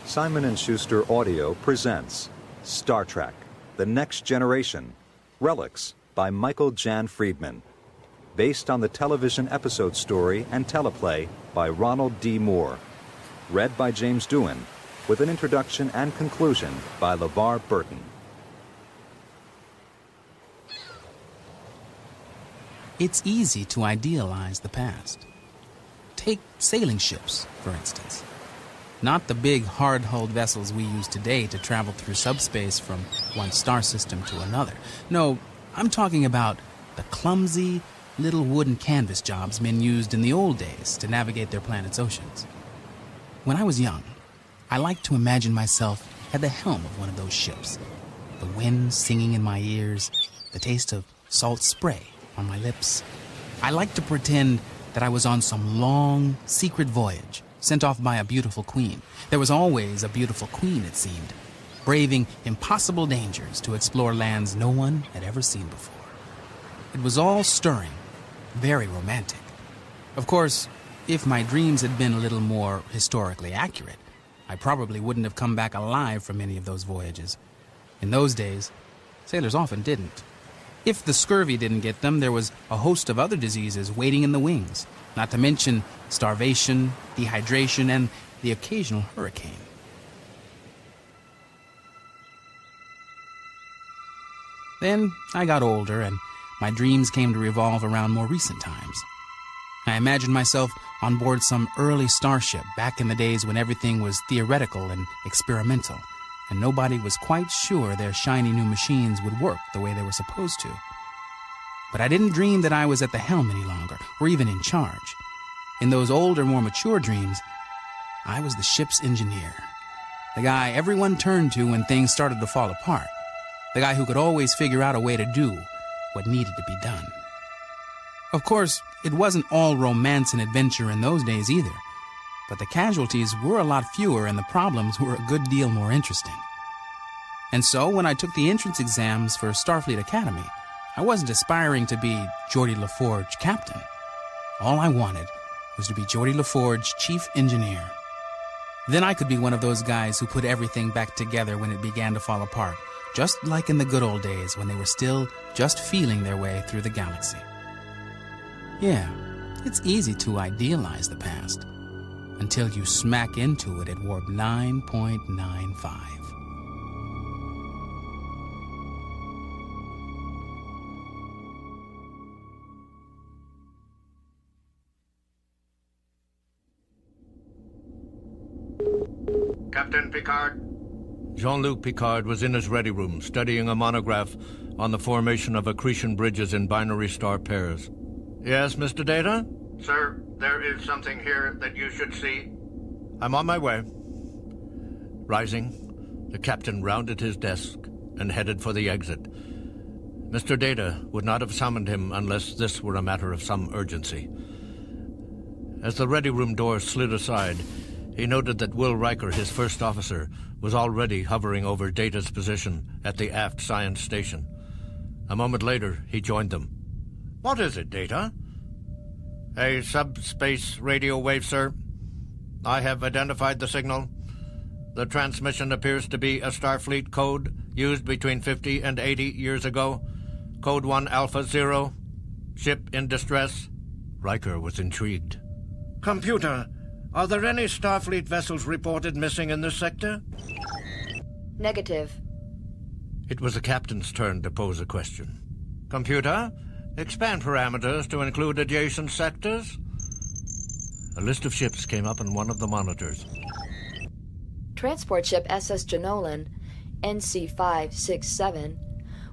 Simon & Schuster Audio presents Star Trek: The Next Generation, Relics by Michael Jan Friedman. Based on the television episode story and teleplay by Ronald D. Moore. Read by James Doohan, with an introduction and conclusion by LeVar Burton. It's easy to idealize the past. Take sailing ships, for instance. Not the big, hard-hulled vessels we use today to travel through subspace from one star system to another. No, I'm talking about the clumsy, little wooden canvas jobs men used in the old days to navigate their planet's oceans. When I was young, I liked to imagine myself at the helm of one of those ships. The wind singing in my ears, the taste of salt spray on my lips. I liked to pretend that I was on some long, secret voyage, sent off by a beautiful queen. There was always a beautiful queen, it seemed, braving impossible dangers to explore lands no one had ever seen before. It was all stirring, very romantic. Of course, if my dreams had been a little more historically accurate, I probably wouldn't have come back alive from any of those voyages. In those days, sailors often didn't. If the scurvy didn't get them, there was a host of other diseases waiting in the wings, not to mention starvation, dehydration, and the occasional hurricane. Then I got older, and my dreams came to revolve around more recent times. I imagined myself on board some early starship back in the days when everything was theoretical and experimental, and nobody was quite sure their shiny new machines would work the way they were supposed to. But I didn't dream that I was at the helm any longer, or even in charge. In those older, more mature dreams, I was the ship's engineer, the guy everyone turned to when things started to fall apart, the guy who could always figure out a way to do what needed to be done. Of course, it wasn't all romance and adventure in those days either, but the casualties were a lot fewer and the problems were a good deal more interesting. And so, when I took the entrance exams for Starfleet Academy, I wasn't aspiring to be Geordi La Forge captain. All I wanted was to be Geordi La Forge chief engineer. Then I could be one of those guys who put everything back together when it began to fall apart, just like in the good old days when they were still just feeling their way through the galaxy. Yeah, it's easy to idealize the past until you smack into it at warp 9.95. Captain Picard? Jean-Luc Picard was in his ready room studying a monograph on the formation of accretion bridges in binary star pairs. Yes, Mr. Data? Sir, there is something here that you should see. I'm on my way. Rising, the captain rounded his desk and headed for the exit. Mr. Data would not have summoned him unless this were a matter of some urgency. As the ready room door slid aside, he noted that Will Riker, his first officer, was already hovering over Data's position at the aft science station. A moment later, he joined them. What is it, Data? A subspace radio wave, sir. I have identified the signal. The transmission appears to be a Starfleet code used between 50 and 80 years ago. Code 1 Alpha 0. Ship in distress. Riker was intrigued. Computer, are there any Starfleet vessels reported missing in this sector? Negative. It was the captain's turn to pose a question. Computer, expand parameters to include adjacent sectors. A list of ships came up on one of the monitors. Transport ship SS Jenolan, NC-567,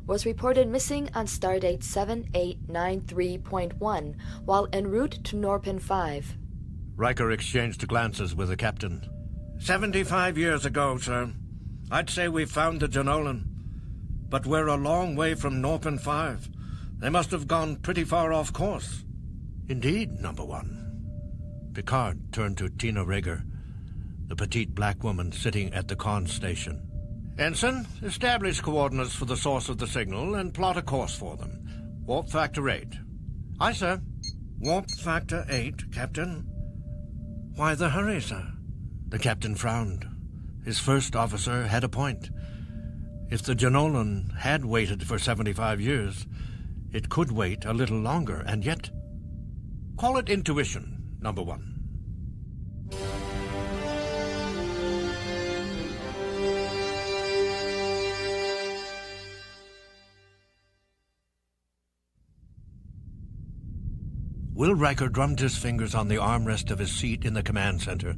was reported missing on stardate 7893.1 while en route to Norpin 5. Riker exchanged glances with the captain. 75 years ago, sir. I'd say we found the Jenolan, but we're a long way from Norpin 5. They must have gone pretty far off course. Indeed, number one. Picard turned to Tina Rager, the petite black woman sitting at the con station. Ensign, establish coordinates for the source of the signal and plot a course for them. Warp factor 8. Aye, sir. Warp factor 8, Captain. Why the hurry, sir? The captain frowned. his first officer had a point. If the Jenolan had waited for 75 years, it could wait a little longer, and yet... Call it intuition, number one. Will Riker drummed his fingers on the armrest of his seat in the command center.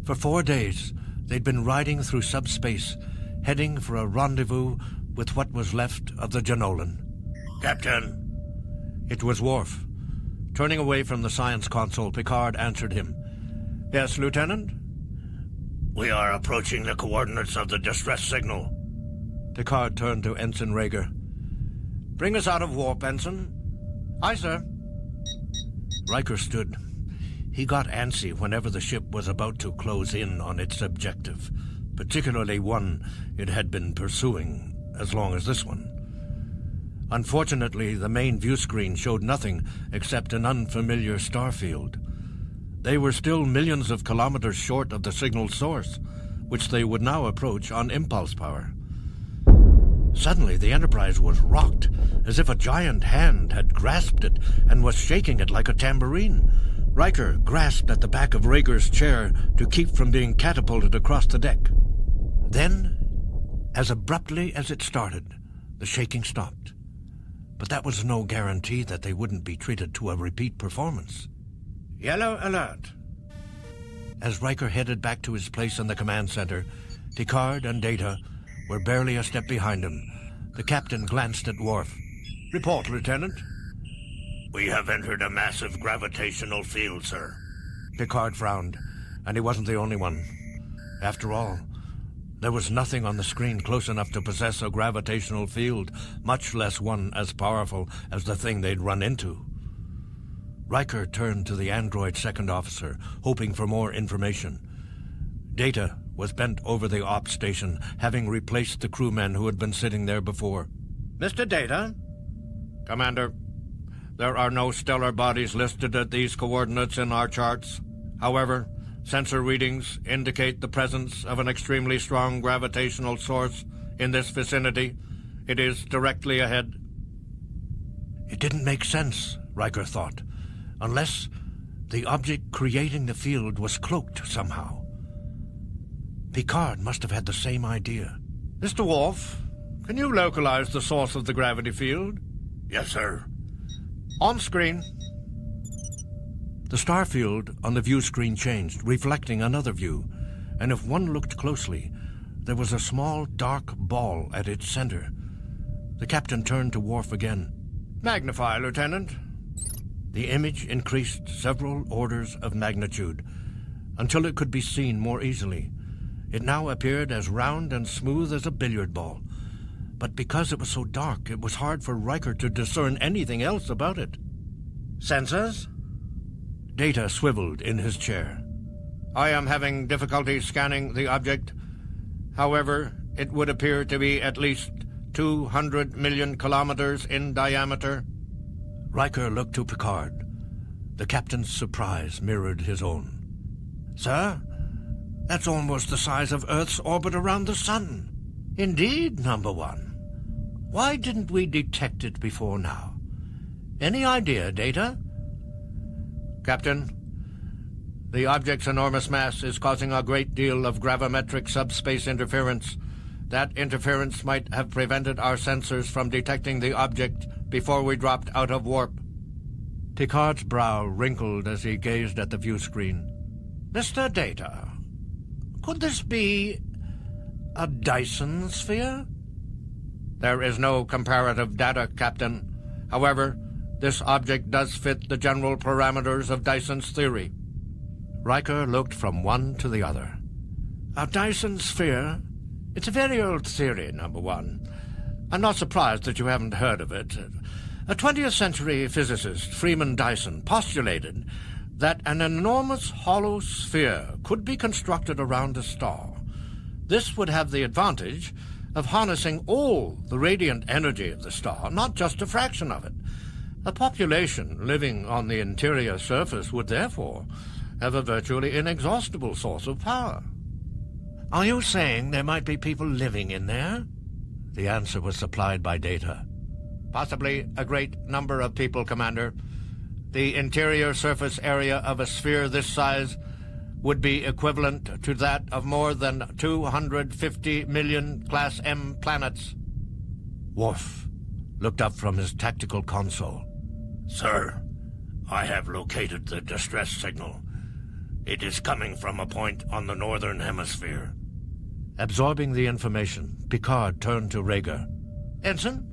For 4 days, they'd been riding through subspace, heading for a rendezvous with what was left of the Jenolan. Captain. It was Worf. Turning away from the science console, Picard answered him. Yes, Lieutenant? We are approaching the coordinates of the distress signal. Picard turned to Ensign Rager. Bring us out of warp, Ensign. Aye, sir. Riker stood. He got antsy whenever the ship was about to close in on its objective, particularly one it had been pursuing as long as this one. Unfortunately, the main view screen showed nothing except an unfamiliar starfield. They were still millions of kilometers short of the signal source, which they would now approach on impulse power. Suddenly, the Enterprise was rocked, as if a giant hand had grasped it and was shaking it like a tambourine. Riker grasped at the back of Rager's chair to keep from being catapulted across the deck. Then, as abruptly as it started, the shaking stopped. But that was no guarantee that they wouldn't be treated to a repeat performance. Yellow alert. As Riker headed back to his place in the command center, Picard and Data were barely a step behind him. The captain glanced at Worf. Report, Lieutenant. We have entered a massive gravitational field, sir. Picard frowned, and he wasn't the only one. After all, there was nothing on the screen close enough to possess a gravitational field, much less one as powerful as the thing they'd run into. Riker turned to the android second officer, hoping for more information. Data was bent over the ops station, having replaced the crewmen who had been sitting there before. Mr. Data? Commander, there are no stellar bodies listed at these coordinates in our charts. However, sensor readings indicate the presence of an extremely strong gravitational source in this vicinity. It is directly ahead. It didn't make sense, Riker thought, unless the object creating the field was cloaked somehow. Picard must have had the same idea. Mr. Worf, can you localize the source of the gravity field? Yes, sir. On screen. The starfield on the view screen changed, reflecting another view, and if one looked closely, there was a small dark ball at its center. The captain turned to Worf again. Magnify, Lieutenant. The image increased several orders of magnitude, until it could be seen more easily. It now appeared as round and smooth as a billiard ball, but because it was so dark, it was hard for Riker to discern anything else about it. Sensors? Data swiveled in his chair. I am having difficulty scanning the object. However, it would appear to be at least 200 million kilometers in diameter. Riker looked to Picard. The captain's surprise mirrored his own. Sir, that's almost the size of Earth's orbit around the sun. Indeed, number one. Why didn't we detect it before now? Any idea, Data? Captain, the object's enormous mass is causing a great deal of gravimetric subspace interference. That interference might have prevented our sensors from detecting the object before we dropped out of warp. Picard's brow wrinkled as he gazed at the view screen. Mr. Data, could this be a Dyson sphere? There is no comparative data, Captain. However, this object does fit the general parameters of Dyson's theory. Riker looked from one to the other. A Dyson sphere? It's a very old theory, number one. I'm not surprised that you haven't heard of it. A 20th century physicist, Freeman Dyson, postulated that an enormous hollow sphere could be constructed around a star. This would have the advantage of harnessing all the radiant energy of the star, not just a fraction of it. A population living on the interior surface would therefore have a virtually inexhaustible source of power. Are you saying there might be people living in there? The answer was supplied by Data. Possibly a great number of people, Commander. The interior surface area of a sphere this size would be equivalent to that of more than 250 million Class M planets. Worf looked up from his tactical console. Sir, I have located the distress signal. It is coming from a point on the northern hemisphere. Absorbing the information, Picard turned to Rhaegar. Ensign,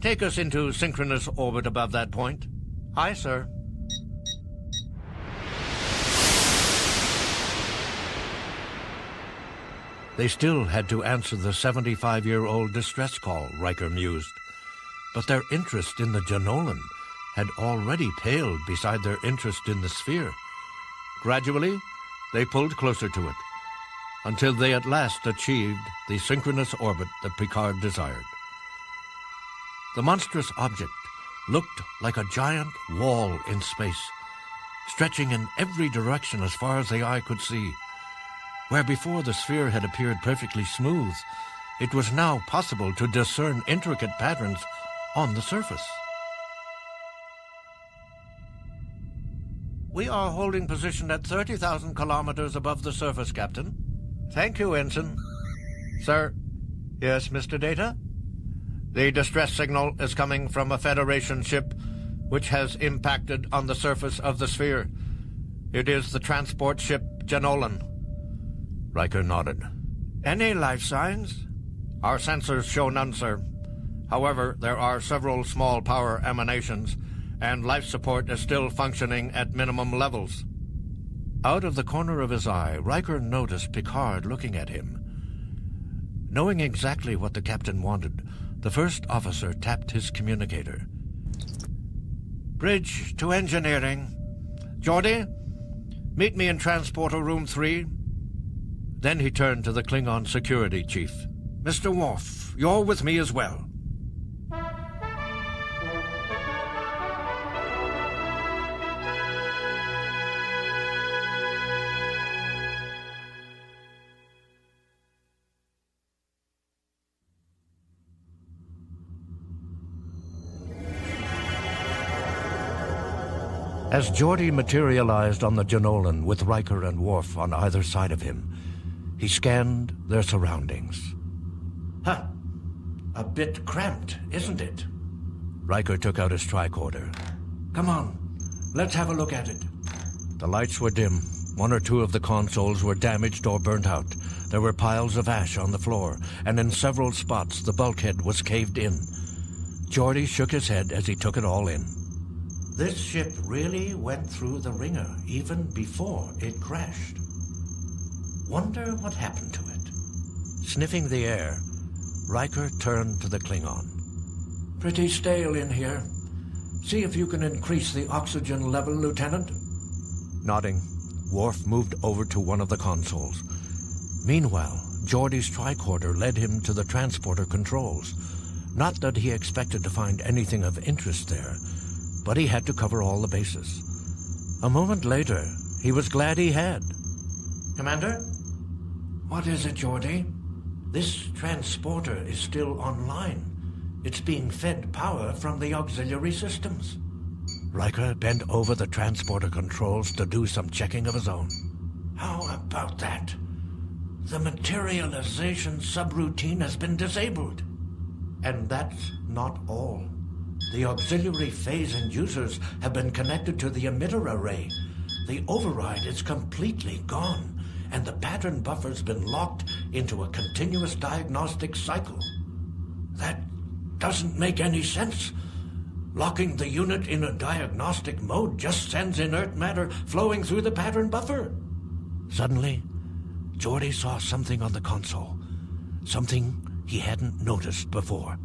take us into synchronous orbit above that point. Aye, sir. They still had to answer the 75-year-old distress call, Riker mused. But their interest in the Jenolan had already paled beside their interest in the sphere. Gradually, they pulled closer to it, until they at last achieved the synchronous orbit that Picard desired. The monstrous object looked like a giant wall in space, stretching in every direction as far as the eye could see. Where before the sphere had appeared perfectly smooth, it was now possible to discern intricate patterns on the surface. We are holding position at 30,000 kilometers above the surface, Captain. Thank you, Ensign. Sir? Yes, Mr. Data? The distress signal is coming from a Federation ship which has impacted on the surface of the sphere. It is the transport ship Jenolan. Riker nodded. Any life signs? Our sensors show none, sir. However, there are several small power emanations, and life support is still functioning at minimum levels. Out of the corner of his eye, Riker noticed Picard looking at him. Knowing exactly what the captain wanted, the first officer tapped his communicator. Bridge to engineering. Geordi, meet me in transporter room 3. Then he turned to the Klingon security chief. Mr. Worf, you're with me as well. As Geordi materialized on the Jenolan with Riker and Worf on either side of him, he scanned their surroundings. Huh. A bit cramped, isn't it? Riker took out his tricorder. Come on, let's have a look at it. The lights were dim. One or two of the consoles were damaged or burnt out. There were piles of ash on the floor, and in several spots the bulkhead was caved in. Geordi shook his head as he took it all in. This ship really went through the ringer even before it crashed. Wonder what happened to it. Sniffing the air, Riker turned to the Klingon. Pretty stale in here. See if you can increase the oxygen level, Lieutenant. Nodding, Worf moved over to one of the consoles. Meanwhile, Geordi's tricorder led him to the transporter controls. Not that he expected to find anything of interest there, but he had to cover all the bases. A moment later, he was glad he had. Commander? What is it, Geordi? This transporter is still online. It's being fed power from the auxiliary systems. Riker bent over the transporter controls to do some checking of his own. How about that? The materialization subroutine has been disabled. And that's not all. The auxiliary phase inducers have been connected to the emitter array. The override is completely gone, and the pattern buffer's been locked into a continuous diagnostic cycle. That doesn't make any sense. Locking the unit in a diagnostic mode just sends inert matter flowing through the pattern buffer. Suddenly, Geordi saw something on the console. Something he hadn't noticed before.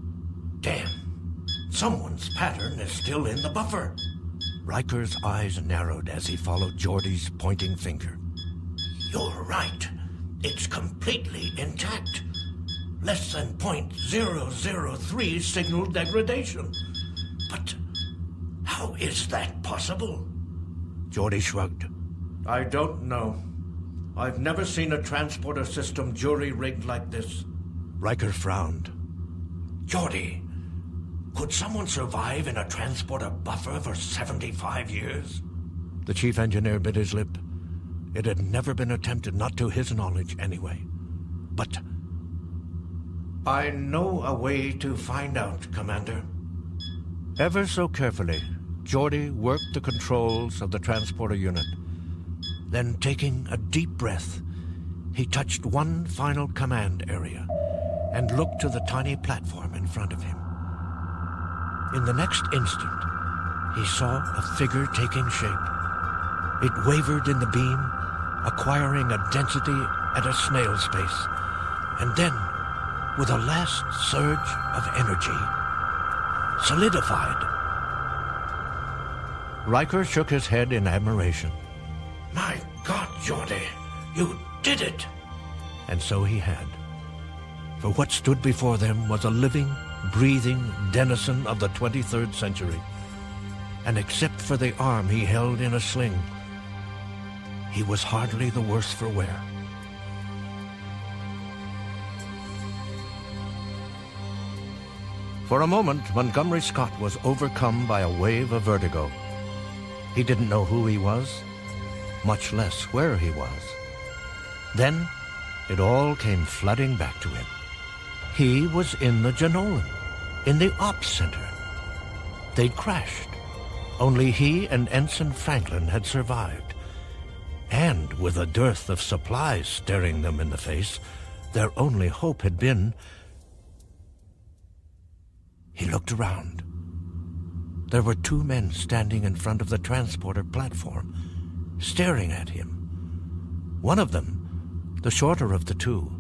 Damn. Someone's pattern is still in the buffer. Riker's eyes narrowed as he followed Geordi's pointing finger. You're right. It's completely intact. Less than 0.003 signal degradation. But how is that possible? Geordi shrugged. I don't know. I've never seen a transporter system jury-rigged like this. Riker frowned. Geordi, could someone survive in a transporter buffer for 75 years? The chief engineer bit his lip. It had never been attempted, not to his knowledge anyway. But I know a way to find out, Commander. ever so carefully, Geordi worked the controls of the transporter unit. Then, taking a deep breath, he touched one final command area and looked to the tiny platform in front of him. In the next instant, he saw a figure taking shape. It wavered in the beam, acquiring a density at a snail's pace, and then, with a last surge of energy, solidified. Riker shook his head in admiration. My God, Geordi, you did it! And so he had. For what stood before them was a living, breathing denizen of the 23rd century. And except for the arm he held in a sling, he was hardly the worse for wear. For a moment, Montgomery Scott was overcome by a wave of vertigo. He didn't know who he was, much less where he was. Then, it all came flooding back to him. He was in the Jenolan, in the Ops Center. They'd crashed. Only he and Ensign Franklin had survived. And with a dearth of supplies staring them in the face, their only hope had been... He looked around. There were two men standing in front of the transporter platform, staring at him. One of them, the shorter of the two,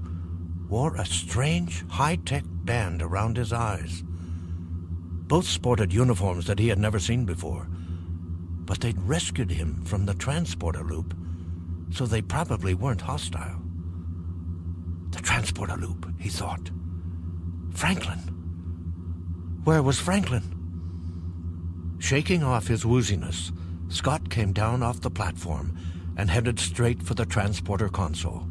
wore a strange, high-tech band around his eyes. Both sported uniforms that he had never seen before, but they'd rescued him from the transporter loop, so they probably weren't hostile. The transporter loop, he thought. Franklin. Where was Franklin? Shaking off his wooziness, Scott came down off the platform and headed straight for the transporter console.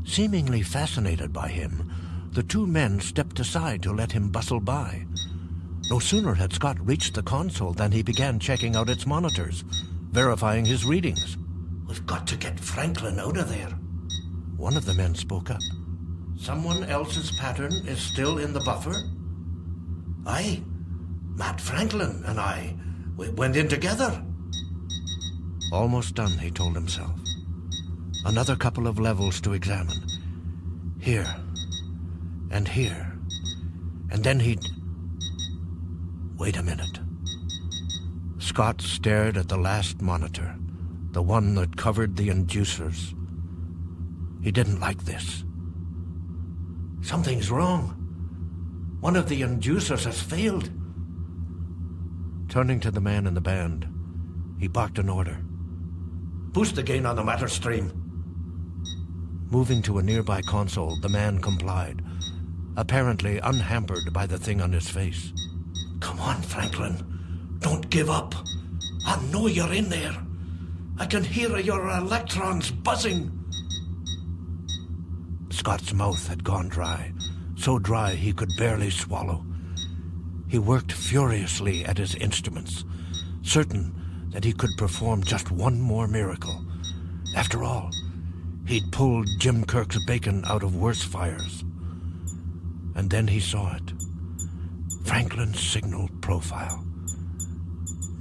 Seemingly fascinated by him, the two men stepped aside to let him bustle by. No sooner had Scott reached the console than he began checking out its monitors, verifying his readings. We've got to get Franklin out of there. One of the men spoke up. Someone else's pattern is still in the buffer? Aye. Matt Franklin and we went in together. Almost done, he told himself. Another couple of levels to examine. Here. And here. And then he'd... Wait a minute. Scott stared at the last monitor, the one that covered the inducers. He didn't like this. Something's wrong. One of the inducers has failed. Turning to the man in the band, he barked an order. Boost the gain on the matter stream. Moving to a nearby console, the man complied, apparently unhampered by the thing on his face. Come on, Franklin. Don't give up. I know you're in there. I can hear your electrons buzzing. Scott's mouth had gone dry, so dry he could barely swallow. He worked furiously at his instruments, certain that he could perform just one more miracle. After all, he'd pulled Jim Kirk's bacon out of worse fires. And then he saw it. Franklin's signal profile.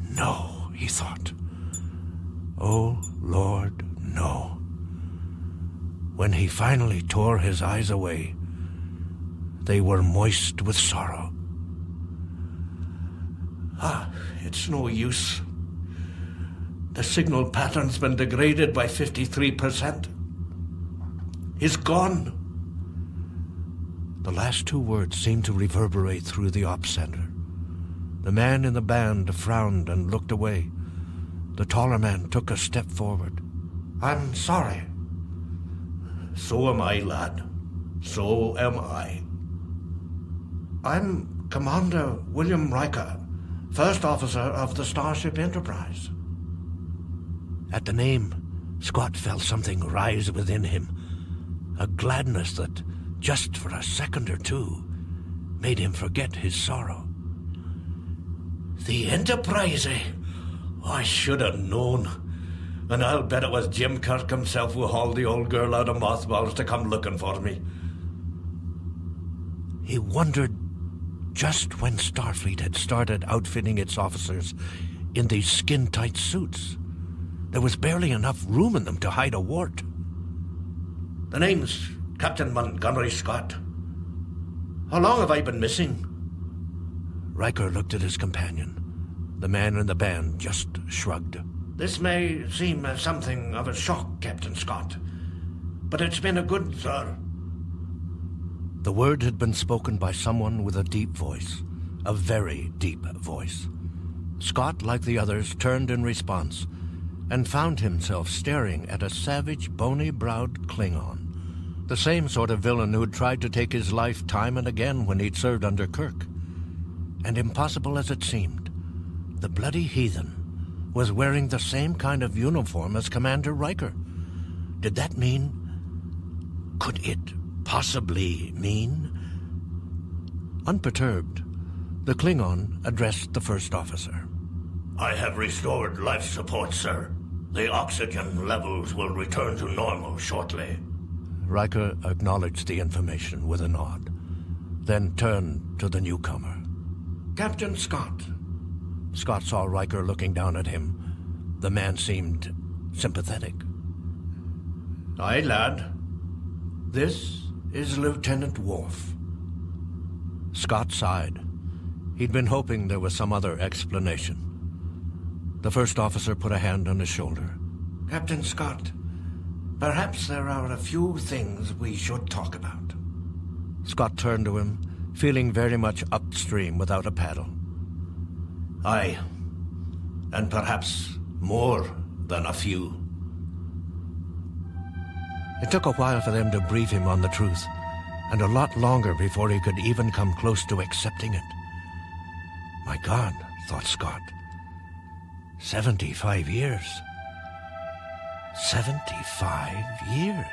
No, he thought. Oh, Lord, no. When he finally tore his eyes away, they were moist with sorrow. It's no use. The signal pattern's been degraded by 53%. He's gone. The last two words seemed to reverberate through the Ops Center. The man in the band frowned and looked away. The taller man took a step forward. I'm sorry. So am I, lad. So am I. I'm Commander William Riker, First Officer of the Starship Enterprise. At the name, Scott felt something rise within him, a gladness that, just for a second or two, made him forget his sorrow. The Enterprise, eh? I should have known. And I'll bet it was Jim Kirk himself who hauled the old girl out of mothballs to come looking for me. He wondered just when Starfleet had started outfitting its officers in these skin-tight suits. There was barely enough room in them to hide a wart. The name's Captain Montgomery Scott. How long have I been missing? Riker looked at his companion. The man in the band just shrugged. This may seem something of a shock, Captain Scott, but it's been a good, sir. The word had been spoken by someone with a deep voice, a very deep voice. Scott, like the others, turned in response and found himself staring at a savage, bony-browed Klingon, the same sort of villain who had tried to take his life time and again when he'd served under Kirk. And impossible as it seemed, the bloody heathen was wearing the same kind of uniform as Commander Riker. Did that mean... could it possibly mean... Unperturbed, the Klingon addressed the first officer. I have restored life support, sir. The oxygen levels will return to normal shortly. Riker acknowledged the information with a nod, then turned to the newcomer. Captain Scott. Scott saw Riker looking down at him. The man seemed sympathetic. Aye, lad. This is Lieutenant Worf. Scott sighed. He'd been hoping there was some other explanation. The first officer put a hand on his shoulder. Captain Scott, perhaps there are a few things we should talk about. Scott turned to him, feeling very much upstream without a paddle. Aye, and perhaps more than a few. It took a while for them to brief him on the truth, and a lot longer before he could even come close to accepting it. My God, thought Scott. 75 years. 75 years.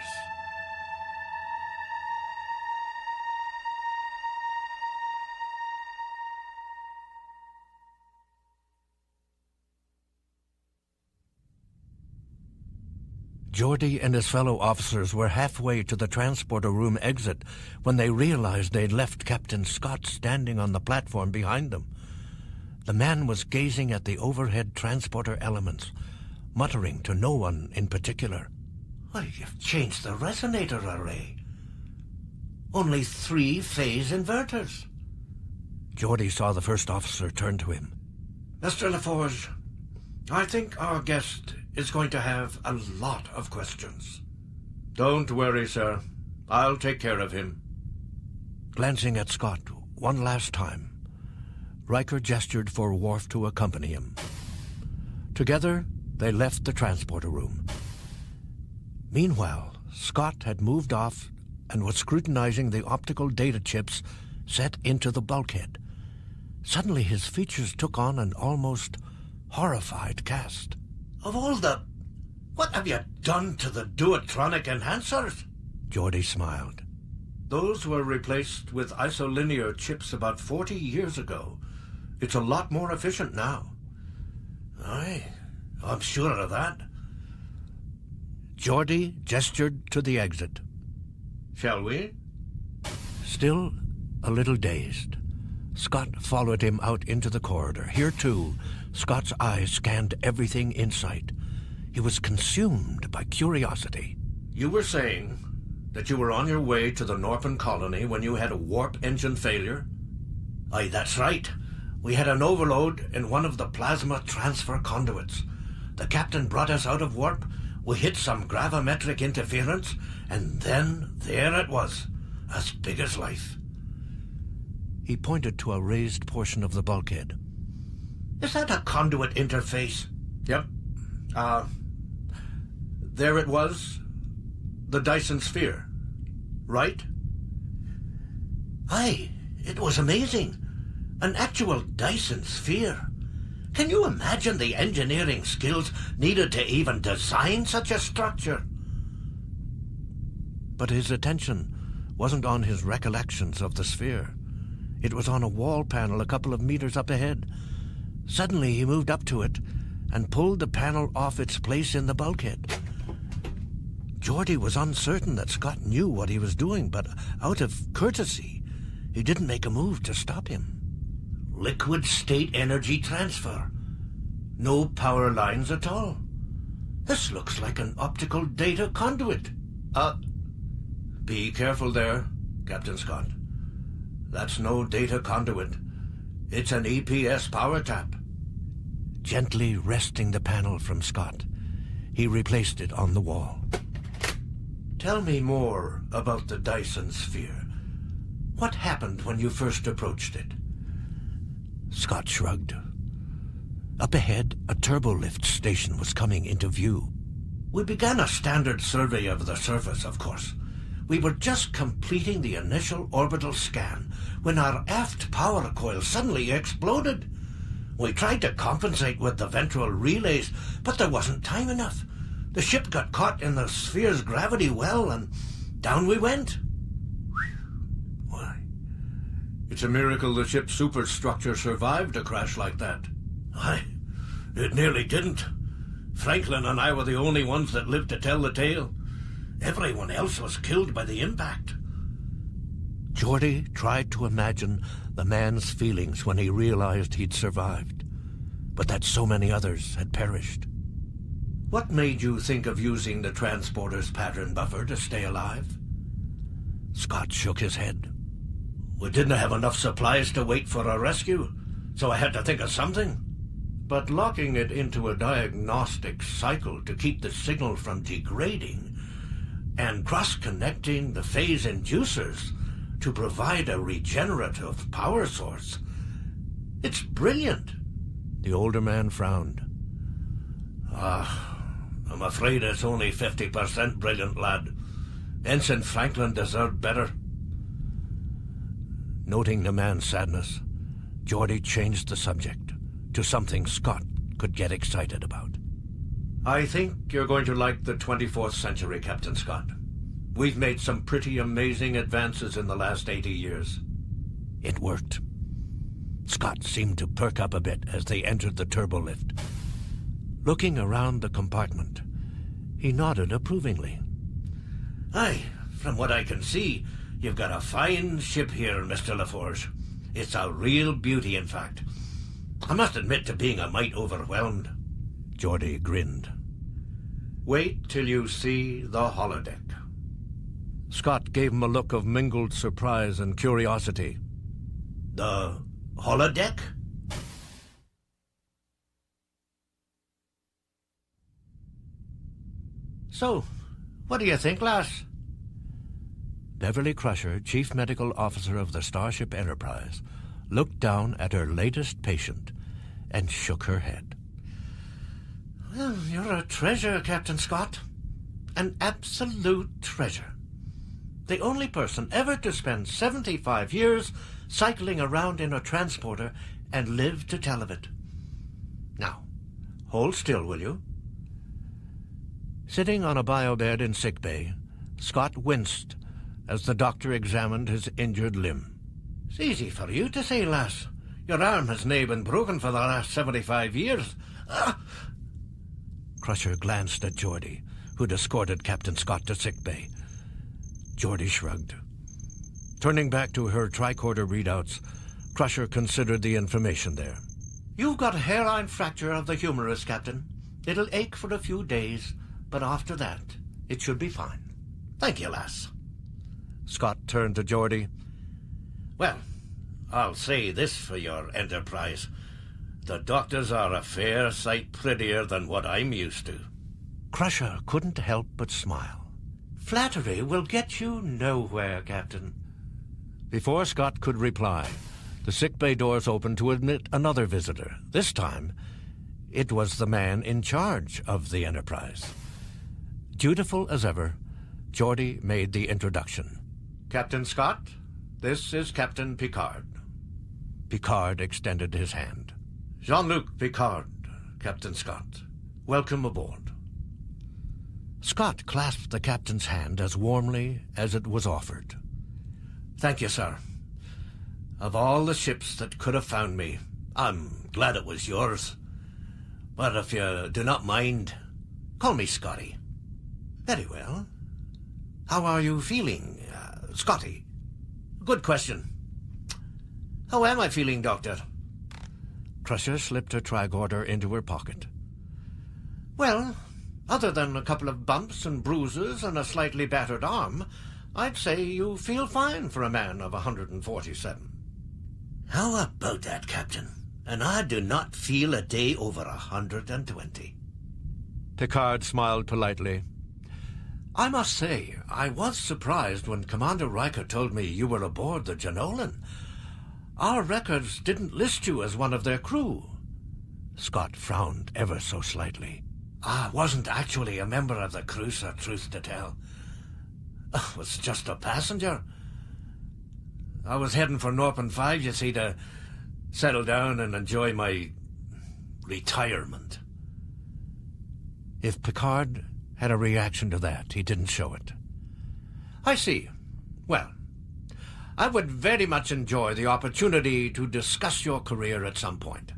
Geordi and his fellow officers were halfway to the transporter room exit when they realized they'd left Captain Scott standing on the platform behind them. The man was gazing at the overhead transporter elements, muttering to no one in particular. Well, you've changed the resonator array. Only 3-phase inverters. Geordi saw the first officer turn to him. Mr. La Forge, I think our guest is going to have a lot of questions. Don't worry, sir. I'll take care of him. Glancing at Scott one last time, Riker gestured for Worf to accompany him. Together, they left the transporter room. Meanwhile, Scott had moved off and was scrutinizing the optical data chips set into the bulkhead. Suddenly, his features took on an almost horrified cast. Of all the... What have you done to the duotronic enhancers? Geordi smiled. Those were replaced with isolinear chips about 40 years ago. It's a lot more efficient now. Aye, I'm sure of that. Geordi gestured to the exit. Shall we? Still a little dazed, Scott followed him out into the corridor. Here, too, Scott's eyes scanned everything in sight. He was consumed by curiosity. You were saying that you were on your way to the Norpen colony when you had a warp engine failure? Aye, that's right. We had an overload in one of the plasma transfer conduits. The captain brought us out of warp, we hit some gravimetric interference, and then there it was, as big as life. He pointed to a raised portion of the bulkhead. Is that a conduit interface? Yep. There it was. The Dyson sphere. Right? Aye, it was amazing. An actual Dyson sphere. Can you imagine the engineering skills needed to even design such a structure? But his attention wasn't on his recollections of the sphere. It was on a wall panel a couple of meters up ahead. Suddenly he moved up to it and pulled the panel off its place in the bulkhead. Geordi was uncertain that Scott knew what he was doing, but out of courtesy, he didn't make a move to stop him. Liquid state energy transfer. No power lines at all. This looks like an optical data conduit. Be careful there, Captain Scott. That's no data conduit. It's an EPS power tap. Gently wresting the panel from Scott, he replaced it on the wall. Tell me more about the Dyson sphere. What happened when you first approached it? Scott shrugged. Up ahead, a turbolift station was coming into view. We began a standard survey of the surface, of course. We were just completing the initial orbital scan when our aft power coil suddenly exploded. We tried to compensate with the ventral relays, but there wasn't time enough. The ship got caught in the sphere's gravity well, and down we went. Why, it's a miracle the ship's superstructure survived a crash like that. Aye, it nearly didn't. Franklin and I were the only ones that lived to tell the tale. Everyone else was killed by the impact. Geordi tried to imagine the man's feelings when he realized he'd survived, but that so many others had perished. What made you think of using the transporter's pattern buffer to stay alive? Scott shook his head. We didn't have enough supplies to wait for a rescue, so I had to think of something. But locking it into a diagnostic cycle to keep the signal from degrading, and cross-connecting the phase inducers to provide a regenerative power source. It's brilliant. The older man frowned. I'm afraid it's only 50% brilliant, lad. Ensign Franklin deserved better. Noting the man's sadness, Geordi changed the subject to something Scott could get excited about. I think you're going to like the 24th century, Captain Scott. We've made some pretty amazing advances in the last 80 years. It worked. Scott seemed to perk up a bit as they entered the turbolift. Looking around the compartment, he nodded approvingly. Aye, from what I can see, you've got a fine ship here, Mr. La Forge. It's a real beauty, in fact. I must admit to being a mite overwhelmed. Geordi grinned. Wait till you see the holodeck. Scott gave him a look of mingled surprise and curiosity. The holodeck? So, what do you think, lass? Beverly Crusher, Chief Medical Officer of the Starship Enterprise, looked down at her latest patient and shook her head. Well, you're a treasure, Captain Scott. An absolute treasure. The only person ever to spend 75 years cycling around in a transporter and live to tell of it. Now, hold still, will you? Sitting on a biobed in sickbay, Scott winced as the doctor examined his injured limb. It's easy for you to say, lass. Your arm has nae been broken for the last 75 years. Crusher glanced at Geordi, who'd escorted Captain Scott to sickbay. Geordi shrugged. Turning back to her tricorder readouts, Crusher considered the information there. You've got a hairline fracture of the humerus, Captain. It'll ache for a few days, but after that, it should be fine. Thank you, lass. Scott turned to Geordi. Well, I'll say this for your enterprise. The doctors are a fair sight prettier than what I'm used to. Crusher couldn't help but smile. Flattery will get you nowhere, Captain. Before Scott could reply, the sickbay doors opened to admit another visitor. This time, it was the man in charge of the Enterprise. Dutiful as ever, Geordi made the introduction. Captain Scott, this is Captain Picard. Picard extended his hand. Jean-Luc Picard, Captain Scott. Welcome aboard. Scott clasped the captain's hand as warmly as it was offered. Thank you, sir. Of all the ships that could have found me, I'm glad it was yours. But if you do not mind, call me Scotty. Very well. How are you feeling, Scotty? Good question. How am I feeling, Doctor? Crusher slipped her tricorder into her pocket. Well, other than a couple of bumps and bruises and a slightly battered arm, I'd say you feel fine for a man of 147. How about that, Captain? And I do not feel a day over 120. Picard smiled politely. I must say, I was surprised when Commander Riker told me you were aboard the Janolan. Our records didn't list you as one of their crew. Scott frowned ever so slightly. I wasn't actually a member of the crew, sir, truth to tell. I was just a passenger. I was heading for Norpin 5, you see, to settle down and enjoy my retirement. If Picard had a reaction to that, he didn't show it. I see. Well, I would very much enjoy the opportunity to discuss your career at some point.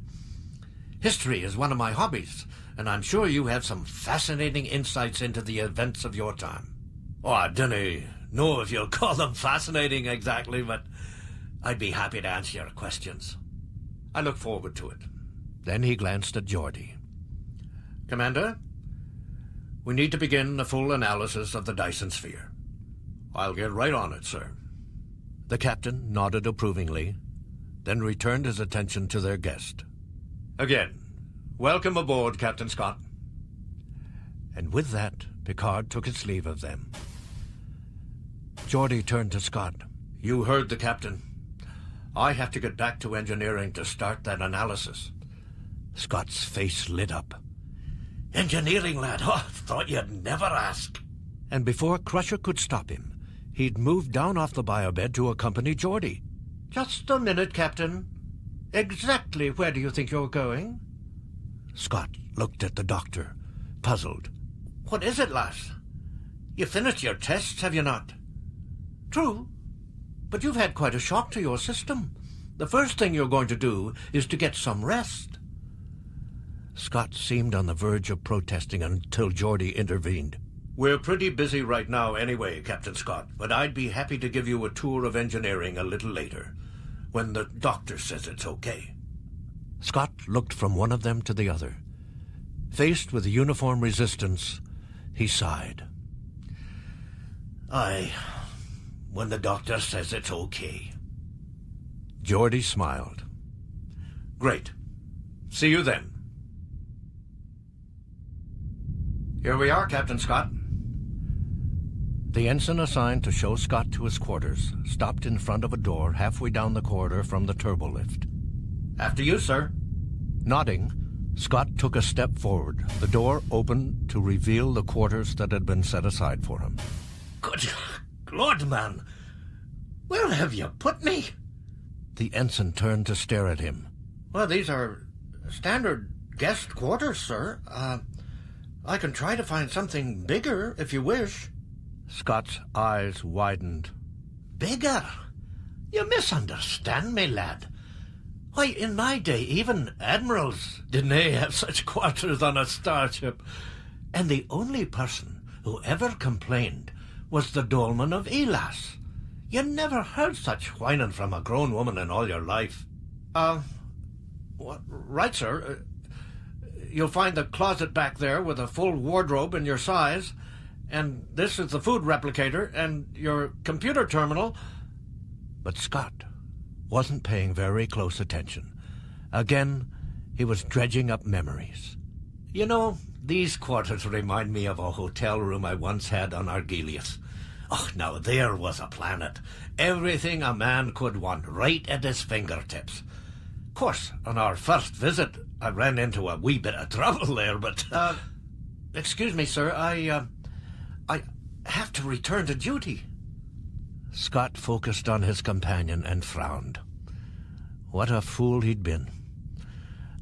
History is one of my hobbies, and I'm sure you have some fascinating insights into the events of your time. Oh, I don't know if you'll call them fascinating exactly, but I'd be happy to answer your questions. I look forward to it. Then he glanced at Geordi. Commander, we need to begin a full analysis of the Dyson sphere. I'll get right on it, sir. The captain nodded approvingly, then returned his attention to their guest. Again, welcome aboard, Captain Scott. And with that, Picard took his leave of them. Geordi turned to Scott. You heard the captain. I have to get back to engineering to start that analysis. Scott's face lit up. Engineering, lad. Oh, thought you'd never ask. And before Crusher could stop him, he'd moved down off the biobed to accompany Geordi. Just a minute, Captain. Exactly where do you think you're going? Scott looked at the doctor, puzzled. What is it, lass? You finished your tests, have you not? True, but you've had quite a shock to your system. The first thing you're going to do is to get some rest. Scott seemed on the verge of protesting until Geordi intervened. We're pretty busy right now anyway, Captain Scott, but I'd be happy to give you a tour of engineering a little later, when the doctor says it's okay. Scott looked from one of them to the other. Faced with uniform resistance, he sighed. Aye, when the doctor says it's okay. Geordi smiled. Great. See you then. Here we are, Captain Scott. The ensign assigned to show Scott to his quarters stopped in front of a door halfway down the corridor from the turbolift. After you, sir. Nodding, Scott took a step forward. The door opened to reveal the quarters that had been set aside for him. Good Lord, man. Where have you put me? The ensign turned to stare at him. Well, these are standard guest quarters, sir. I can try to find something bigger, if you wish. Scott's eyes widened. Bigger? You misunderstand me, lad. Why, in my day, even admirals didn't have such quarters on a starship. And the only person who ever complained was the dolman of Elas. You never heard such whining from a grown woman in all your life. Right, sir. You'll find the closet back there with a full wardrobe in your size, and this is the food replicator, and your computer terminal. But Scott wasn't paying very close attention. Again, he was dredging up memories. You know, these quarters remind me of a hotel room I once had on Argelius. Oh, now there was a planet. Everything a man could want right at his fingertips. Of course, on our first visit, I ran into a wee bit of trouble there, but... Excuse me, sir. I have to return to duty. Scott focused on his companion and frowned. What a fool he'd been.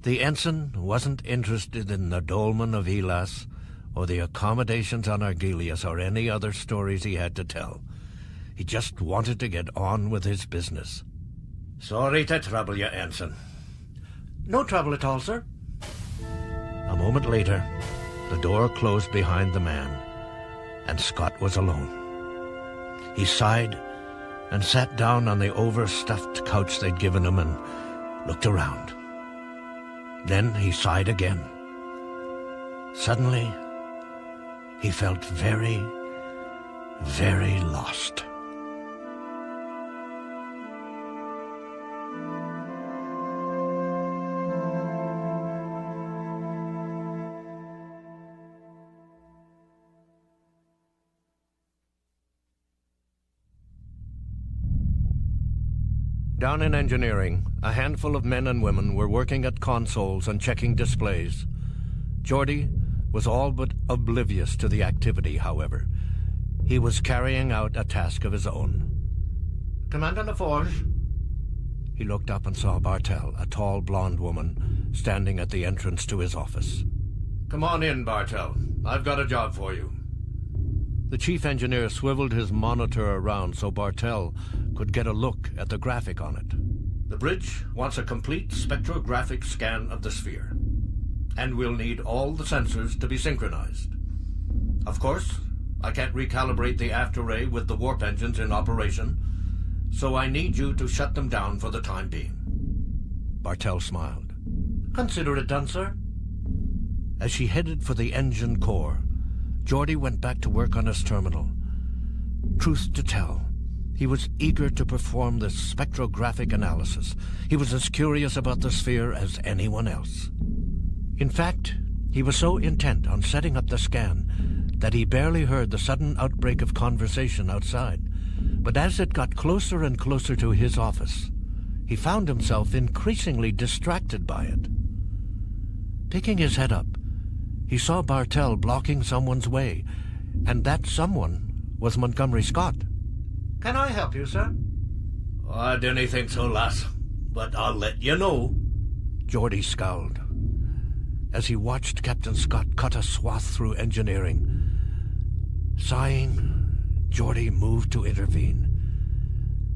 The ensign wasn't interested in the dolmen of Elas or the accommodations on Argelius or any other stories he had to tell. He just wanted to get on with his business. Sorry to trouble you, Ensign. No trouble at all, sir. A moment later, the door closed behind the man, and Scott was alone. He sighed and sat down on the overstuffed couch they'd given him and looked around. Then he sighed again. Suddenly, he felt very, very lost. Down in engineering, a handful of men and women were working at consoles and checking displays. Geordi was all but oblivious to the activity, however. He was carrying out a task of his own. Commander La Forge. He looked up and saw Bartell, a tall blonde woman, standing at the entrance to his office. Come on in, Bartell. I've got a job for you. The chief engineer swiveled his monitor around so Bartell could get a look at the graphic on it. The bridge wants a complete spectrographic scan of the sphere. And we'll need all the sensors to be synchronized. Of course, I can't recalibrate the aft array with the warp engines in operation, so I need you to shut them down for the time being. Bartell smiled. Consider it done, sir. As she headed for the engine core, Geordi went back to work on his terminal. Truth to tell, he was eager to perform this spectrographic analysis. He was as curious about the sphere as anyone else. In fact, he was so intent on setting up the scan that he barely heard the sudden outbreak of conversation outside. But as it got closer and closer to his office, he found himself increasingly distracted by it. Picking his head up, he saw Bartell blocking someone's way, and that someone was Montgomery Scott. Can I help you, sir? I didn't think so, lass, but I'll let you know. Geordi scowled as he watched Captain Scott cut a swath through engineering. Sighing, Geordi moved to intervene.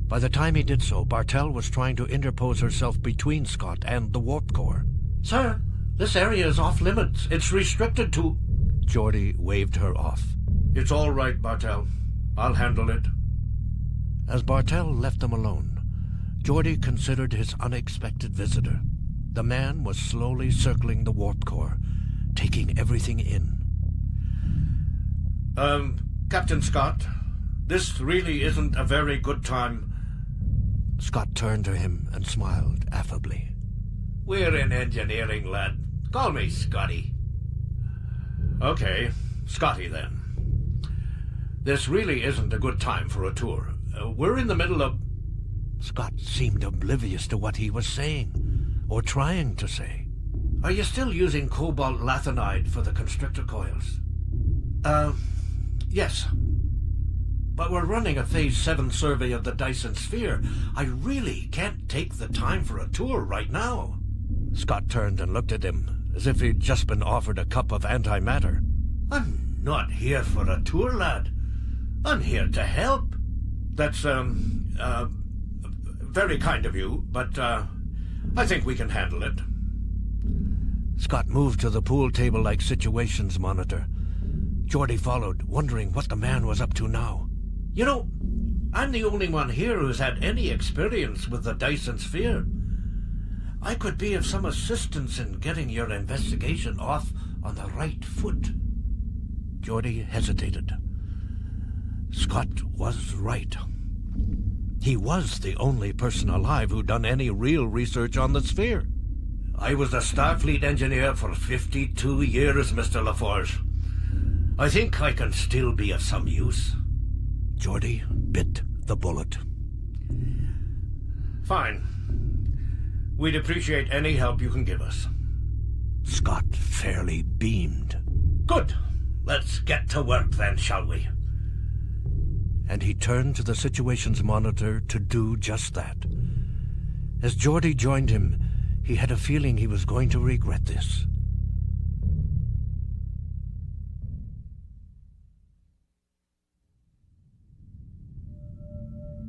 By the time he did so, Bartell was trying to interpose herself between Scott and the warp core. Sir, this area is off limits. It's restricted to... Geordi waved her off. It's all right, Bartell. I'll handle it. As Bartell left them alone, Geordi considered his unexpected visitor. The man was slowly circling the warp core, taking everything in. Captain Scott, this really isn't a very good time. Scott turned to him and smiled affably. We're in engineering, lad. Call me Scotty. Okay, Scotty then. This really isn't a good time for a tour. We're in the middle of... Scott seemed oblivious to what he was saying, or trying to say. Are you still using cobalt lathanide for the constrictor coils? Yes. But we're running a Phase 7 survey of the Dyson sphere. I really can't take the time for a tour right now. Scott turned and looked at him, as if he'd just been offered a cup of antimatter. I'm not here for a tour, lad. I'm here to help. That's, very kind of you, but, I think we can handle it. Scott moved to the pool table-like situations monitor. Geordi followed, wondering what the man was up to now. You know, I'm the only one here who's had any experience with the Dyson sphere. I could be of some assistance in getting your investigation off on the right foot. Geordi hesitated. Scott was right. He was the only person alive who'd done any real research on the sphere. I was a Starfleet engineer for 52 years, Mr. La Forge. I think I can still be of some use. Geordi bit the bullet. Fine. We'd appreciate any help you can give us. Scott fairly beamed. Good. Let's get to work then, shall we? And he turned to the situations monitor to do just that. As Geordi joined him, He had a feeling he was going to regret this.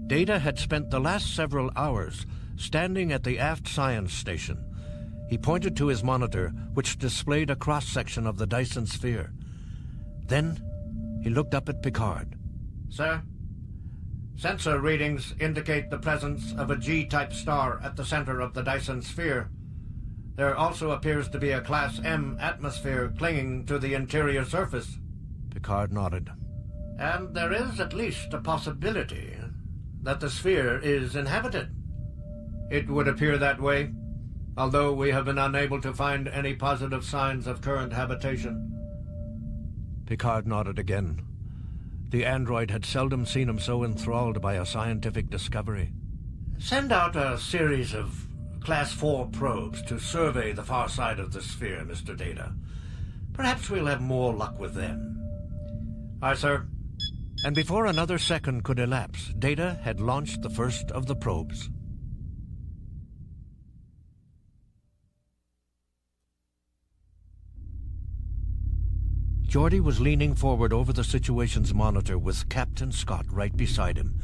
Data had spent the last several hours standing at the aft science station. He pointed to his monitor, which displayed a cross-section of the Dyson sphere. Then he looked up at Picard. Sir, sensor readings indicate the presence of a G-type star at the center of the Dyson sphere. There also appears to be a Class M atmosphere clinging to the interior surface. Picard nodded. And there is at least a possibility that the sphere is inhabited. It would appear that way, although we have been unable to find any positive signs of current habitation. Picard nodded again. The android had seldom seen him so enthralled by a scientific discovery. Send out a series of Class 4 probes to survey the far side of the sphere, Mr. Data. Perhaps we'll have more luck with them. Aye, sir. And before another second could elapse, Data had launched the first of the probes. Geordi was leaning forward over the situation's monitor with Captain Scott right beside him.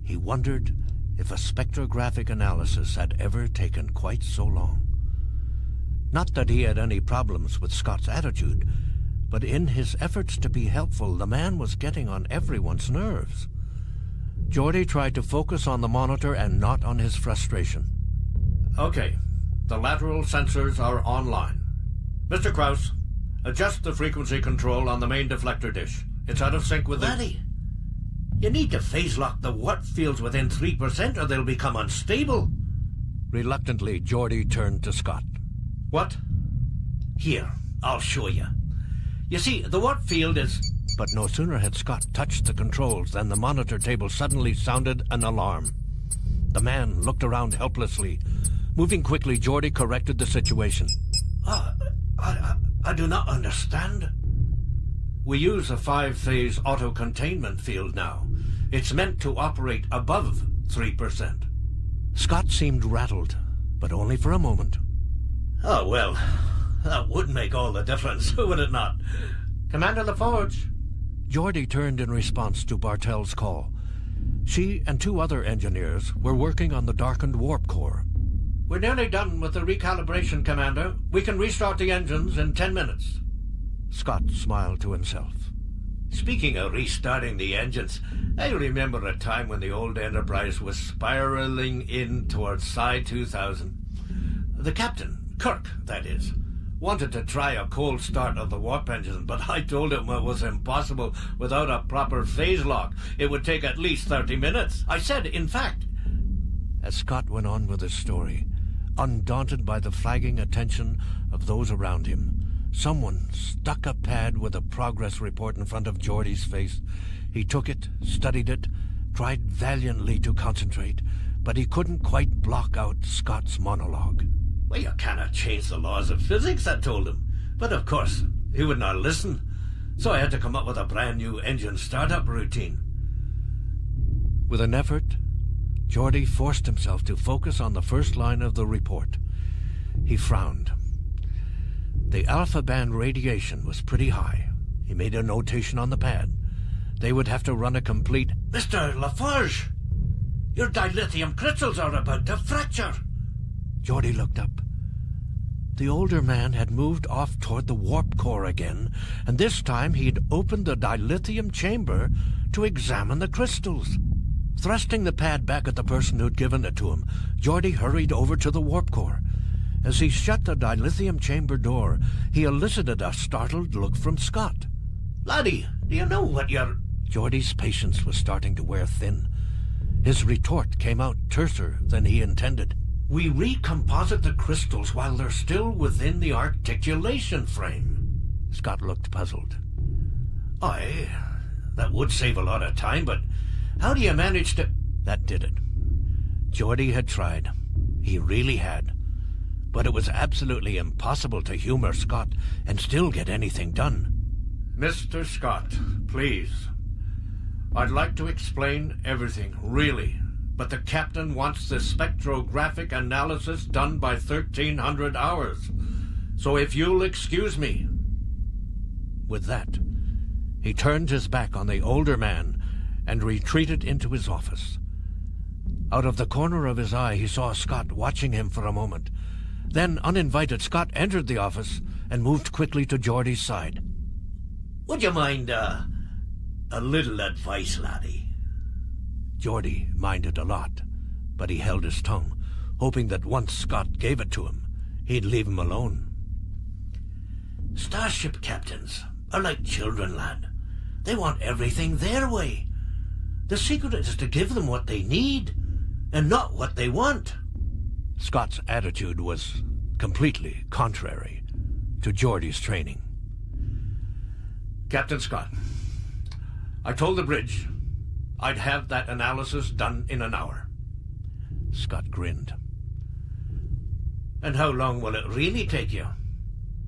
He wondered if a spectrographic analysis had ever taken quite so long. Not that he had any problems with Scott's attitude, but in his efforts to be helpful, the man was getting on everyone's nerves. Geordi tried to focus on the monitor and not on his frustration. Okay, the lateral sensors are online. Mr. Krauss, adjust the frequency control on the main deflector dish. It's out of sync with the... Laddie, you need to phase lock the warp fields within 3% or they'll become unstable. Reluctantly, Geordi turned to Scott. What? Here, I'll show you. You see, the warp field is... But no sooner had Scott touched the controls than the monitor table suddenly sounded an alarm. The man looked around helplessly. Moving quickly, Geordi corrected the situation. I do not understand. We use a 5-phase auto-containment field now. It's meant to operate above 3%. Scott seemed rattled, but only for a moment. Oh, well, that would make all the difference, would it not? Commander La Forge. Geordi turned in response to Bartel's call. She and two other engineers were working on the darkened warp core. We're nearly done with the recalibration, Commander. We can restart the engines in 10 minutes. Scott smiled to himself. Speaking of restarting the engines, I remember a time when the old Enterprise was spiraling in towards Psi 2000. The captain, Kirk, that is, wanted to try a cold start of the warp engine, but I told him it was impossible without a proper phase lock. It would take at least 30 minutes. I said, in fact... As Scott went on with his story, undaunted by the flagging attention of those around him, someone stuck a pad with a progress report in front of Geordi's face. He took it, studied it, tried valiantly to concentrate, but he couldn't quite block out Scott's monologue. Well, you cannot change the laws of physics, I told him. But of course, he would not listen. So I had to come up with a brand new engine startup routine. With an effort, Geordi forced himself to focus on the first line of the report. He frowned. The alpha band radiation was pretty high. He made a notation on the pad. They would have to run a complete... Mr. La Forge, your dilithium crystals are about to fracture. Geordi looked up. The older man had moved off toward the warp core again, and this time he'd opened the dilithium chamber to examine the crystals. Thrusting the pad back at the person who'd given it to him, Geordi hurried over to the warp core. As he shut the dilithium chamber door, he elicited a startled look from Scott. Laddie, do you know what you're... Geordi's patience was starting to wear thin. His retort came out terser than he intended. We recomposite the crystals while they're still within the articulation frame. Scott looked puzzled. Aye, that would save a lot of time, but how do you manage to... That did it. Geordi had tried. He really had. But it was absolutely impossible to humor Scott and still get anything done. Mr. Scott, please. I'd like to explain everything, really. but the captain wants the spectrographic analysis done by 1300 hours. So if you'll excuse me." With that, he turned his back on the older man and retreated into his office. Out of the corner of his eye, he saw Scott watching him for a moment. Then, uninvited, Scott entered the office and moved quickly to Geordi's side. "Would you mind, a little advice, laddie?" Geordi minded a lot, but he held his tongue, hoping that once Scott gave it to him, he'd leave him alone. "Starship captains are like children, lad. They want everything their way. The secret is to give them what they need, and not what they want." Scott's attitude was completely contrary to Geordi's training. "Captain Scott, I told the bridge I'd have that analysis done in an hour." Scott grinned. "And how long will it really take you?"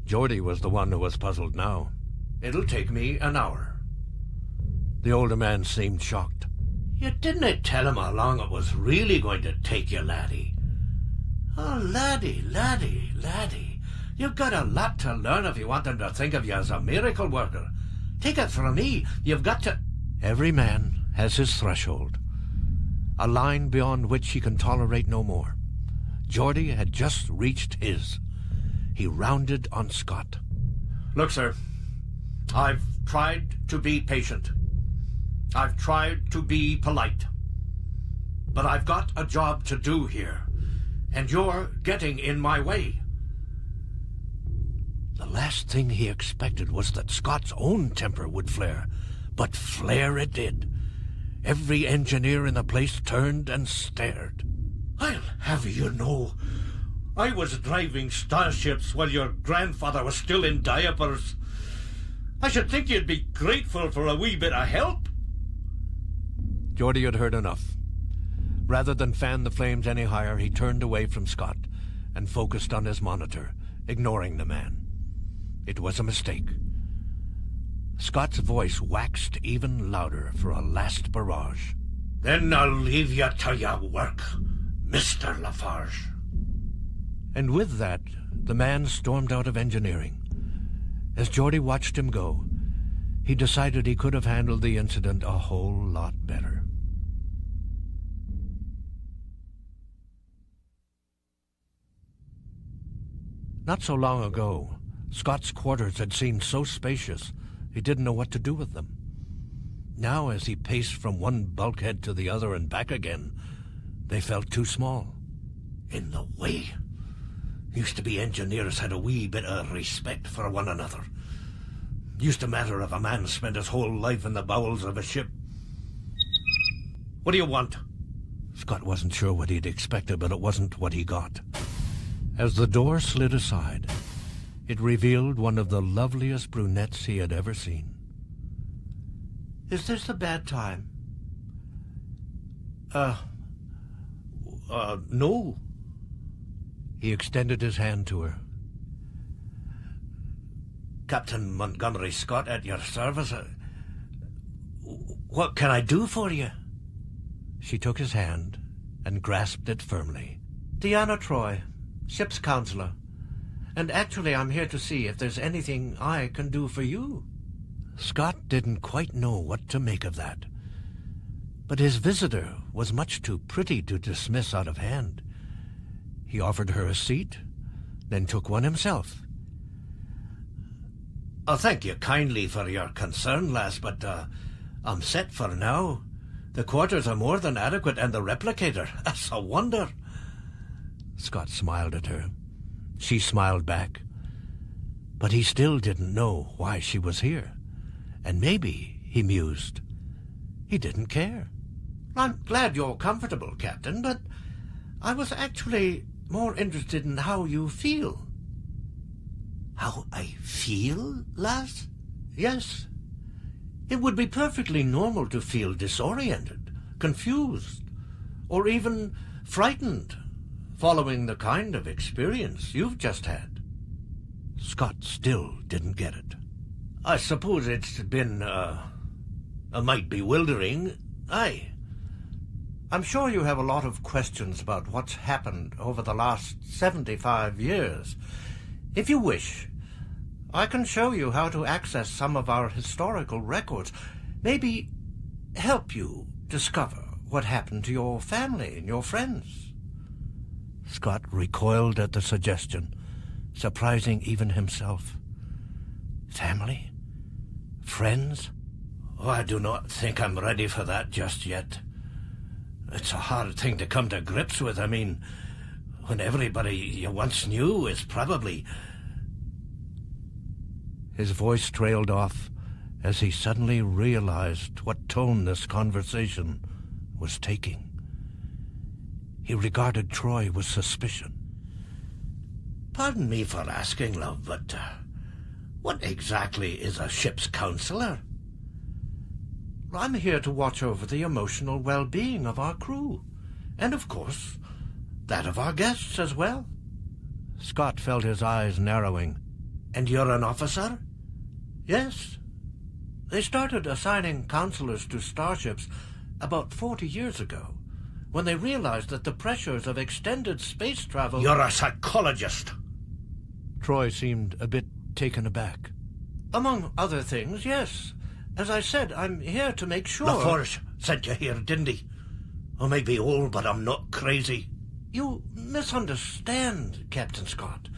Geordi was the one who was puzzled now. "It'll take me an hour." The older man seemed shocked. "You didn't tell him how long it was really going to take you, laddie." "Oh, laddie. You've got a lot to learn if you want them to think of you as a miracle worker. Take it from me, you've got to..." Every man has his threshold, a line beyond which he can tolerate no more. Geordi had just reached his. He rounded on Scott. "Look, sir, I've tried to be patient. I've tried to be polite. But I've got a job to do here, and you're getting in my way." The last thing he expected was that Scott's own temper would flare, but flare it did. Every engineer in the place turned and stared. "I'll have you know, I was driving starships while your grandfather was still in diapers. I should think you'd be grateful for a wee bit of help." Geordi had heard enough. Rather than fan the flames any higher, he turned away from Scott and focused on his monitor, ignoring the man. It was a mistake. Scott's voice waxed even louder for a last barrage. "Then I'll leave you to your work, Mr. La Forge." And with that, the man stormed out of engineering. As Geordi watched him go, he decided he could have handled the incident a whole lot better. Not so long ago, Scott's quarters had seemed so spacious he didn't know what to do with them. Now, as he paced from one bulkhead to the other and back again, they felt too small. "In the way. Used to be engineers had a wee bit of respect for one another. Used to matter if a man spent his whole life in the bowels of a ship." "What do you want?" Scott wasn't sure what he'd expected, but it wasn't what he got. As the door slid aside, it revealed one of the loveliest brunettes he had ever seen. "Is this a bad time?" No." He extended his hand to her. "Captain Montgomery Scott at your service. What can I do for you?" She took his hand and grasped it firmly. "Deanna Troy, ship's counselor. And actually I'm here to see if there's anything I can do for you." Scott didn't quite know what to make of that. But his visitor was much too pretty to dismiss out of hand. He offered her a seat, then took one himself. "Oh, thank you kindly for your concern, lass, but I'm set for now. The quarters are more than adequate, and the replicator, that's a wonder." Scott smiled at her. She smiled back. But he still didn't know why she was here. And maybe, he mused, he didn't care. "I'm glad you're comfortable, Captain, but I was actually more interested in how you feel." "How I feel, lass?" "Yes. It would be perfectly normal to feel disoriented, confused, or even frightened, following the kind of experience you've just had." Scott still didn't get it. "I suppose it's been, a mite bewildering, aye. I'm sure you have a lot of questions about what's happened over the last 75 years. If you wish, I can show you how to access some of our historical records. Maybe help you discover what happened to your family and your friends. Scott recoiled at the suggestion, surprising even himself. Family? Friends? Oh, I do not think I'm ready for that just yet. It's a hard thing to come to grips with. I mean, when everybody you once knew is probably... His voice trailed off as he suddenly realized what tone this conversation was taking. He regarded Troy with suspicion. Pardon me for asking, love, but what exactly is a ship's counselor? I'm here to watch over the emotional well-being of our crew, and of course, that of our guests as well. Scott felt his eyes narrowing. And you're an officer? Yes. They started assigning counselors to starships about 40 years ago, when they realized that the pressures of extended space travel... You're a psychologist. Troy seemed a bit taken aback. Among other things, yes. As I said, I'm here to make sure... La Forge sent you here, didn't he? I may be old, but I'm not crazy. You misunderstand, Captain Scott.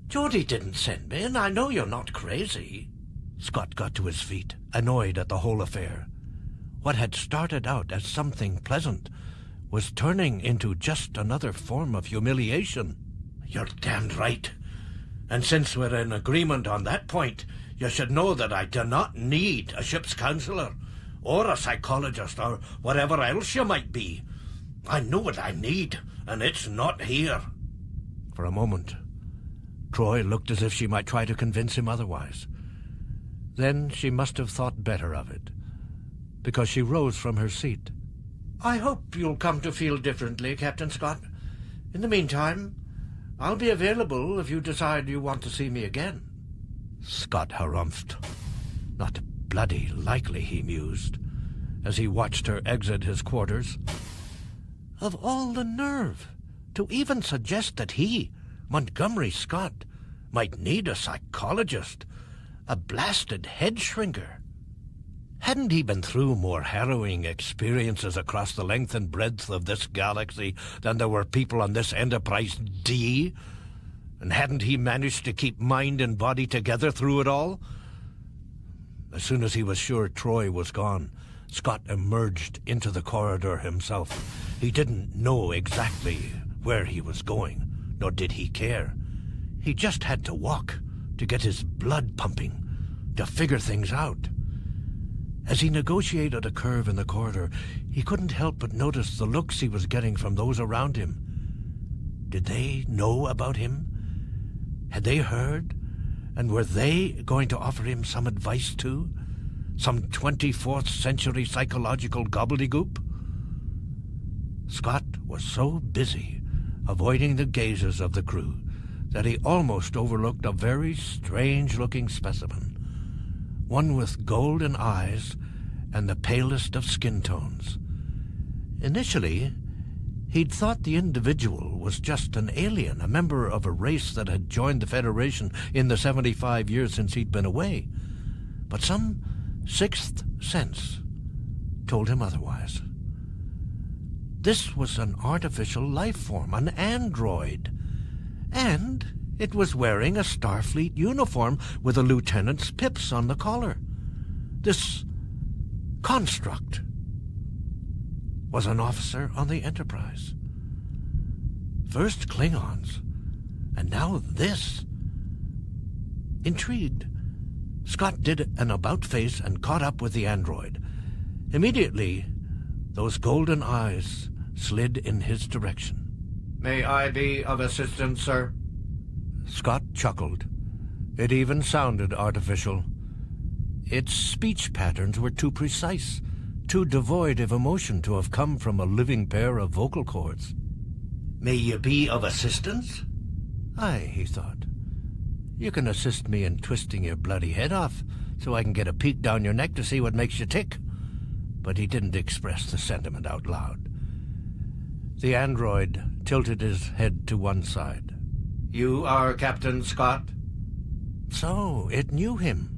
Geordi didn't send me, and I know you're not crazy. Scott got to his feet, annoyed at the whole affair. What had started out as something pleasant was turning into just another form of humiliation. You're damned right. And since we're in agreement on that point, you should know that I do not need a ship's counselor, or a psychologist, or whatever else you might be. I know what I need, and it's not here. For a moment, Troy looked as if she might try to convince him otherwise. Then she must have thought better of it, because she rose from her seat. I hope you'll come to feel differently, Captain Scott. In the meantime, I'll be available if you decide you want to see me again. Scott harumphed. Not bloody likely, he mused, as he watched her exit his quarters. Of all the nerve, to even suggest that he, Montgomery Scott, might need a psychologist, a blasted head shrinker. Hadn't he been through more harrowing experiences across the length and breadth of this galaxy than there were people on this Enterprise D? And hadn't he managed to keep mind and body together through it all? As soon as he was sure Troy was gone, Scott emerged into the corridor himself. He didn't know exactly where he was going, nor did he care. He just had to walk, to get his blood pumping, to figure things out. As he negotiated a curve in the corridor, he couldn't help but notice the looks he was getting from those around him. Did they know about him? Had they heard? And were they going to offer him some advice too? Some 24th century psychological gobbledygook? Scott was so busy avoiding the gazes of the crew that he almost overlooked a very strange-looking specimen, one with golden eyes and the palest of skin tones. Initially, he'd thought the individual was just an alien, a member of a race that had joined the Federation in the 75 years since he'd been away. But some sixth sense told him otherwise. This was an artificial life form, an android, and it was wearing a Starfleet uniform with a lieutenant's pips on the collar. This construct was an officer on the Enterprise. First Klingons, and now this. Intrigued, Scott did an about-face and caught up with the android. Immediately, those golden eyes slid in his direction. May I be of assistance, sir? Scott chuckled. It even sounded artificial. Its speech patterns were too precise, too devoid of emotion to have come from a living pair of vocal cords. May you be of assistance? Aye, he thought. You can assist me in twisting your bloody head off, so I can get a peek down your neck to see what makes you tick. But he didn't express the sentiment out loud. The android tilted his head to one side. You are Captain Scott? So, it knew him.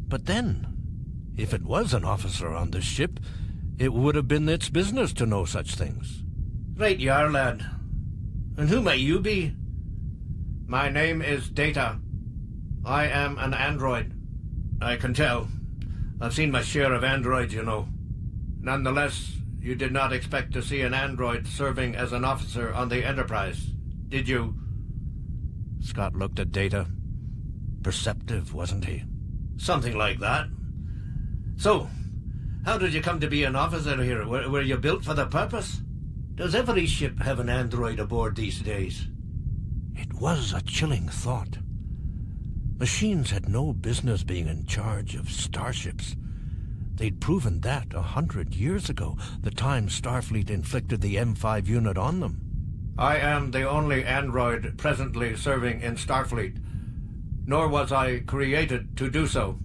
But then, if it was an officer on this ship, it would have been its business to know such things. Right you are, lad. And who might you be? My name is Data. I am an android. I can tell. I've seen my share of androids, you know. Nonetheless, you did not expect to see an android serving as an officer on the Enterprise, did you? Scott looked at Data. Perceptive, wasn't he? Something like that. So, how did you come to be an officer here? Were you built for the purpose? Does every ship have an android aboard these days? It was a chilling thought. Machines had no business being in charge of starships. They'd proven that 100 years ago, the time Starfleet inflicted the M5 unit on them. I am the only android presently serving in Starfleet, nor was I created to do so.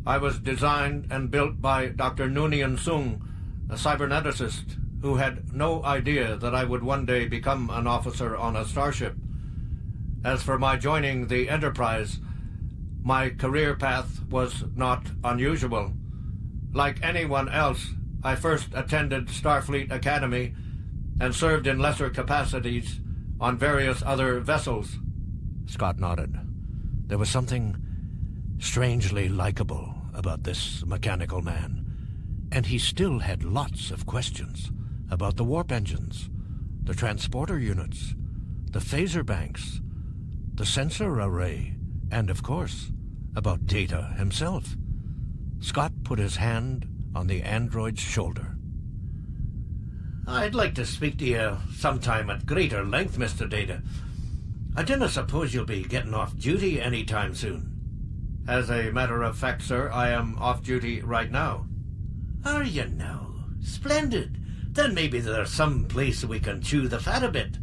I was designed and built by Dr. Noonien Sung, a cyberneticist who had no idea that I would one day become an officer on a starship. As for my joining the Enterprise, my career path was not unusual. Like anyone else, I first attended Starfleet Academy and served in lesser capacities on various other vessels. Scott nodded. There was something strangely likable about this mechanical man, and he still had lots of questions about the warp engines, the transporter units, the phaser banks, the sensor array, and, of course, about Data himself. Scott put his hand on the android's shoulder. I'd like to speak to you sometime at greater length, Mr. Data. I dinna suppose you'll be getting off duty any time soon. As a matter of fact, sir, I am off duty right now. Are you now? Splendid. Then maybe there's some place we can chew the fat a bit.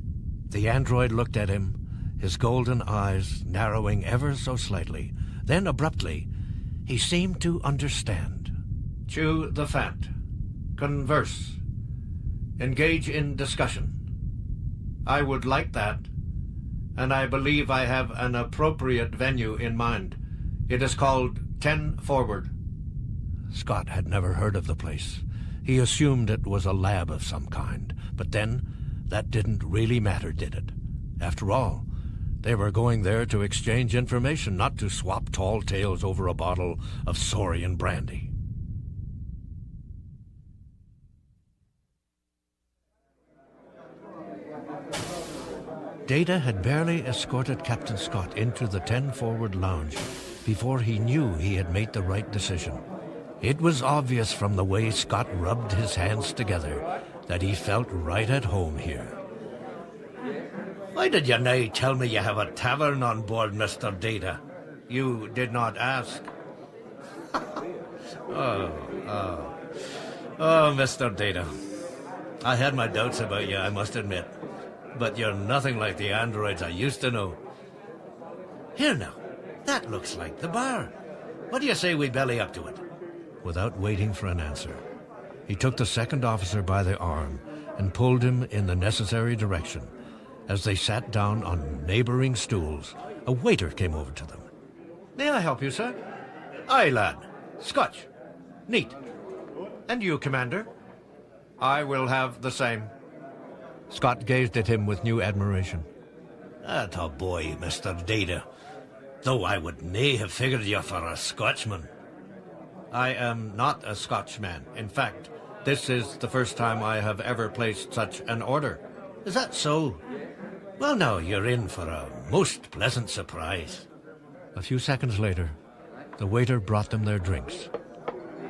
The android looked at him, his golden eyes narrowing ever so slightly. Then, abruptly, he seemed to understand. Chew the fat. Converse. Engage in discussion. I would like that, and I believe I have an appropriate venue in mind. It is called 10 Forward. Scott had never heard of the place. He assumed it was a lab of some kind, but then that didn't really matter, did it? After all, they were going there to exchange information, not to swap tall tales over a bottle of Saurian brandy. Data had barely escorted Captain Scott into the 10 Forward lounge before he knew he had made the right decision. It was obvious from the way Scott rubbed his hands together that he felt right at home here. Why did you now tell me you have a tavern on board, Mr. Data? You did not ask. Oh, Mr. Data. I had my doubts about you, I must admit. But you're nothing like the androids I used to know. Here now, that looks like the bar. What do you say we belly up to it? Without waiting for an answer, he took the second officer by the arm and pulled him in the necessary direction. As they sat down on neighboring stools, a waiter came over to them. May I help you, sir? Aye, lad. Scotch. Neat. And you, Commander? I will have the same. Scott gazed at him with new admiration. That a boy, Mr. Data. Though I would nae have figured you for a Scotchman. I am not a Scotchman. In fact, this is the first time I have ever placed such an order. Is that so? Well, now, you're in for a most pleasant surprise. A few seconds later, the waiter brought them their drinks.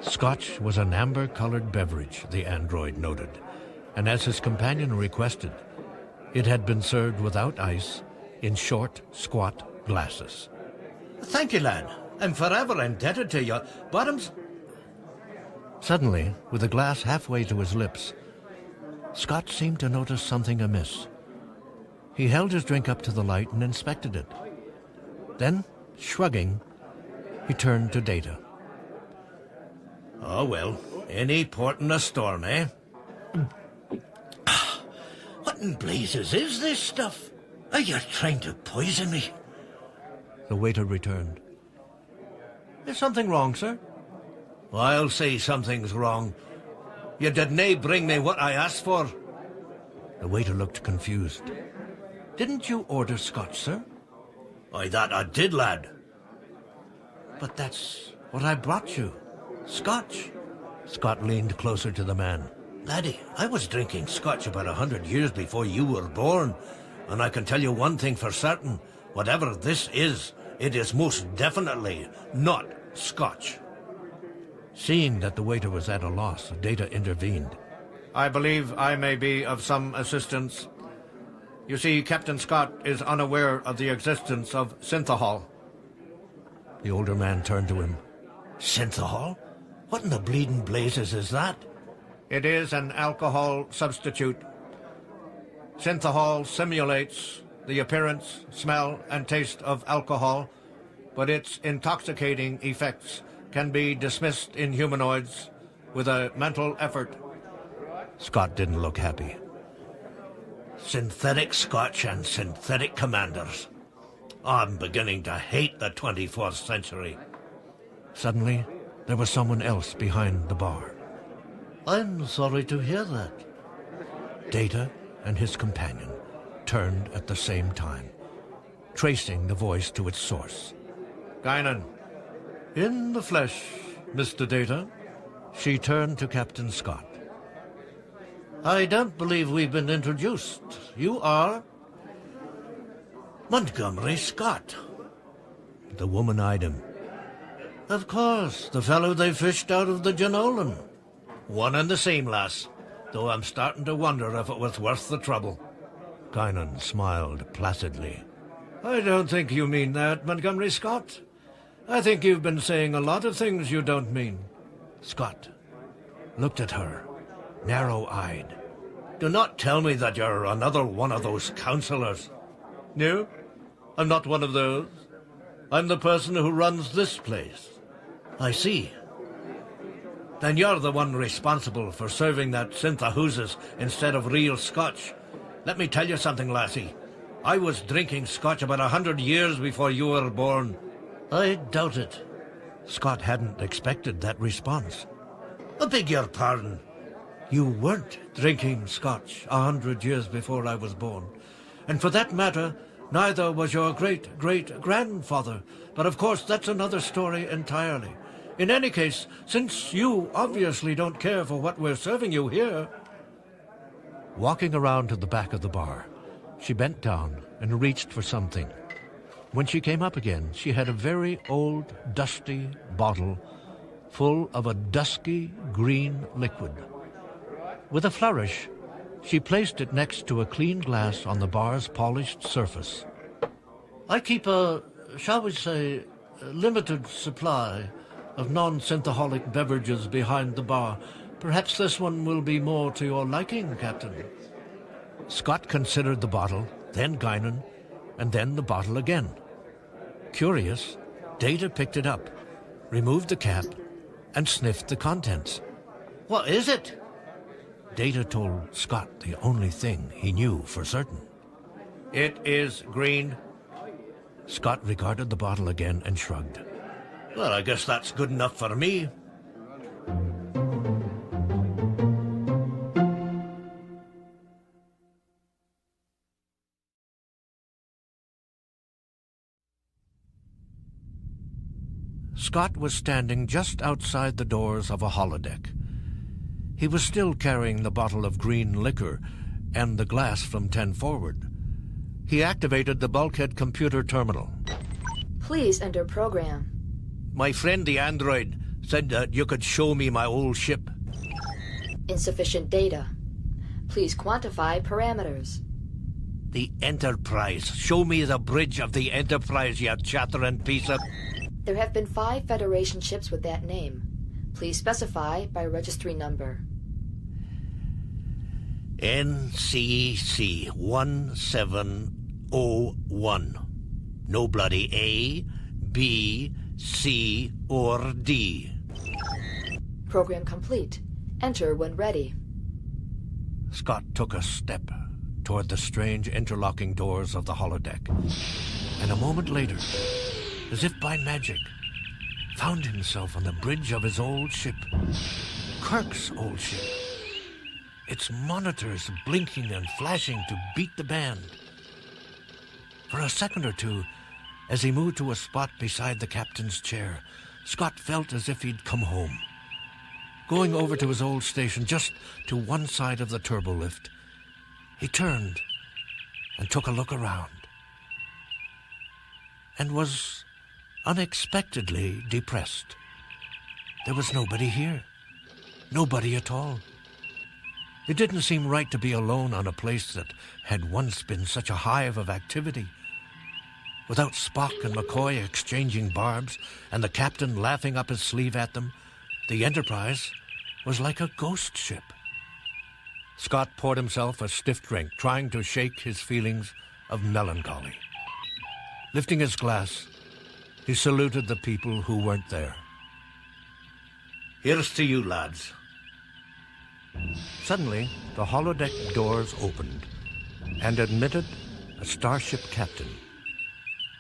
Scotch was an amber-colored beverage, the android noted, and as his companion requested, it had been served without ice in short, squat glasses. Thank you, lad. I'm forever indebted to you. Bottoms... Suddenly, with the glass halfway to his lips, Scott seemed to notice something amiss. He held his drink up to the light and inspected it. Then, shrugging, he turned to Data. Oh, well, any port in a storm, eh? What in blazes is this stuff? Are you trying to poison me? The waiter returned. Is something wrong, sir? I'll say something's wrong. You didn't bring me what I asked for. The waiter looked confused. Didn't you order scotch, sir? Aye, that I did, lad. But that's what I brought you. Scotch. Scott leaned closer to the man. Laddie, I was drinking scotch about 100 years before you were born, and I can tell you one thing for certain. Whatever this is, it is most definitely not scotch. Seeing that the waiter was at a loss, Data intervened. I believe I may be of some assistance. You see, Captain Scott is unaware of the existence of synthahol. The older man turned to him. Synthahol? What in the bleeding blazes is that? It is an alcohol substitute. Synthahol simulates the appearance, smell, and taste of alcohol, but its intoxicating effects can be dismissed in humanoids with a mental effort. Scott didn't look happy. Synthetic scotch and synthetic commanders. I'm beginning to hate the 24th century. Suddenly, there was someone else behind the bar. I'm sorry to hear that. Data and his companion turned at the same time, tracing the voice to its source. Guinan. In the flesh, Mr. Data. She turned to Captain Scott. I don't believe we've been introduced. You are Montgomery Scott. The woman eyed him. Of course, the fellow they fished out of the Janolan. One and the same, lass, though I'm starting to wonder if it was worth the trouble. Guinan smiled placidly. I don't think you mean that, Montgomery Scott. I think you've been saying a lot of things you don't mean. Scott looked at her, narrow-eyed. Do not tell me that you're another one of those counselors. No, I'm not one of those. I'm the person who runs this place. I see. Then you're the one responsible for serving that synthahoozes instead of real scotch. Let me tell you something, lassie. I was drinking scotch about 100 years before you were born. I doubt it. Scott hadn't expected that response. I beg your pardon. You weren't drinking scotch 100 years before I was born. And for that matter, neither was your great-great-grandfather. But of course, that's another story entirely. In any case, since you obviously don't care for what we're serving you here... Walking around to the back of the bar, she bent down and reached for something. When she came up again, she had a very old, dusty bottle full of a dusky green liquid. With a flourish, she placed it next to a clean glass on the bar's polished surface. I keep a, shall we say, limited supply of non-synthaholic beverages behind the bar. Perhaps this one will be more to your liking, Captain. Scott considered the bottle, then Guinan, and then the bottle again. Curious, Data picked it up, removed the cap, and sniffed the contents. What is it? Data told Scott the only thing he knew for certain. It is green. Scott regarded the bottle again and shrugged. Well, I guess that's good enough for me. Scott was standing just outside the doors of a holodeck. He was still carrying the bottle of green liquor and the glass from 10 forward. He activated the bulkhead computer terminal. Please enter program. My friend the android said that you could show me my old ship. Insufficient data. Please quantify parameters. The Enterprise. Show me the bridge of the Enterprise, you chattering piece of... There have been 5 Federation ships with that name. Please specify by registry number. NCC 1701. No bloody A, B, C, or D. Program complete. Enter when ready. Scott took a step, toward the strange interlocking doors of the holodeck, and a moment later, as if by magic, found himself on the bridge of his old ship, Kirk's old ship, its monitors blinking and flashing to beat the band. For a second or two, as he moved to a spot beside the captain's chair, Scott felt as if he'd come home. Going over to his old station just to one side of the turbolift, he turned and took a look around, and was unexpectedly depressed. There was nobody here. Nobody at all. It didn't seem right to be alone on a place that had once been such a hive of activity. Without Spock and McCoy exchanging barbs and the captain laughing up his sleeve at them, the Enterprise was like a ghost ship. Scott poured himself a stiff drink, trying to shake his feelings of melancholy. Lifting his glass, he saluted the people who weren't there. Here's to you, lads. Suddenly, the holodeck doors opened and admitted a starship captain.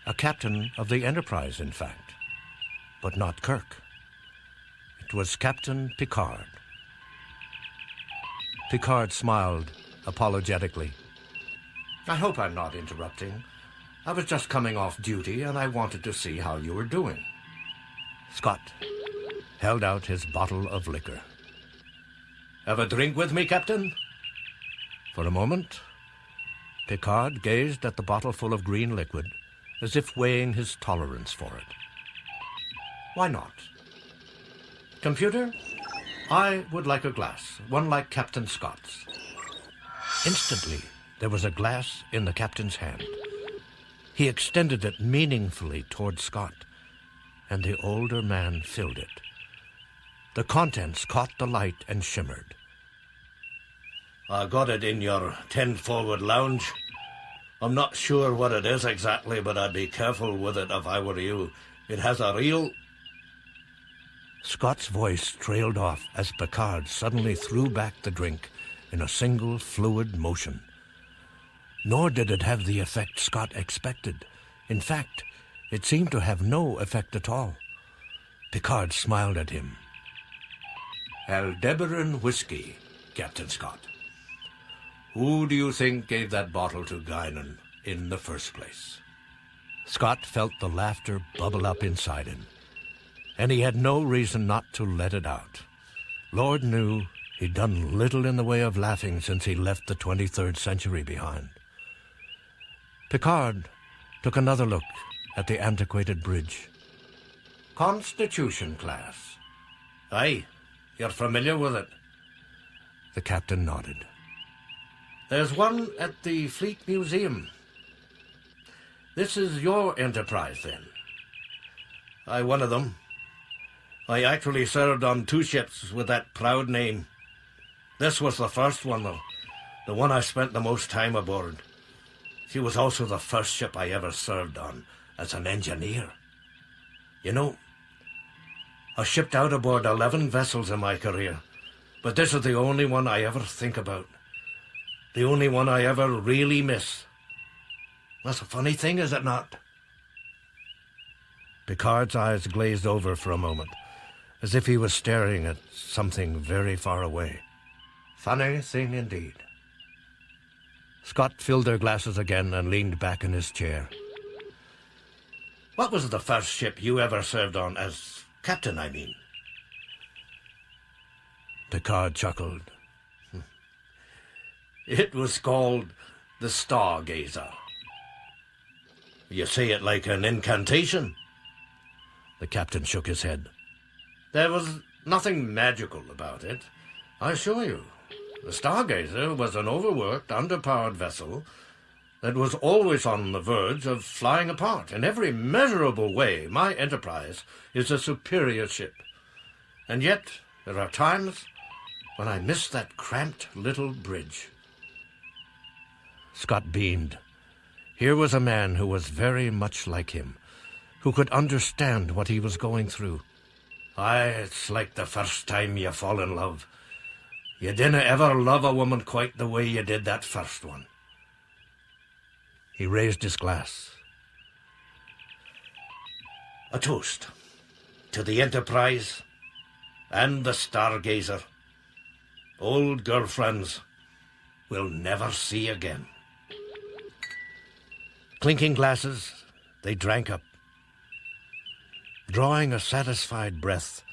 A captain of the Enterprise, in fact, but not Kirk. It was Captain Picard. Picard smiled apologetically. I hope I'm not interrupting. I was just coming off duty and I wanted to see how you were doing. Scott held out his bottle of liquor. Have a drink with me, Captain? For a moment, Picard gazed at the bottle full of green liquid, as if weighing his tolerance for it. Why not? Computer, I would like a glass, one like Captain Scott's. Instantly, there was a glass in the captain's hand. He extended it meaningfully toward Scott, and the older man filled it. The contents caught the light and shimmered. I got it in your 10 forward lounge. I'm not sure what it is exactly, but I'd be careful with it if I were you. It has a real... Scott's voice trailed off as Picard suddenly threw back the drink in a single fluid motion. Nor did it have the effect Scott expected. In fact, it seemed to have no effect at all. Picard smiled at him. Aldebaran whiskey, Captain Scott. Who do you think gave that bottle to Guinan in the first place? Scott felt the laughter bubble up inside him, and he had no reason not to let it out. Lord knew he'd done little in the way of laughing since he left the 23rd century behind. Picard took another look at the antiquated bridge. Constitution class. Aye, you're familiar with it. The captain nodded. There's one at the Fleet Museum. This is your Enterprise, then? Aye, one of them. I actually served on 2 ships with that proud name. This was the first one, though. The one I spent the most time aboard. She was also the first ship I ever served on as an engineer. You know, I shipped out aboard 11 vessels in my career, but this is the only one I ever think about. The only one I ever really miss. That's a funny thing, is it not? Picard's eyes glazed over for a moment, as if he was staring at something very far away. Funny thing indeed. Scott filled their glasses again and leaned back in his chair. What was the first ship you ever served on, as captain, I mean? Picard chuckled. It was called the Stargazer. You say it like an incantation. The captain shook his head. There was nothing magical about it, I assure you. The Stargazer was an overworked, underpowered vessel that was always on the verge of flying apart. In every measurable way, my Enterprise is a superior ship. And yet, there are times when I miss that cramped little bridge. Scott beamed. Here was a man who was very much like him, who could understand what he was going through. Aye, it's like the first time you fall in love. You didn't ever love a woman quite the way you did that first one. He raised his glass. A toast to the Enterprise and the Stargazer, old girlfriends we'll never see again. Clinking glasses, they drank up. Drawing a satisfied breath,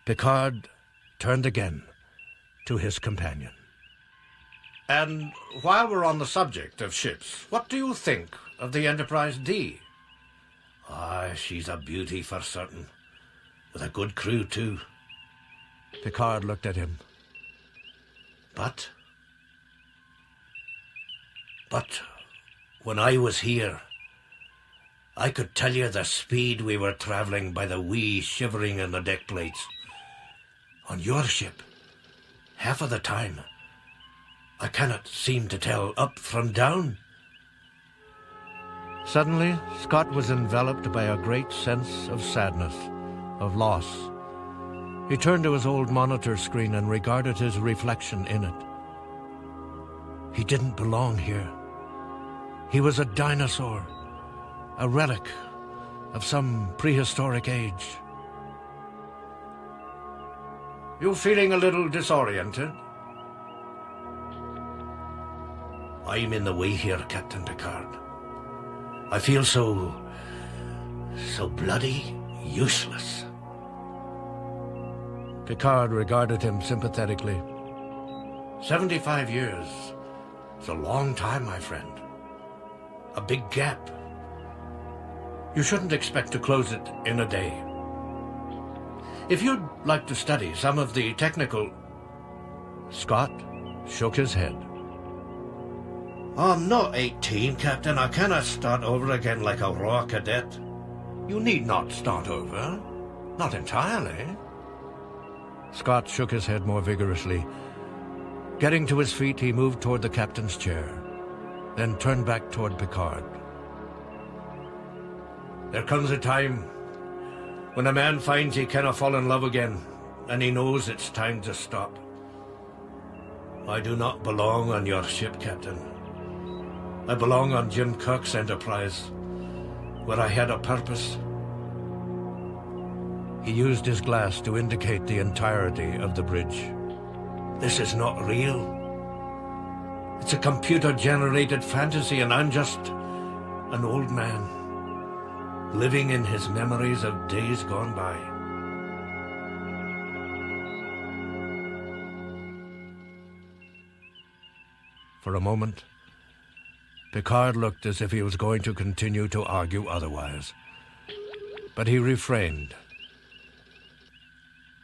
Picard turned again to his companion. And while we're on the subject of ships, what do you think of the Enterprise D? She's a beauty for certain. With a good crew, too. Picard looked at him. But when I was here, I could tell you the speed we were travelling by the wee shivering in the deck plates. On your ship, half of the time, I cannot seem to tell up from down. Suddenly, Scott was enveloped by a great sense of sadness, of loss. He turned to his old monitor screen and regarded his reflection in it. He didn't belong here. He was a dinosaur, a relic of some prehistoric age. You feeling a little disoriented? I'm in the way here, Captain Picard. I feel so bloody useless. Picard regarded him sympathetically. 75 years. It's a long time, my friend. A big gap. You shouldn't expect to close it in a day. If you'd like to study some of the technical... Scott shook his head. I'm not 18, Captain. I cannot start over again like a raw cadet. You need not start over. Not entirely. Scott shook his head more vigorously. Getting to his feet, he moved toward the captain's chair, then turned back toward Picard. There comes a time when a man finds he cannot fall in love again, and he knows it's time to stop. I do not belong on your ship, Captain. I belong on Jim Kirk's Enterprise, where I had a purpose. He used his glass to indicate the entirety of the bridge. This is not real. It's a computer-generated fantasy, and I'm just an old man, living in his memories of days gone by. For a moment, Picard looked as if he was going to continue to argue otherwise. But he refrained.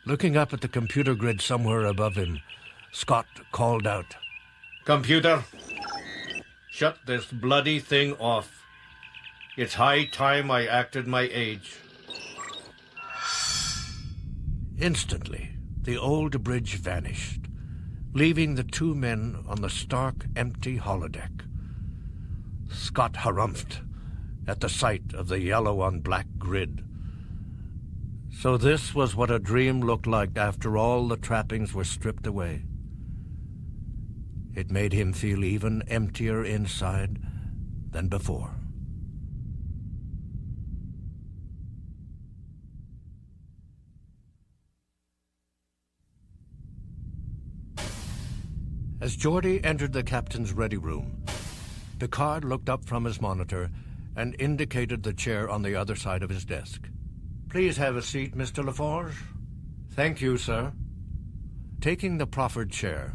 Looking up at the computer grid somewhere above him, Scott called out, Computer, shut this bloody thing off. It's high time I acted my age. Instantly, the old bridge vanished, leaving the two men on the stark, empty holodeck. Scott harumphed at the sight of the yellow-on-black grid. So this was what a dream looked like after all the trappings were stripped away. It made him feel even emptier inside than before. As Geordi entered the captain's ready room, Picard looked up from his monitor and indicated the chair on the other side of his desk. Please have a seat, Mr. La Forge. Thank you, sir. Taking the proffered chair,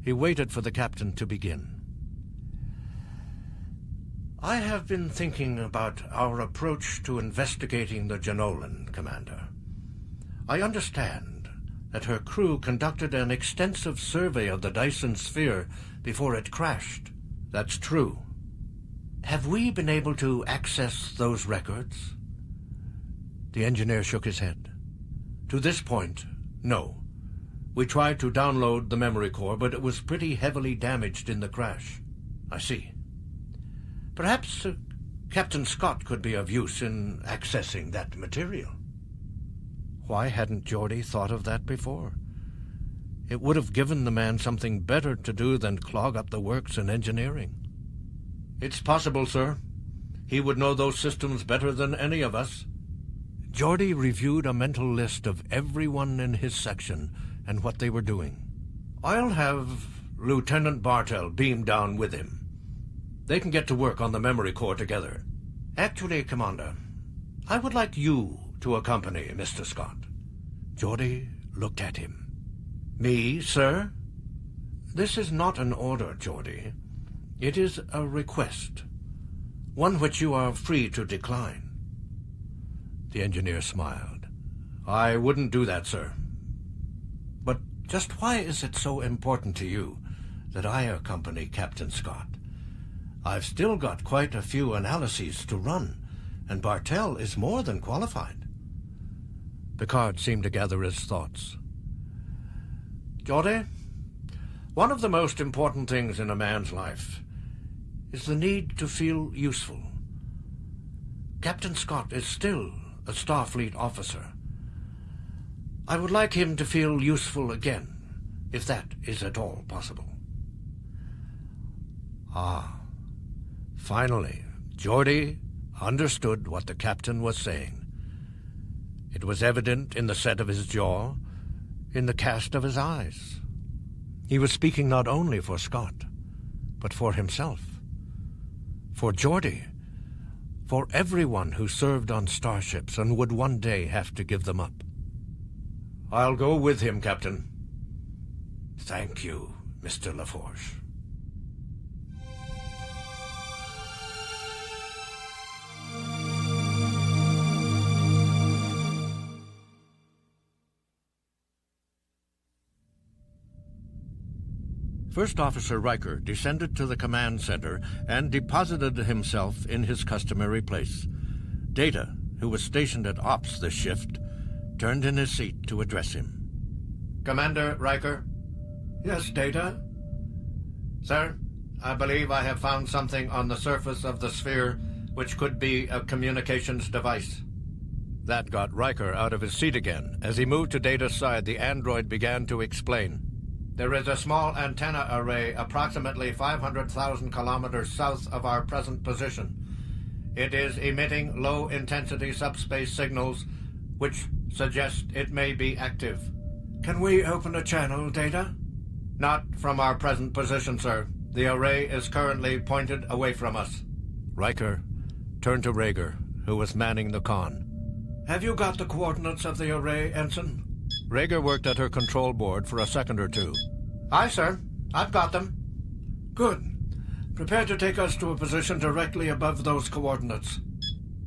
he waited for the captain to begin. I have been thinking about our approach to investigating the Jenolan, Commander. I understand that her crew conducted an extensive survey of the Dyson sphere before it crashed. That's true. Have we been able to access those records? The engineer shook his head. To this point, no. We tried to download the memory core, but it was pretty heavily damaged in the crash. I see. Perhaps Captain Scott could be of use in accessing that material. Why hadn't Geordi thought of that before? It would have given the man something better to do than clog up the works in engineering. It's possible, sir. He would know those systems better than any of us. Geordi reviewed a mental list of everyone in his section and what they were doing. I'll have Lieutenant Bartell beam down with him. They can get to work on the memory core together. Actually, Commander, I would like you to accompany Mr. Scott. Geordi looked at him. Me, sir? This is not an order, Geordi. It is a request, one which you are free to decline. The engineer smiled. I wouldn't do that, sir. But just why is it so important to you that I accompany Captain Scott? I've still got quite a few analyses to run, and Bartell is more than qualified. Picard seemed to gather his thoughts. Geordi, one of the most important things in a man's life is the need to feel useful. Captain Scott is still a Starfleet officer. I would like him to feel useful again, if that is at all possible. Finally, Geordi understood what the captain was saying. It was evident in the set of his jaw, in the cast of his eyes. He was speaking not only for Scott, but for himself, for Geordi, for everyone who served on starships and would one day have to give them up. I'll go with him, Captain. Thank you, Mr. La Forge. First Officer Riker descended to the command center and deposited himself in his customary place. Data, who was stationed at Ops this shift, turned in his seat to address him. Commander Riker? Yes, Data? Sir, I believe I have found something on the surface of the sphere which could be a communications device. That got Riker out of his seat again. As he moved to Data's side, the android began to explain. There is a small antenna array approximately 500,000 kilometers south of our present position. It is emitting low-intensity subspace signals which suggest it may be active. Can we open a channel, Data? Not from our present position, sir. The array is currently pointed away from us. Riker turned to Rager, who was manning the con. Have you got the coordinates of the array, Ensign? Rager worked at her control board for a second or two. Aye, sir. I've got them. Good. Prepare to take us to a position directly above those coordinates.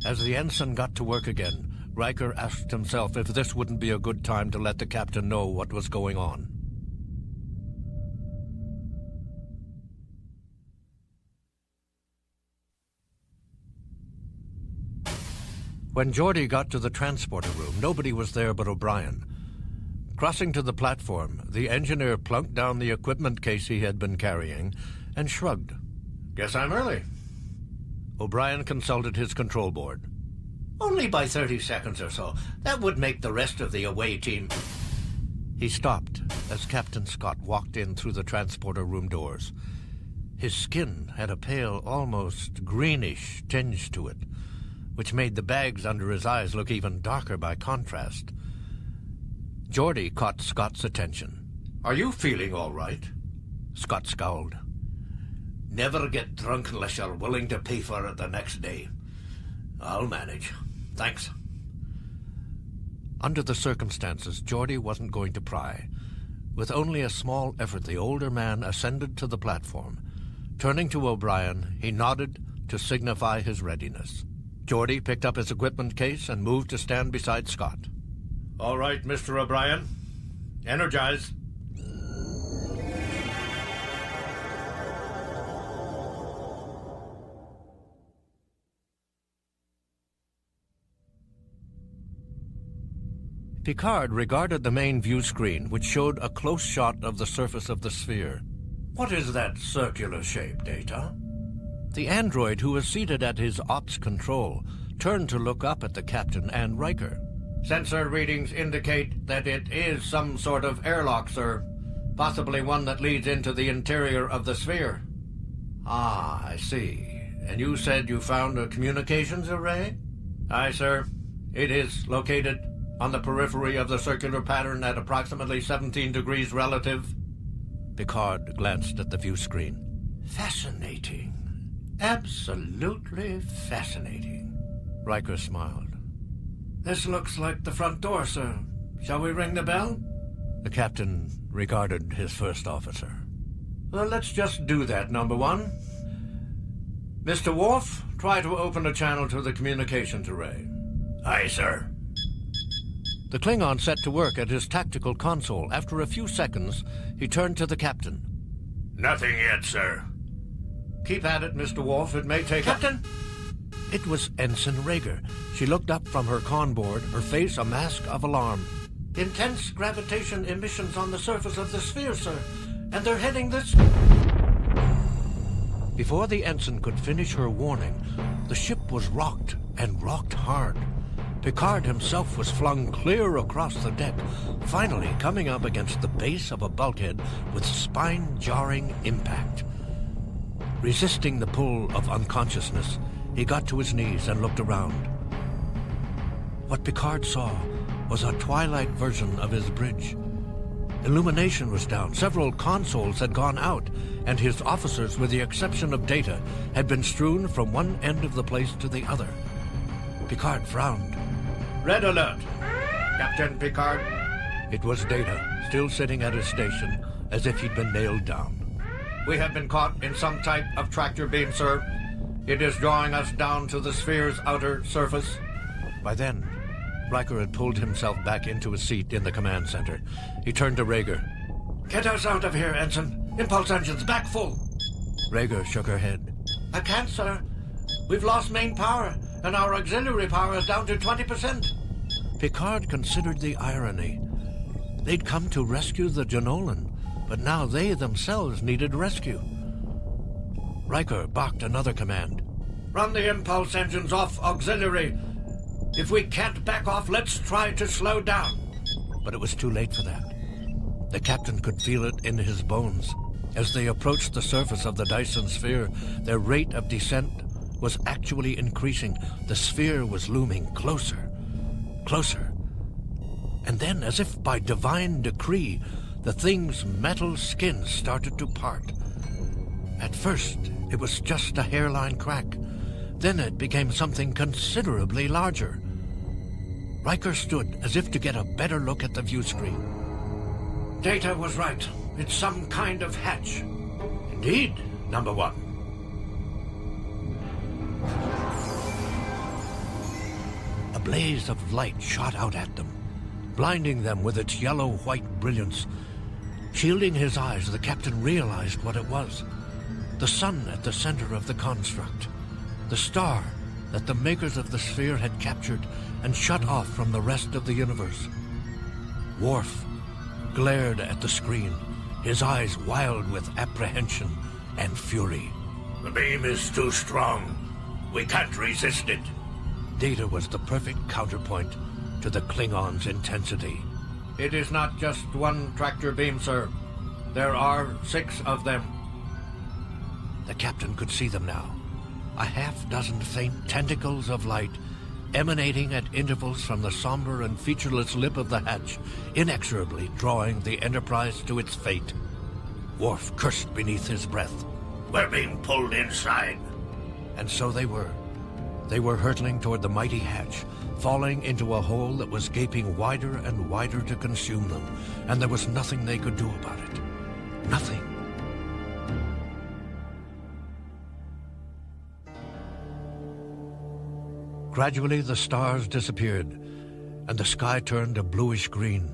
As the ensign got to work again, Riker asked himself if this wouldn't be a good time to let the captain know what was going on. When Geordi got to the transporter room, nobody was there but O'Brien. Crossing to the platform, the engineer plunked down the equipment case he had been carrying and shrugged. Guess I'm early. O'Brien consulted his control board. Only by 30 seconds or so. That would make the rest of the away team. He stopped as Captain Scott walked in through the transporter room doors. His skin had a pale, almost greenish tinge to it, which made the bags under his eyes look even darker by contrast. Geordi caught Scott's attention. Are you feeling all right? Scott scowled. Never get drunk unless you're willing to pay for it the next day. I'll manage. Thanks. Under the circumstances, Geordi wasn't going to pry. With only a small effort, the older man ascended to the platform. Turning to O'Brien, he nodded to signify his readiness. Geordi picked up his equipment case and moved to stand beside Scott. All right, Mr. O'Brien. Energize. Picard regarded the main view screen, which showed a close shot of the surface of the sphere. What is that circular shape, Data? The android, who was seated at his ops control, turned to look up at the captain and Riker. Sensor readings indicate that it is some sort of airlock, sir. Possibly one that leads into the interior of the sphere. Ah, I see. And you said you found a communications array? Aye, sir. It is located on the periphery of the circular pattern at approximately 17 degrees relative. Picard glanced at the view screen. Fascinating. Absolutely fascinating. Riker smiled. This looks like the front door, sir. Shall we ring the bell? The captain regarded his first officer. Well, let's just do that, number one. Mr. Worf, try to open a channel to the communications array. Aye, sir. The Klingon set to work at his tactical console. After a few seconds, he turned to the captain. Nothing yet, sir. Keep at it, Mr. Worf. It may take... Captain! It was Ensign Rager. She looked up from her con board, her face a mask of alarm. Intense gravitation emissions on the surface of the sphere, sir. And they're heading this... Before the ensign could finish her warning, the ship was rocked, and rocked hard. Picard himself was flung clear across the deck, finally coming up against the base of a bulkhead with spine-jarring impact. Resisting the pull of unconsciousness, he got to his knees and looked around. What Picard saw was a twilight version of his bridge. Illumination was down, several consoles had gone out, and his officers, with the exception of Data, had been strewn from one end of the place to the other. Picard frowned. Red alert! Captain Picard. It was Data, still sitting at his station, as if he'd been nailed down. We have been caught in some type of tractor beam, sir. It is drawing us down to the sphere's outer surface. By then, Riker had pulled himself back into his seat in the command center. He turned to Rager. Get us out of here, Ensign. Impulse engines back full. Rager shook her head. I can't, sir. We've lost main power, and our auxiliary power is down to 20%. Picard considered the irony. They'd come to rescue the Janolan, but now they themselves needed rescue. Riker barked another command. Run the impulse engines off auxiliary. If we can't back off, let's try to slow down. But it was too late for that. The captain could feel it in his bones. As they approached the surface of the Dyson sphere, their rate of descent was actually increasing. The sphere was looming closer, closer. And then, as if by divine decree, the thing's metal skin started to part. At first, it was just a hairline crack. Then it became something considerably larger. Riker stood as if to get a better look at the view screen. Data was right. It's some kind of hatch. Indeed, number one. A blaze of light shot out at them, blinding them with its yellow-white brilliance. Shielding his eyes, the captain realized what it was. The sun at the center of the construct. The star that the makers of the sphere had captured and shut off from the rest of the universe. Worf glared at the screen, his eyes wild with apprehension and fury. The beam is too strong. We can't resist it. Data was the perfect counterpoint to the Klingons' intensity. It is not just one tractor beam, sir. There are 6 of them. The captain could see them now. A half-dozen faint tentacles of light emanating at intervals from the somber and featureless lip of the hatch, inexorably drawing the Enterprise to its fate. Worf cursed beneath his breath. We're being pulled inside. And so they were. They were hurtling toward the mighty hatch, falling into a hole that was gaping wider and wider to consume them, and there was nothing they could do about it. Nothing. Gradually, the stars disappeared, and the sky turned a bluish-green.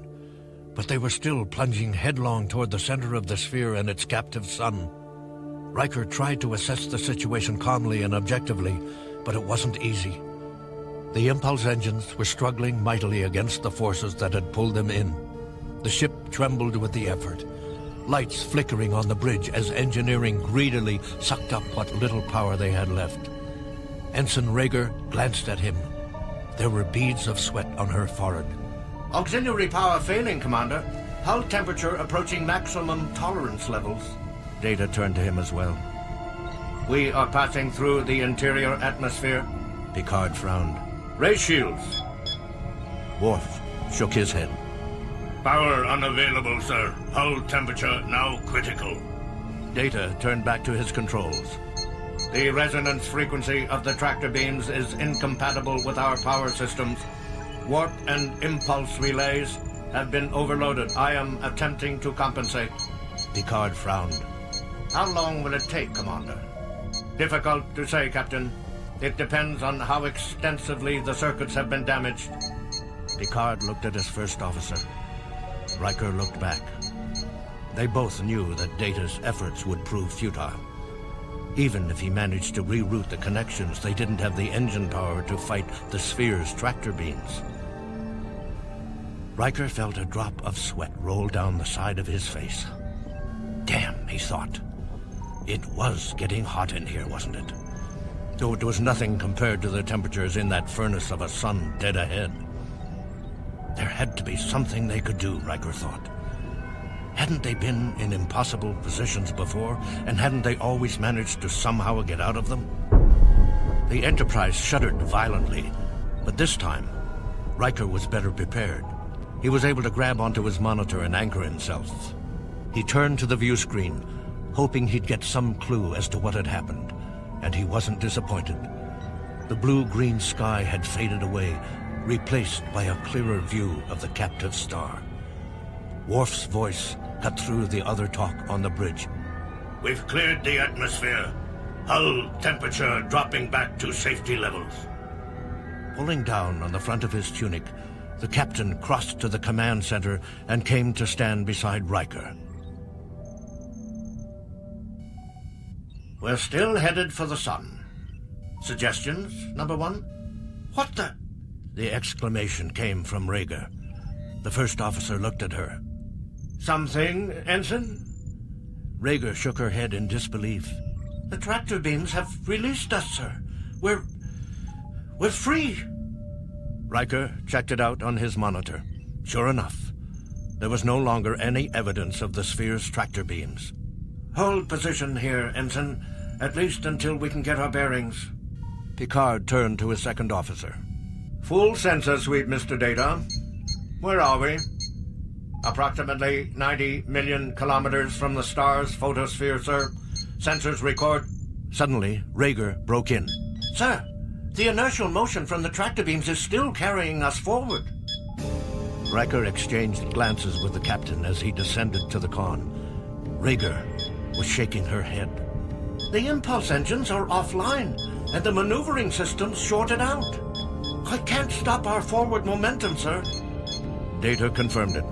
But they were still plunging headlong toward the center of the sphere and its captive sun. Riker tried to assess the situation calmly and objectively, but it wasn't easy. The impulse engines were struggling mightily against the forces that had pulled them in. The ship trembled with the effort, lights flickering on the bridge as engineering greedily sucked up what little power they had left. Ensign Rager glanced at him. There were beads of sweat on her forehead. Auxiliary power failing, Commander. Hull temperature approaching maximum tolerance levels. Data turned to him as well. We are passing through the interior atmosphere. Picard frowned. Ray shields. Worf shook his head. Power unavailable, sir. Hull temperature now critical. Data turned back to his controls. The resonance frequency of the tractor beams is incompatible with our power systems. Warp and impulse relays have been overloaded. I am attempting to compensate. Picard frowned. How long will it take, Commander? Difficult to say, Captain. It depends on how extensively the circuits have been damaged. Picard looked at his first officer. Riker looked back. They both knew that Data's efforts would prove futile. Even if he managed to reroute the connections, they didn't have the engine power to fight the sphere's tractor beams. Riker felt a drop of sweat roll down the side of his face. Damn, he thought. It was getting hot in here, wasn't it? Though it was nothing compared to the temperatures in that furnace of a sun dead ahead. There had to be something they could do, Riker thought. Hadn't they been in impossible positions before, and hadn't they always managed to somehow get out of them? The Enterprise shuddered violently, but this time, Riker was better prepared. He was able to grab onto his monitor and anchor himself. He turned to the view screen, hoping he'd get some clue as to what had happened, and he wasn't disappointed. The blue-green sky had faded away, replaced by a clearer view of the captive star. Worf's voice cut through the other talk on the bridge. We've cleared the atmosphere. Hull temperature dropping back to safety levels. Pulling down on the front of his tunic, the captain crossed to the command center and came to stand beside Riker. We're still headed for the sun. Suggestions, number one? What the... The exclamation came from Rhaegar. The first officer looked at her. Something, Ensign? Rhaegar shook her head in disbelief. The tractor beams have released us, sir. We're free. Riker checked it out on his monitor. Sure enough, there was no longer any evidence of the sphere's tractor beams. Hold position here, Ensign, at least until we can get our bearings. Picard turned to his second officer. Full sensor sweep, Mr. Data. Where are we? Approximately 90 million kilometers from the star's photosphere, sir. Sensors record... Suddenly, Rhaegar broke in. Sir, the inertial motion from the tractor beams is still carrying us forward. Riker exchanged glances with the captain as he descended to the con. Rhaegar was shaking her head. The impulse engines are offline, and the maneuvering system's shorted out. I can't stop our forward momentum, sir. Data confirmed it.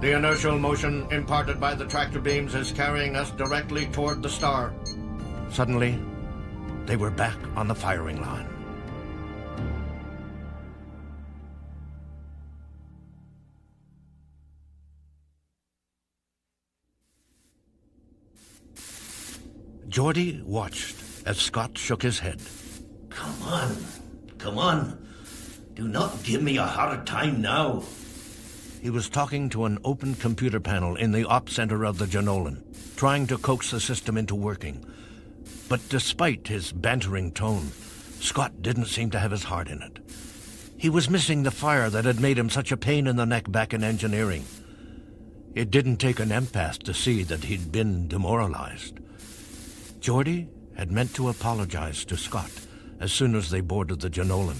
The inertial motion imparted by the tractor beams is carrying us directly toward the star. Suddenly, they were back on the firing line. Geordi watched as Scott shook his head. Come on. Come on. Do not give me a hard time now. He was talking to an open computer panel in the op center of the Janolan, trying to coax the system into working. But despite his bantering tone, Scott didn't seem to have his heart in it. He was missing the fire that had made him such a pain in the neck back in engineering. It didn't take an empath to see that he'd been demoralized. Geordi had meant to apologize to Scott as soon as they boarded the Janolan,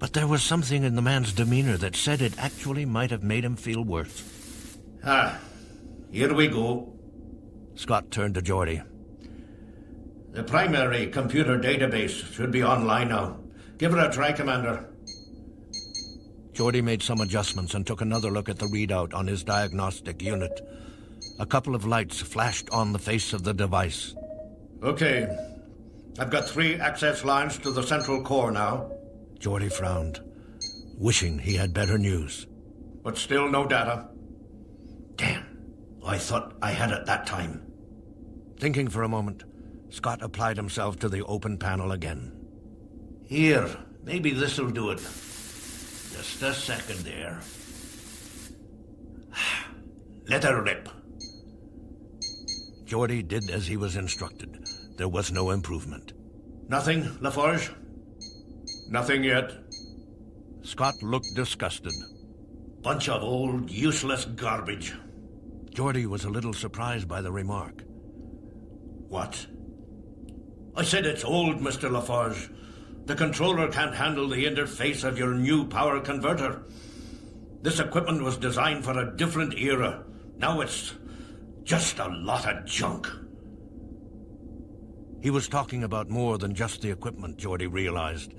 but there was something in the man's demeanor that said it actually might have made him feel worse. Here we go. Scott turned to Geordi. The primary computer database should be online now. Give it a try, Commander. Geordi made some adjustments and took another look at the readout on his diagnostic unit. A couple of lights flashed on the face of the device. Okay. I've got 3 access lines to the central core now. Geordi frowned, wishing he had better news. But still no data. Damn. I thought I had it that time. Thinking for a moment, Scott applied himself to the open panel again. Here, maybe this'll do it. Just a second there. Let her rip. Geordi did as he was instructed. there was no improvement. Nothing, La Forge? Nothing yet. Scott looked disgusted. Bunch of old, useless garbage. Geordi was a little surprised by the remark. What? I said it's old, Mr. La Forge. The controller can't handle the interface of your new power converter. This equipment was designed for a different era. Now it's just a lot of junk. He was talking about more than just the equipment, Geordi realized.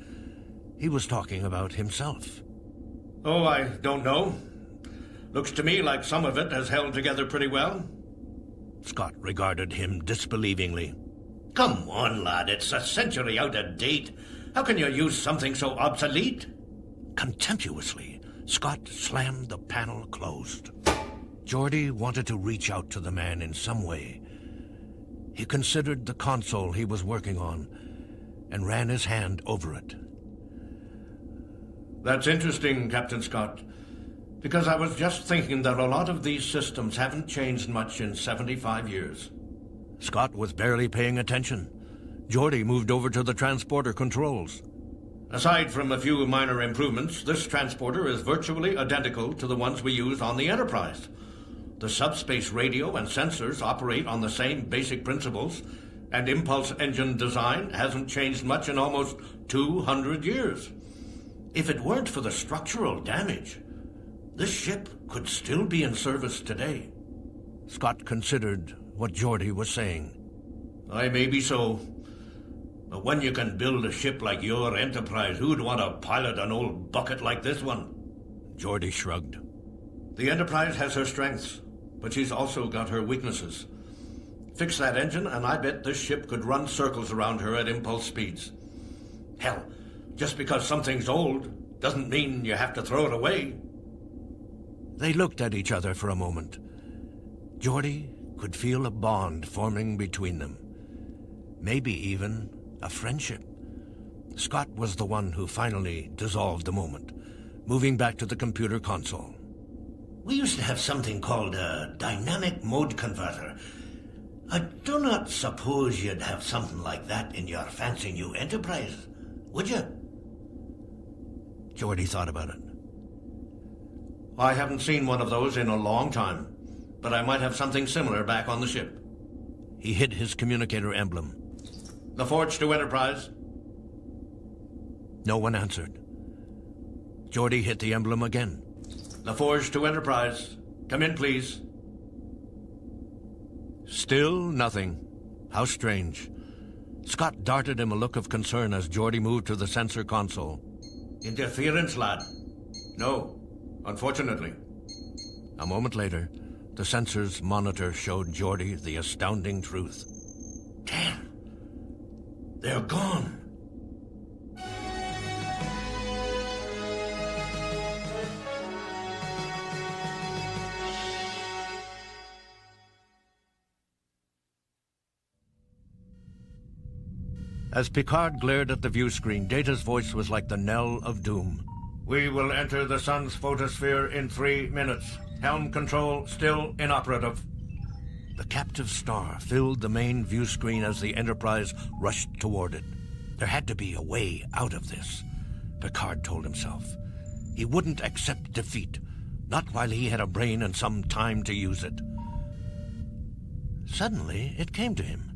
He was talking about himself. Oh, I don't know. Looks to me like some of it has held together pretty well. Scott regarded him disbelievingly. Come on, lad, it's a century out of date. How can you use something so obsolete? Contemptuously, Scott slammed the panel closed. Geordi wanted to reach out to the man in some way. He considered the console he was working on and ran his hand over it. That's interesting, Captain Scott, because I was just thinking that a lot of these systems haven't changed much in 75 years. Scott was barely paying attention. Geordi moved over to the transporter controls. Aside from a few minor improvements, this transporter is virtually identical to the ones we use on the Enterprise. The subspace radio and sensors operate on the same basic principles, and impulse engine design hasn't changed much in almost 200 years. If it weren't for the structural damage, this ship could still be in service today. Scott considered what Geordi was saying. I may be so, but when you can build a ship like your Enterprise, who'd want to pilot an old bucket like this one? Geordi shrugged. The Enterprise has her strengths, but she's also got her weaknesses. Fix that engine, and I bet this ship could run circles around her at impulse speeds. Hell, just because something's old doesn't mean you have to throw it away. They looked at each other for a moment. Geordi could feel a bond forming between them. Maybe even a friendship. Scott was the one who finally dissolved the moment, moving back to the computer console. We used to have something called a dynamic mode converter. I do not suppose you'd have something like that in your fancy new Enterprise, would you? Geordi thought about it. I haven't seen one of those in a long time, but I might have something similar back on the ship. He hid his communicator emblem. La Forge to Enterprise. No one answered. Geordi hit the emblem again. La Forge to Enterprise. Come in, please. Still nothing. How strange. Scott darted him a look of concern as Geordi moved to the sensor console. Interference, lad. No, unfortunately. A moment later, the sensor's monitor showed Geordi the astounding truth. Damn. They're gone. As Picard glared at the view screen, Data's voice was like the knell of doom. We will enter the sun's photosphere in 3 minutes. Helm control still inoperative. The captive star filled the main view screen as the Enterprise rushed toward it. There had to be a way out of this, Picard told himself. He wouldn't accept defeat, not while he had a brain and some time to use it. Suddenly, it came to him.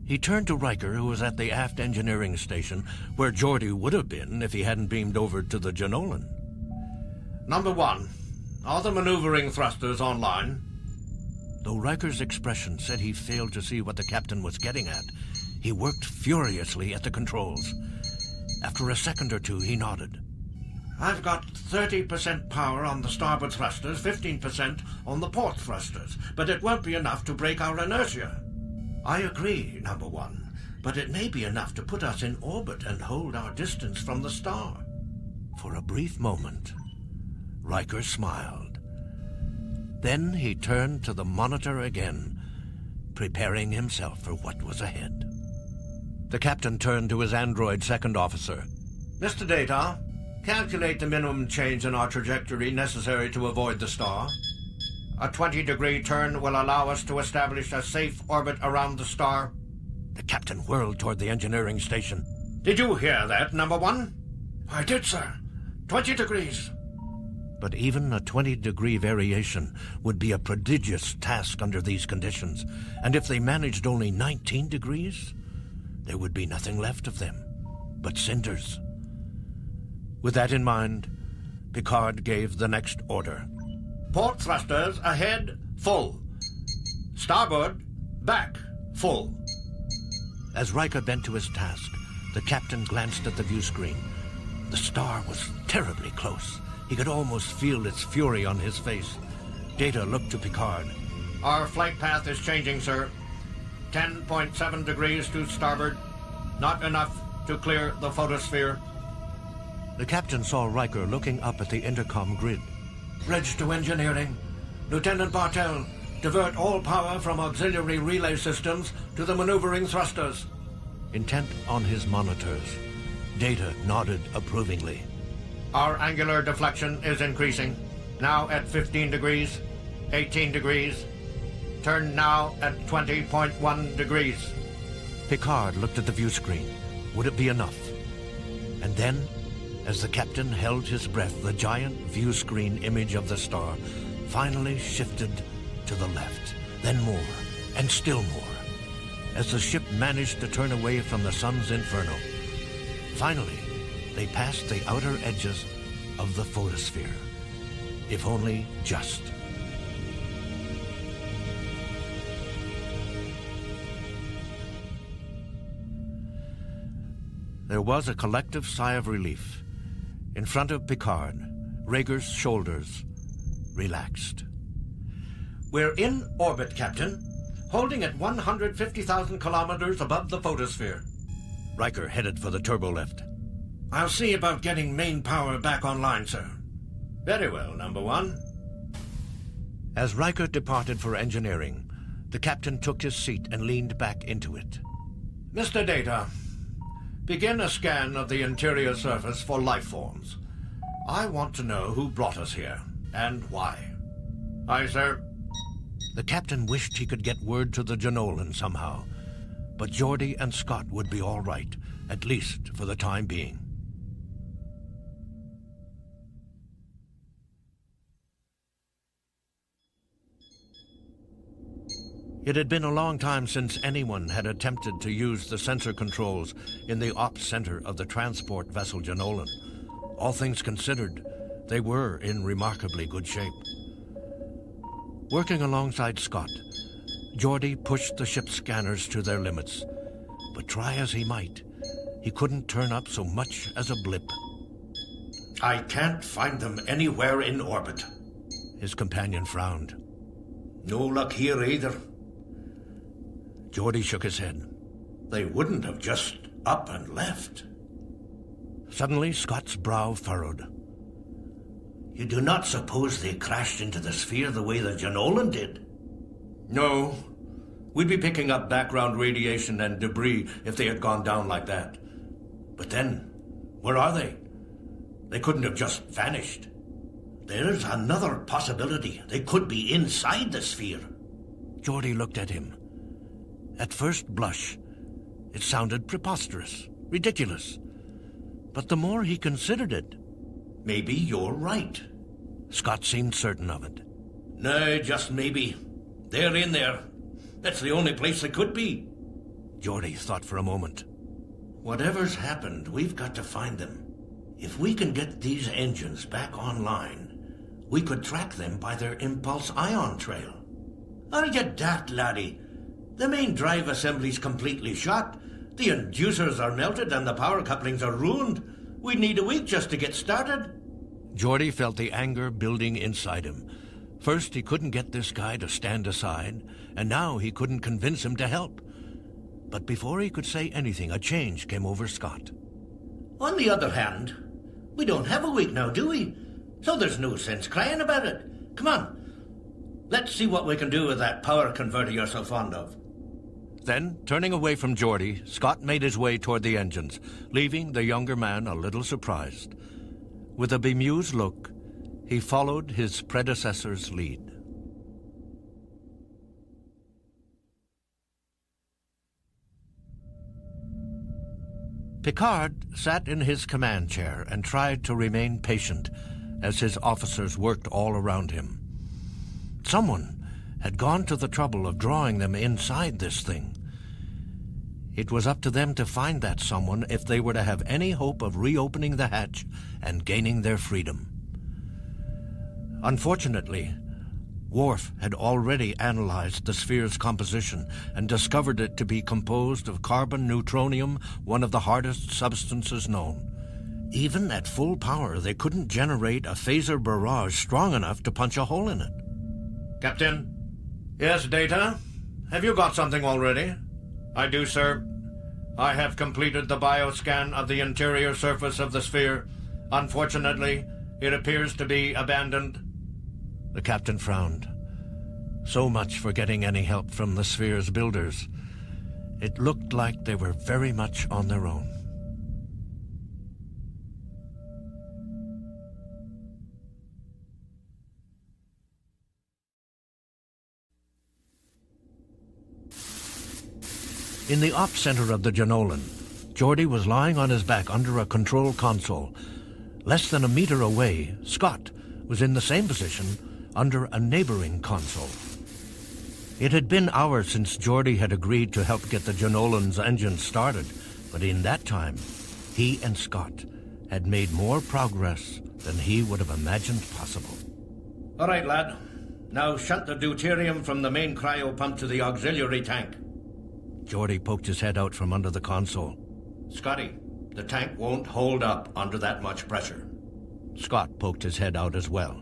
He turned to Riker, who was at the aft engineering station, where Geordi would have been if he hadn't beamed over to the Janolan. Number 1, are the maneuvering thrusters online? Though Riker's expression said he failed to see what the captain was getting at, he worked furiously at the controls. After a second or two, he nodded. I've got 30% power on the starboard thrusters, 15% on the port thrusters, but it won't be enough to break our inertia. I agree, Number 1, but it may be enough to put us in orbit and hold our distance from the star. For a brief moment, Riker smiled. Then he turned to the monitor again, preparing himself for what was ahead. The captain turned to his android second officer. Mr. Data, calculate the minimum change in our trajectory necessary to avoid the star. A 20-degree turn will allow us to establish a safe orbit around the star. The captain whirled toward the engineering station. Did you hear that, number one? I did, sir. 20 degrees. But even a 20-degree variation would be a prodigious task under these conditions, and if they managed only 19 degrees, there would be nothing left of them but cinders. With that in mind, Picard gave the next order. Port thrusters ahead, full. Starboard, back, full. As Riker bent to his task, the captain glanced at the view screen. The star was terribly close. He could almost feel its fury on his face. Data looked to Picard. Our flight path is changing, sir. 10.7 degrees to starboard. Not enough to clear the photosphere. The captain saw Riker looking up at the intercom grid. Bridge to engineering. Lieutenant Bartell, divert all power from auxiliary relay systems to the maneuvering thrusters. Intent on his monitors, Data nodded approvingly. Our angular deflection is increasing. Now at 15 degrees, 18 degrees. Turn now at 20.1 degrees. Picard looked at the view screen. Would it be enough? And then, as the captain held his breath, the giant view screen image of the star finally shifted to the left, then more, and still more, as the ship managed to turn away from the sun's inferno. Finally, they passed the outer edges of the photosphere, if only just. There was a collective sigh of relief. In front of Picard, Rager's shoulders relaxed. We're in orbit, Captain. Holding at 150,000 kilometers above the photosphere. Riker headed for the turbolift. I'll see about getting main power back online, sir. Very well, number one. As Riker departed for engineering, the captain took his seat and leaned back into it. Mr. Data, begin a scan of the interior surface for life forms. I want to know who brought us here, and why. Aye, sir. The captain wished he could get word to the Janolan somehow, but Geordi and Scott would be all right, at least for the time being. It had been a long time since anyone had attempted to use the sensor controls in the ops center of the transport vessel Janolan. All things considered, they were in remarkably good shape. Working alongside Scott, Geordi pushed the ship's scanners to their limits. But try as he might, he couldn't turn up so much as a blip. I can't find them anywhere in orbit. His companion frowned. No luck here either. Geordi shook his head. They wouldn't have just up and left. Suddenly, Scott's brow furrowed. You do not suppose they crashed into the sphere the way the Janolan did? No. We'd be picking up background radiation and debris if they had gone down like that. But then, where are they? They couldn't have just vanished. There's another possibility. They could be inside the sphere. Geordi looked at him. At first blush, it sounded preposterous, ridiculous. But the more he considered it... Maybe you're right. Scott seemed certain of it. No, just maybe. They're in there. That's the only place they could be. Geordi thought for a moment. Whatever's happened, we've got to find them. If we can get these engines back online, we could track them by their impulse ion trail. Are you daft, laddie? The main drive assembly's completely shot. The inducers are melted and the power couplings are ruined. We'd need a week just to get started. Geordi felt the anger building inside him. First, he couldn't get this guy to stand aside, and now he couldn't convince him to help. But before he could say anything, a change came over Scott. On the other hand, we don't have a week now, do we? So there's no sense crying about it. Come on. Let's see what we can do with that power converter you're so fond of. Then, turning away from Geordi, Scott made his way toward the engines, leaving the younger man a little surprised. With a bemused look, he followed his predecessor's lead. Picard sat in his command chair and tried to remain patient as his officers worked all around him. Someone had gone to the trouble of drawing them inside this thing. It was up to them to find that someone if they were to have any hope of reopening the hatch and gaining their freedom. Unfortunately, Worf had already analyzed the sphere's composition and discovered it to be composed of carbon neutronium, one of the hardest substances known. Even at full power, they couldn't generate a phaser barrage strong enough to punch a hole in it. Captain? Yes, Data? Have you got something already? I do, sir. I have completed the bioscan of the interior surface of the sphere. Unfortunately, it appears to be abandoned. The captain frowned. So much for getting any help from the sphere's builders. It looked like they were very much on their own. In the op center of the Janolan, Geordi was lying on his back under a control console. Less than a meter away, Scott was in the same position under a neighboring console. It had been hours since Geordi had agreed to help get the Janolan's engine started, but in that time, he and Scott had made more progress than he would have imagined possible. All right, lad. Now shunt the deuterium from the main cryo pump to the auxiliary tank. Geordi poked his head out from under the console. Scotty, the tank won't hold up under that much pressure. Scott poked his head out as well.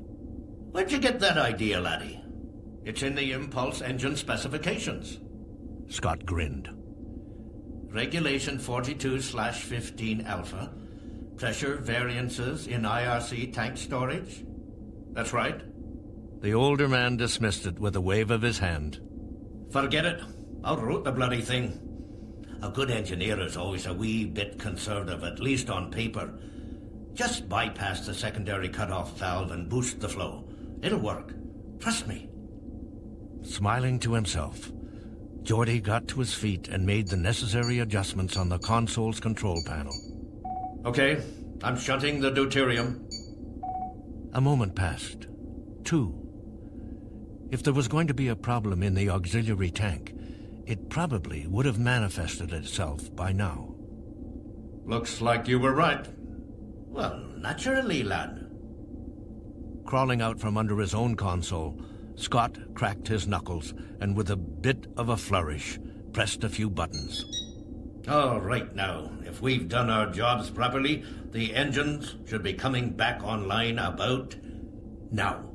Where'd you get that idea, laddie? It's in the impulse engine specifications. Scott grinned. Regulation 42/15 alpha. Pressure variances in IRC tank storage. That's right. The older man dismissed it with a wave of his hand. Forget it. Outwrote the bloody thing. A good engineer is always a wee bit conservative, at least on paper. Just bypass the secondary cutoff valve and boost the flow. It'll work. Trust me. Smiling to himself, Geordi got to his feet and made the necessary adjustments on the console's control panel. Okay, I'm shunting the deuterium. A moment passed. 2. If there was going to be a problem in the auxiliary tank, it probably would have manifested itself by now. Looks like you were right. Well, naturally, lad. Crawling out from under his own console, Scott cracked his knuckles and with a bit of a flourish, pressed a few buttons. All right now, if we've done our jobs properly, the engines should be coming back online about now.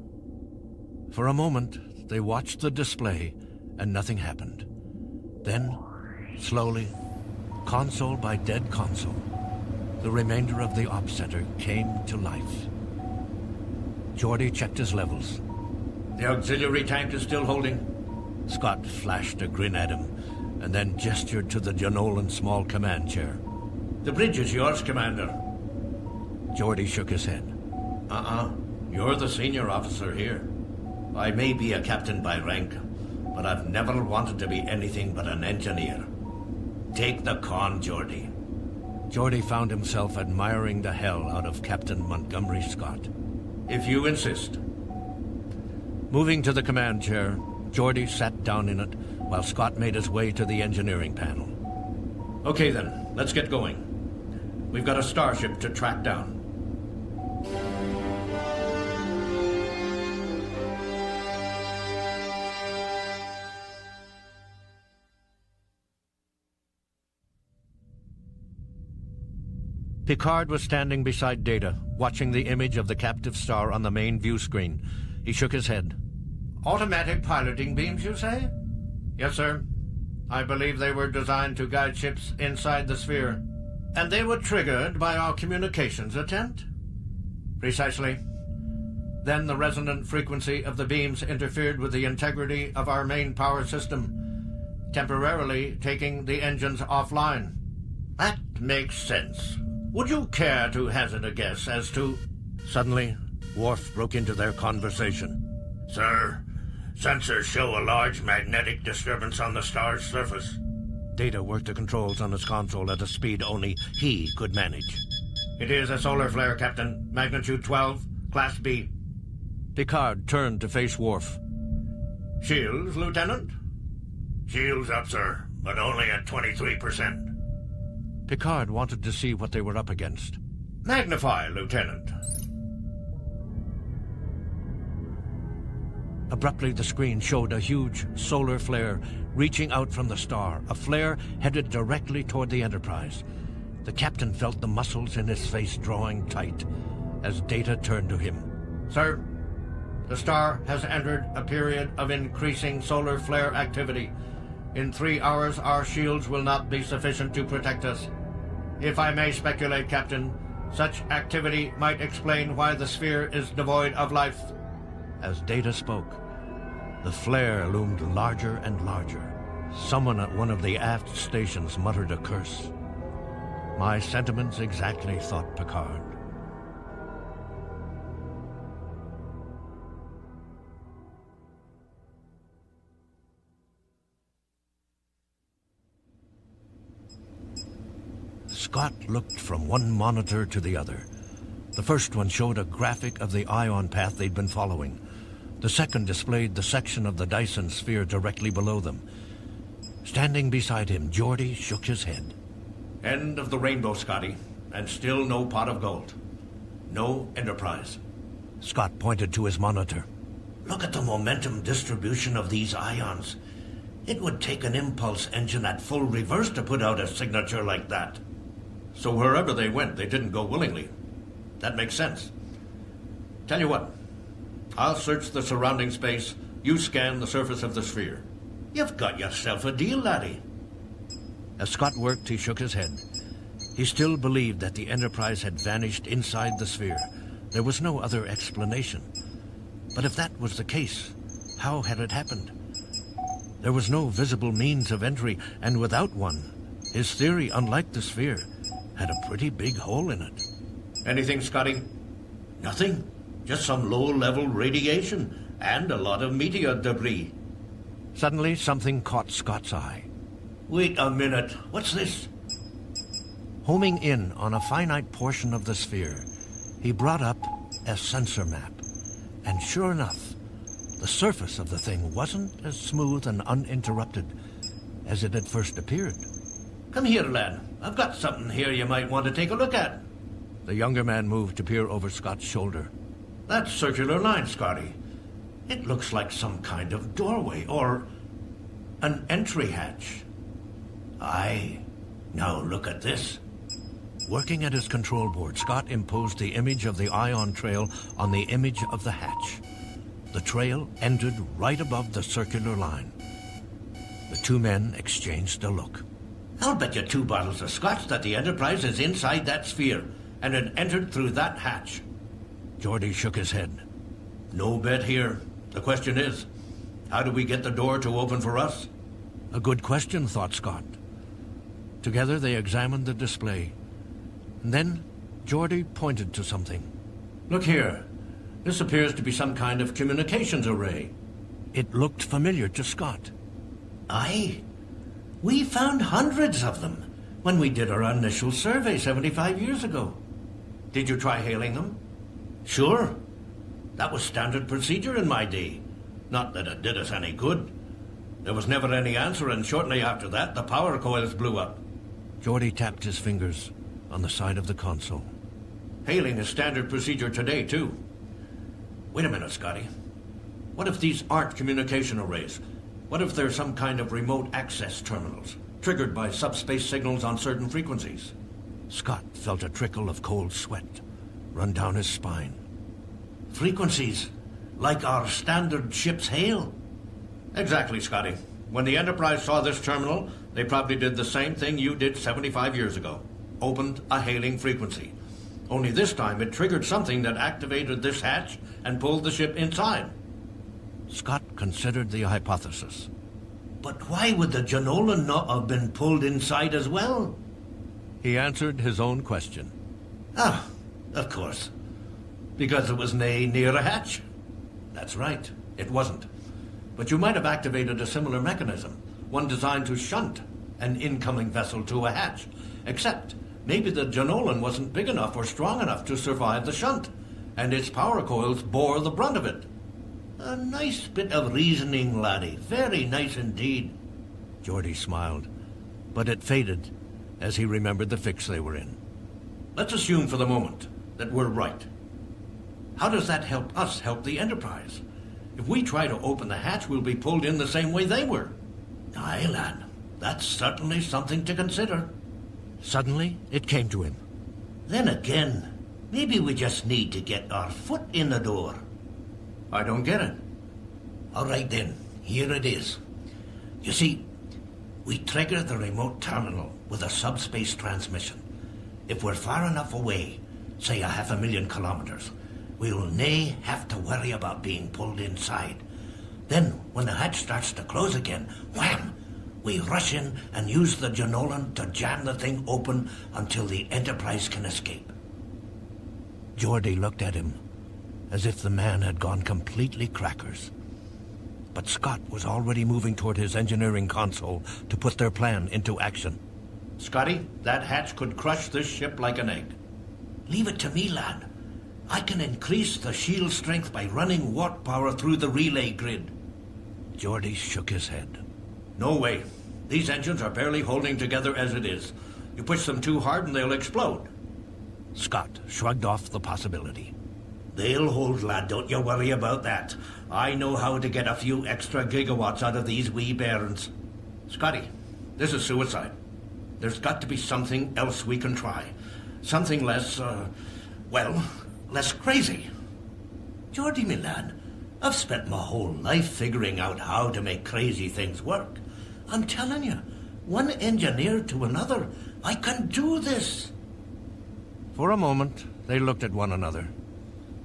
For a moment, they watched the display and nothing happened. Then, slowly, console by dead console, the remainder of the op center came to life. Geordi checked his levels. The auxiliary tank is still holding. Scott flashed a grin at him and then gestured to the Janolan small command chair. The bridge is yours, Commander. Geordi shook his head. You're the senior officer here. I may be a captain by rank, but I've never wanted to be anything but an engineer. Take the con, Geordi. Geordi found himself admiring the hell out of Captain Montgomery Scott. If you insist. Moving to the command chair, Geordi sat down in it while Scott made his way to the engineering panel. Okay then, let's get going. We've got a starship to track down. Picard was standing beside Data, watching the image of the captive star on the main view screen. He shook his head. Automatic piloting beams, you say? Yes, sir. I believe they were designed to guide ships inside the sphere. And they were triggered by our communications attempt? Precisely. Then the resonant frequency of the beams interfered with the integrity of our main power system, temporarily taking the engines offline. That makes sense. Would you care to hazard a guess as to... Suddenly, Worf broke into their conversation. Sir, sensors show a large magnetic disturbance on the star's surface. Data worked the controls on his console at a speed only he could manage. It is a solar flare, Captain. Magnitude 12, Class B. Picard turned to face Worf. Shields, Lieutenant? Shields up, sir, but only at 23%. Picard wanted to see what they were up against. Magnify, Lieutenant. Abruptly, the screen showed a huge solar flare reaching out from the star, a flare headed directly toward the Enterprise. The captain felt the muscles in his face drawing tight as Data turned to him. Sir, the star has entered a period of increasing solar flare activity. In 3 hours, our shields will not be sufficient to protect us. If I may speculate, Captain, such activity might explain why the sphere is devoid of life. As Data spoke, the flare loomed larger and larger. Someone at one of the aft stations muttered a curse. My sentiments exactly, thought Picard. Scott looked from one monitor to the other. The first one showed a graphic of the ion path they'd been following. The second displayed the section of the Dyson sphere directly below them. Standing beside him, Geordi shook his head. End of the rainbow, Scotty, and still no pot of gold. No Enterprise. Scott pointed to his monitor. Look at the momentum distribution of these ions. It would take an impulse engine at full reverse to put out a signature like that. So wherever they went, they didn't go willingly. That makes sense. Tell you what, I'll search the surrounding space, you scan the surface of the sphere. You've got yourself a deal, laddie. As Scott worked, he shook his head. He still believed that the Enterprise had vanished inside the sphere. There was no other explanation. But if that was the case, how had it happened? There was no visible means of entry, and without one, his theory, unlike the sphere, had a pretty big hole in it. Anything, Scotty? Nothing. Just some low-level radiation and a lot of meteor debris. Suddenly, something caught Scott's eye. Wait a minute. What's this? Homing in on a finite portion of the sphere, he brought up a sensor map. And sure enough, the surface of the thing wasn't as smooth and uninterrupted as it had first appeared. Come here, lad. I've got something here you might want to take a look at. The younger man moved to peer over Scott's shoulder. That circular line, Scotty. It looks like some kind of doorway or an entry hatch. Aye. Now look at this. Working at his control board, Scott imposed the image of the ion trail on the image of the hatch. The trail ended right above the circular line. The two men exchanged a look. I'll bet you 2 bottles of scotch that the Enterprise is inside that sphere and it entered through that hatch. Geordi shook his head. No bet here. The question is, how do we get the door to open for us? A good question, thought Scott. Together they examined the display. And then Geordi pointed to something. Look here. This appears to be some kind of communications array. It looked familiar to Scott. Aye. We found hundreds of them when we did our initial survey 75 years ago. Did you try hailing them? Sure. That was standard procedure in my day. Not that it did us any good. There was never any answer, and shortly after that, the power coils blew up. Geordi tapped his fingers on the side of the console. Hailing is standard procedure today, too. Wait a minute, Scotty. What if these aren't communication arrays? What if they're some kind of remote access terminals, triggered by subspace signals on certain frequencies? Scott felt a trickle of cold sweat run down his spine. Frequencies? Like our standard ship's hail? Exactly, Scotty. When the Enterprise saw this terminal, they probably did the same thing you did 75 years ago. Opened a hailing frequency. Only this time it triggered something that activated this hatch and pulled the ship inside. Scott considered the hypothesis. But why would the Janola not have been pulled inside as well? He answered his own question. Ah, of course. Because it was near a hatch. That's right, it wasn't. But you might have activated a similar mechanism, one designed to shunt an incoming vessel to a hatch. Except maybe the Janolan wasn't big enough or strong enough to survive the shunt, and its power coils bore the brunt of it. A nice bit of reasoning, laddie. Very nice indeed. Geordi smiled, but it faded as he remembered the fix they were in. Let's assume for the moment that we're right. How does that help us help the Enterprise? If we try to open the hatch, we'll be pulled in the same way they were. Aye, lad. That's certainly something to consider. Suddenly, it came to him. Then again, maybe we just need to get our foot in the door. I don't get it. All right then, here it is. You see, we trigger the remote terminal with a subspace transmission. If we're far enough away, say 500,000 kilometers, we'll nae have to worry about being pulled inside. Then, when the hatch starts to close again, wham! We rush in and use the Janolan to jam the thing open until the Enterprise can escape. Geordi looked at him as if the man had gone completely crackers. But Scott was already moving toward his engineering console to put their plan into action. Scotty, that hatch could crush this ship like an egg. Leave it to me, lad. I can increase the shield strength by running warp power through the relay grid. Geordi shook his head. No way. These engines are barely holding together as it is. You push them too hard and they'll explode. Scott shrugged off the possibility. They'll hold, lad. Don't you worry about that. I know how to get a few extra gigawatts out of these wee bairns. Scotty, this is suicide. There's got to be something else we can try. Something less, less crazy. Geordi, me lad, I've spent my whole life figuring out how to make crazy things work. I'm telling you, one engineer to another, I can do this. For a moment, they looked at one another.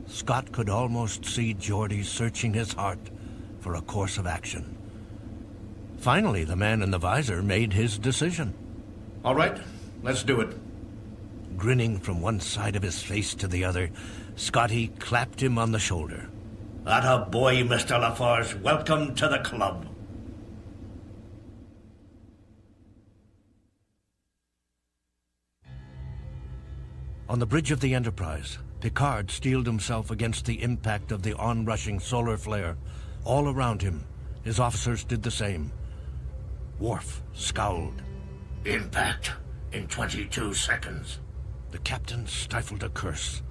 Scott could almost see Geordi searching his heart for a course of action. Finally, the man in the visor made his decision. All right, let's do it. Grinning from one side of his face to the other, Scotty clapped him on the shoulder. Atta boy, Mr. La Forge. Welcome to the club. On the bridge of the Enterprise, Picard steeled himself against the impact of the onrushing solar flare. All around him, his officers did the same. Worf scowled. Impact in 22 seconds. The captain stifled a curse.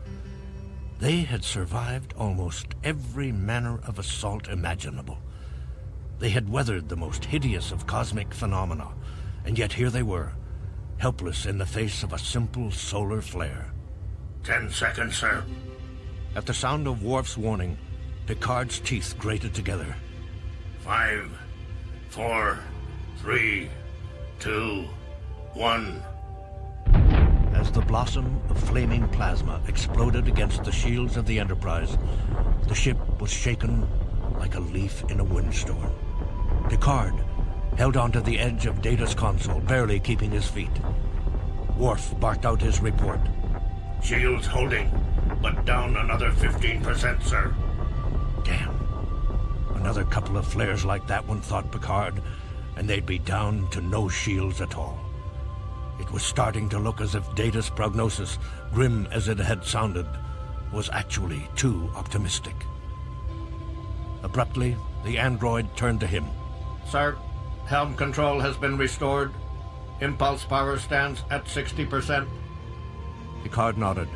They had survived almost every manner of assault imaginable. They had weathered the most hideous of cosmic phenomena, and yet here they were, helpless in the face of a simple solar flare. 10 seconds, sir. At the sound of Worf's warning, Picard's teeth grated together. 5, 4, 3, 2, 1. As the blossom of flaming plasma exploded against the shields of the Enterprise, the ship was shaken like a leaf in a windstorm. Picard held onto the edge of Data's console, barely keeping his feet. Worf barked out his report. Shields holding, but down another 15%, sir. Damn. Another couple of flares like that one, thought Picard, and they'd be down to no shields at all. It was starting to look as if Data's prognosis, grim as it had sounded, was actually too optimistic. Abruptly, the android turned to him. Sir, helm control has been restored. Impulse power stands at 60%. Picard nodded.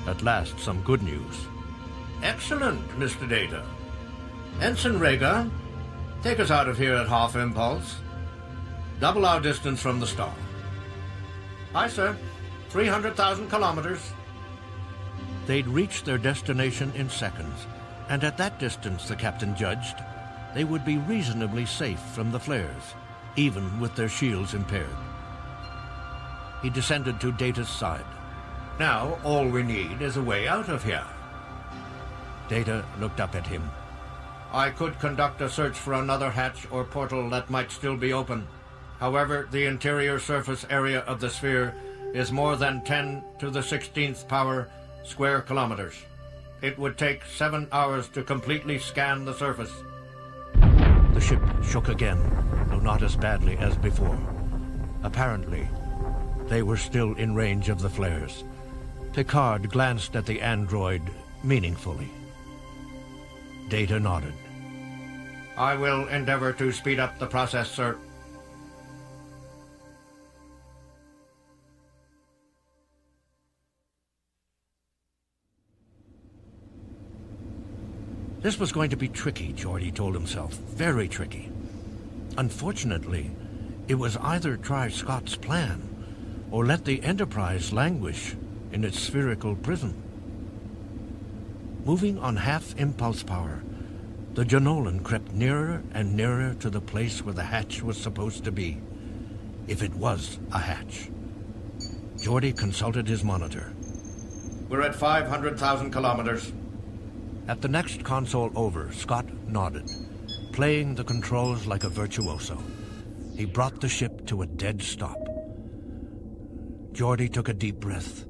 At last, some good news. Excellent, Mr. Data. Ensign Rhaegar, take us out of here at half impulse. Double our distance from the star. Aye, sir. 300,000 kilometers. They'd reached their destination in seconds, and at that distance, the captain judged, they would be reasonably safe from the flares, even with their shields impaired. He descended to Data's side. Now, all we need is a way out of here. Data looked up at him. I could conduct a search for another hatch or portal that might still be open. However, the interior surface area of the sphere is more than 10 to the 16th power square kilometers. It would take 7 hours to completely scan the surface. The ship shook again, though not as badly as before. Apparently, they were still in range of the flares. Picard glanced at the android meaningfully. Data nodded. I will endeavor to speed up the process, sir. This was going to be tricky, Geordi told himself. Very tricky. Unfortunately, it was either try Scott's plan or let the Enterprise languish in its spherical prison. Moving on half impulse power, the Janolan crept nearer and nearer to the place where the hatch was supposed to be, if it was a hatch. Geordi consulted his monitor. We're at 500,000 kilometers. At the next console over, Scott nodded, playing the controls like a virtuoso. He brought the ship to a dead stop. Geordi took a deep breath.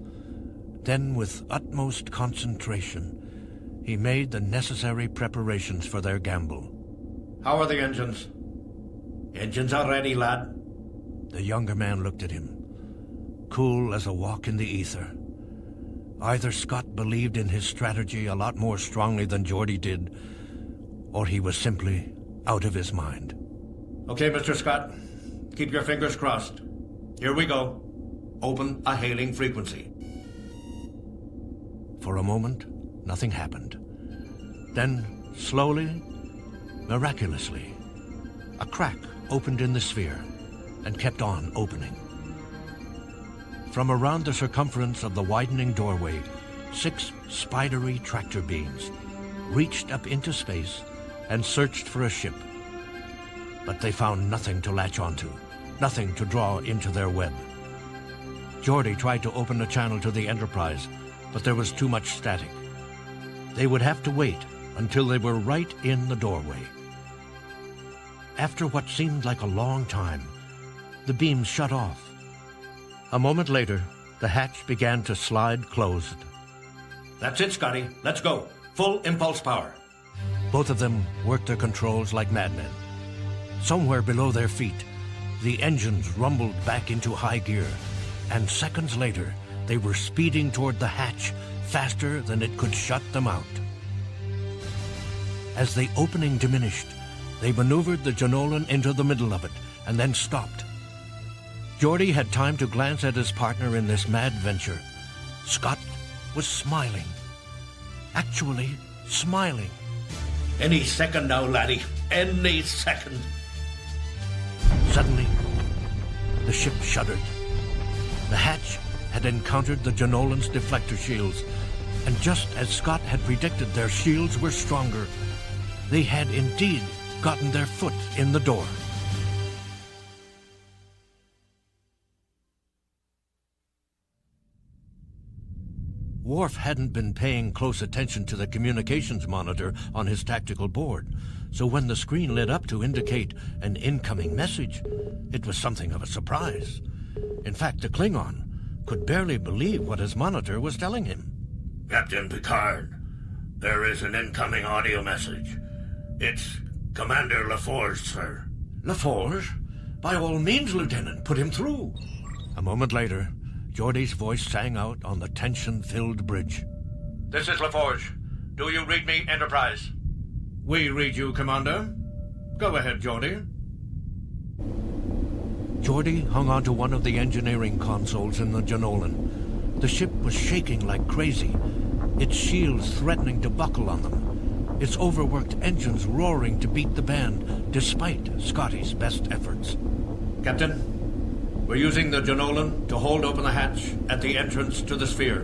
Then, with utmost concentration, he made the necessary preparations for their gamble. How are the engines? Engines are ready, lad. The younger man looked at him, cool as a walk in the ether. Either Scott believed in his strategy a lot more strongly than Geordi did, or he was simply out of his mind. Okay, Mr. Scott. Keep your fingers crossed. Here we go. Open a hailing frequency. For a moment, nothing happened. Then, slowly, miraculously, a crack opened in the sphere and kept on opening. From around the circumference of the widening doorway, 6 spidery tractor beams reached up into space and searched for a ship. But they found nothing to latch onto, nothing to draw into their web. Geordi tried to open a channel to the Enterprise, but there was too much static. They would have to wait until they were right in the doorway. After what seemed like a long time, the beams shut off. A moment later, the hatch began to slide closed. That's it, Scotty. Let's go. Full impulse power. Both of them worked their controls like madmen. Somewhere below their feet, the engines rumbled back into high gear, and seconds later, they were speeding toward the hatch faster than it could shut them out. As the opening diminished, they maneuvered the Janolan into the middle of it and then stopped. Geordi had time to glance at his partner in this mad venture. Scott was smiling. Actually smiling. Any second now, laddie. Any second. Suddenly, the ship shuddered. The hatch had encountered the Janolan's deflector shields, and just as Scott had predicted, their shields were stronger. They had indeed gotten their foot in the door. Worf hadn't been paying close attention to the communications monitor on his tactical board, so when the screen lit up to indicate an incoming message, it was something of a surprise. In fact, the Klingon could barely believe what his monitor was telling him. Captain Picard, there is an incoming audio message. It's Commander La Forge, sir. La Forge? By all means, Lieutenant, put him through. A moment later, Geordi's voice sang out on the tension-filled bridge. This is La Forge. Do you read me, Enterprise? We read you, Commander. Go ahead, Geordi. Geordi hung onto one of the engineering consoles in the Janolan. The ship was shaking like crazy, its shields threatening to buckle on them, its overworked engines roaring to beat the band, despite Scotty's best efforts. Captain, we're using the Janolan to hold open the hatch at the entrance to the sphere.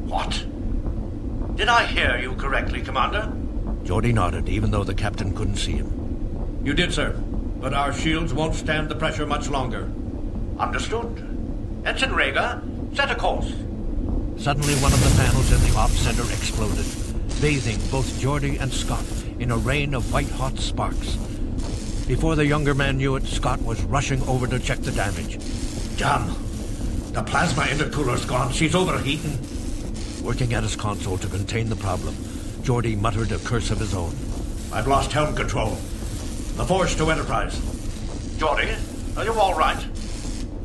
What? Did I hear you correctly, Commander? Geordi nodded, even though the captain couldn't see him. You did, sir, but our shields won't stand the pressure much longer. Understood. Ensign Rhaegar, set a course. Suddenly, one of the panels in the ops center exploded, bathing both Geordi and Scott in a rain of white-hot sparks. Before the younger man knew it, Scott was rushing over to check the damage. Damn! The plasma intercooler's gone. She's overheating. Working at his console to contain the problem, Geordi muttered a curse of his own. I've lost helm control. La Forge to Enterprise. Geordi, are you all right?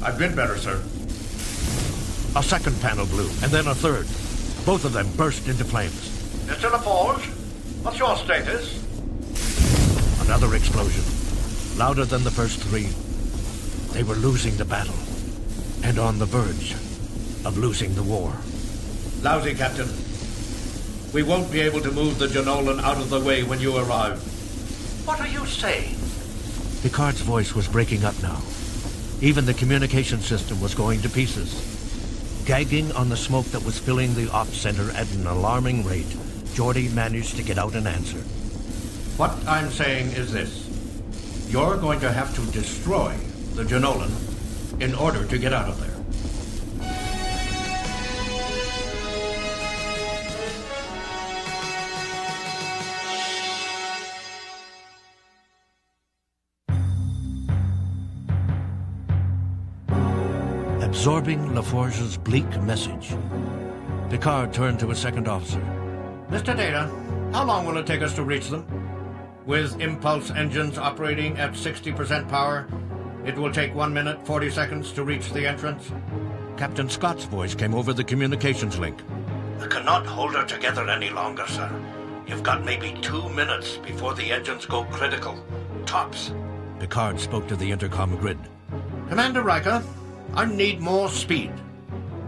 I've been better, sir. A second panel blew, and then a third. Both of them burst into flames. Mr. La Forge, what's your status? Another explosion, louder than the first three. They were losing the battle, and on the verge of losing the war. Lousy, Captain. We won't be able to move the Janolan out of the way when you arrive. What are you saying? Picard's voice was breaking up now. Even the communication system was going to pieces. Gagging on the smoke that was filling the ops center at an alarming rate, Geordi managed to get out an answer. What I'm saying is this. You're going to have to destroy the Janolan in order to get out of there. Absorbing La Forge's bleak message, Picard turned to his second officer. Mr. Data, how long will it take us to reach them? With impulse engines operating at 60% power, it will take 1 minute, 40 seconds to reach the entrance. Captain Scott's voice came over the communications link. We cannot hold her together any longer, sir. You've got maybe 2 minutes before the engines go critical. Tops. Picard spoke to the intercom grid. Commander Riker, I need more speed.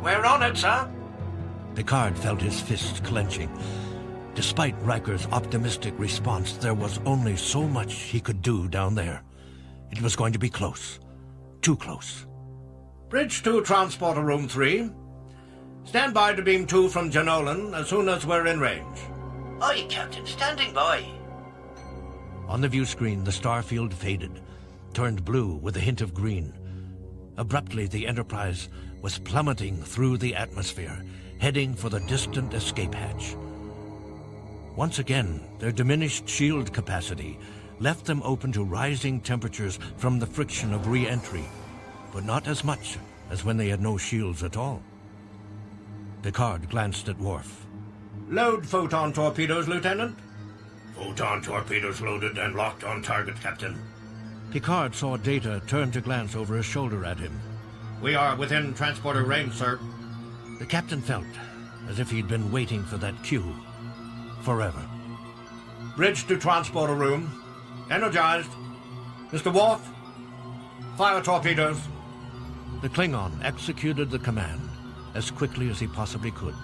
We're on it, sir. Picard felt his fists clenching. Despite Riker's optimistic response, there was only so much he could do down there. It was going to be close. Too close. Bridge to Transporter Room 3. Stand by to beam 2 from Janolan as soon as we're in range. Aye, Captain, standing by. On the view screen, the star field faded, turned blue with a hint of green. Abruptly, the Enterprise was plummeting through the atmosphere, heading for the distant escape hatch. Once again, their diminished shield capacity left them open to rising temperatures from the friction of re-entry, but not as much as when they had no shields at all. Picard glanced at Worf. Load photon torpedoes, Lieutenant. Photon torpedoes loaded and locked on target, Captain. Picard saw Data turn to glance over his shoulder at him. We are within transporter range, sir. The captain felt as if he'd been waiting for that cue forever. Bridge to transporter room. Energized. Mr. Worf, fire torpedoes. The Klingon executed the command as quickly as he possibly could.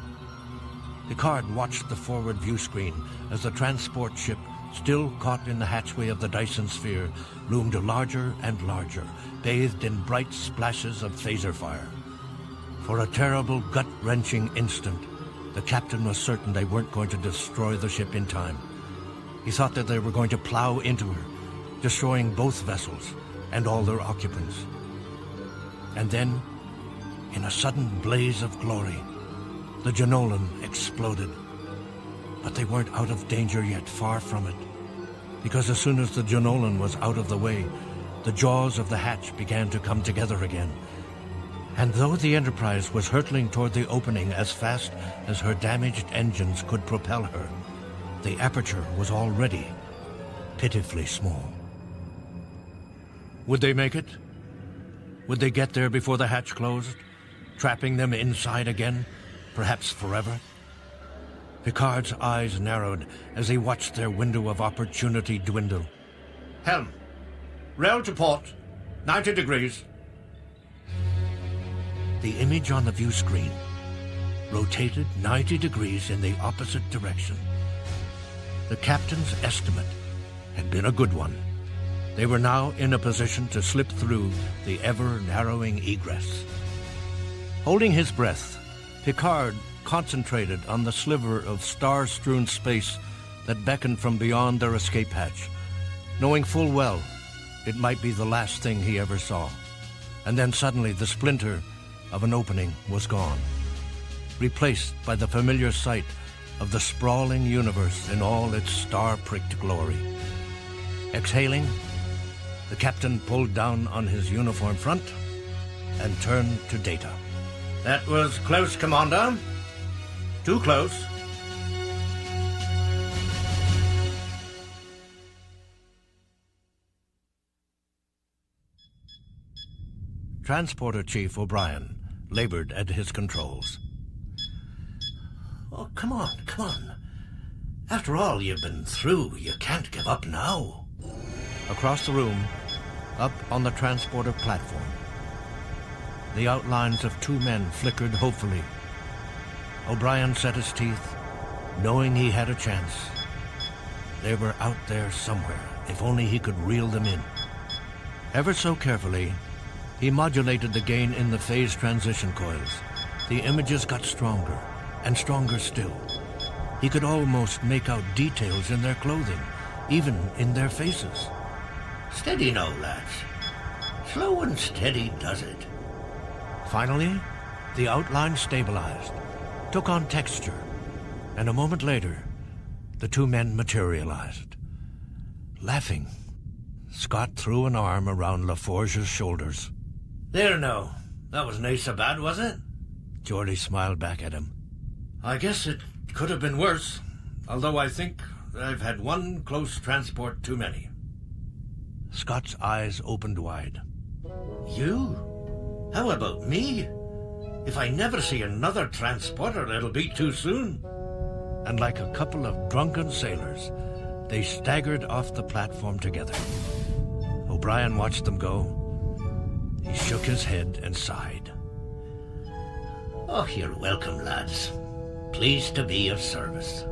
Picard watched the forward view screen as the transport ship, still caught in the hatchway of the Dyson sphere, loomed larger and larger, bathed in bright splashes of phaser fire. For a terrible, gut-wrenching instant, the captain was certain they weren't going to destroy the ship in time. He thought that they were going to plow into her, destroying both vessels and all their occupants. And then, in a sudden blaze of glory, the Janolan exploded. But they weren't out of danger yet, far from it. Because as soon as the Janolan was out of the way, the jaws of the hatch began to come together again. And though the Enterprise was hurtling toward the opening as fast as her damaged engines could propel her, the aperture was already pitifully small. Would they make it? Would they get there before the hatch closed, trapping them inside again, perhaps forever? Picard's eyes narrowed as he watched their window of opportunity dwindle. Helm. Rail to port. 90 degrees. The image on the view screen rotated 90 degrees in the opposite direction. The captain's estimate had been a good one. They were now in a position to slip through the ever-narrowing egress. Holding his breath, Picard concentrated on the sliver of star-strewn space that beckoned from beyond their escape hatch, knowing full well it might be the last thing he ever saw. And then suddenly the splinter of an opening was gone, replaced by the familiar sight of the sprawling universe in all its star-pricked glory. Exhaling, the captain pulled down on his uniform front and turned to Data. That was close, Commander. Too close. Transporter Chief O'Brien labored at his controls. Oh, come on. After all you've been through, you can't give up now. Across the room, up on the transporter platform, the outlines of two men flickered hopefully. O'Brien set his teeth, knowing he had a chance. They were out there somewhere, if only he could reel them in. Ever so carefully, he modulated the gain in the phase transition coils. The images got stronger, and stronger still. He could almost make out details in their clothing, even in their faces. Steady now, lads. Slow and steady does it. Finally, the outline stabilized, took on texture, and a moment later, the two men materialized. Laughing, Scott threw an arm around La Forge's shoulders. There now. That was nice or bad, was it? Geordi smiled back at him. I guess it could have been worse, although I think I've had one close transport too many. Scott's eyes opened wide. You? How about me? If I never see another transporter, it'll be too soon. And like a couple of drunken sailors, they staggered off the platform together. O'Brien watched them go. He shook his head and sighed. Oh, you're welcome, lads. Pleased to be of service.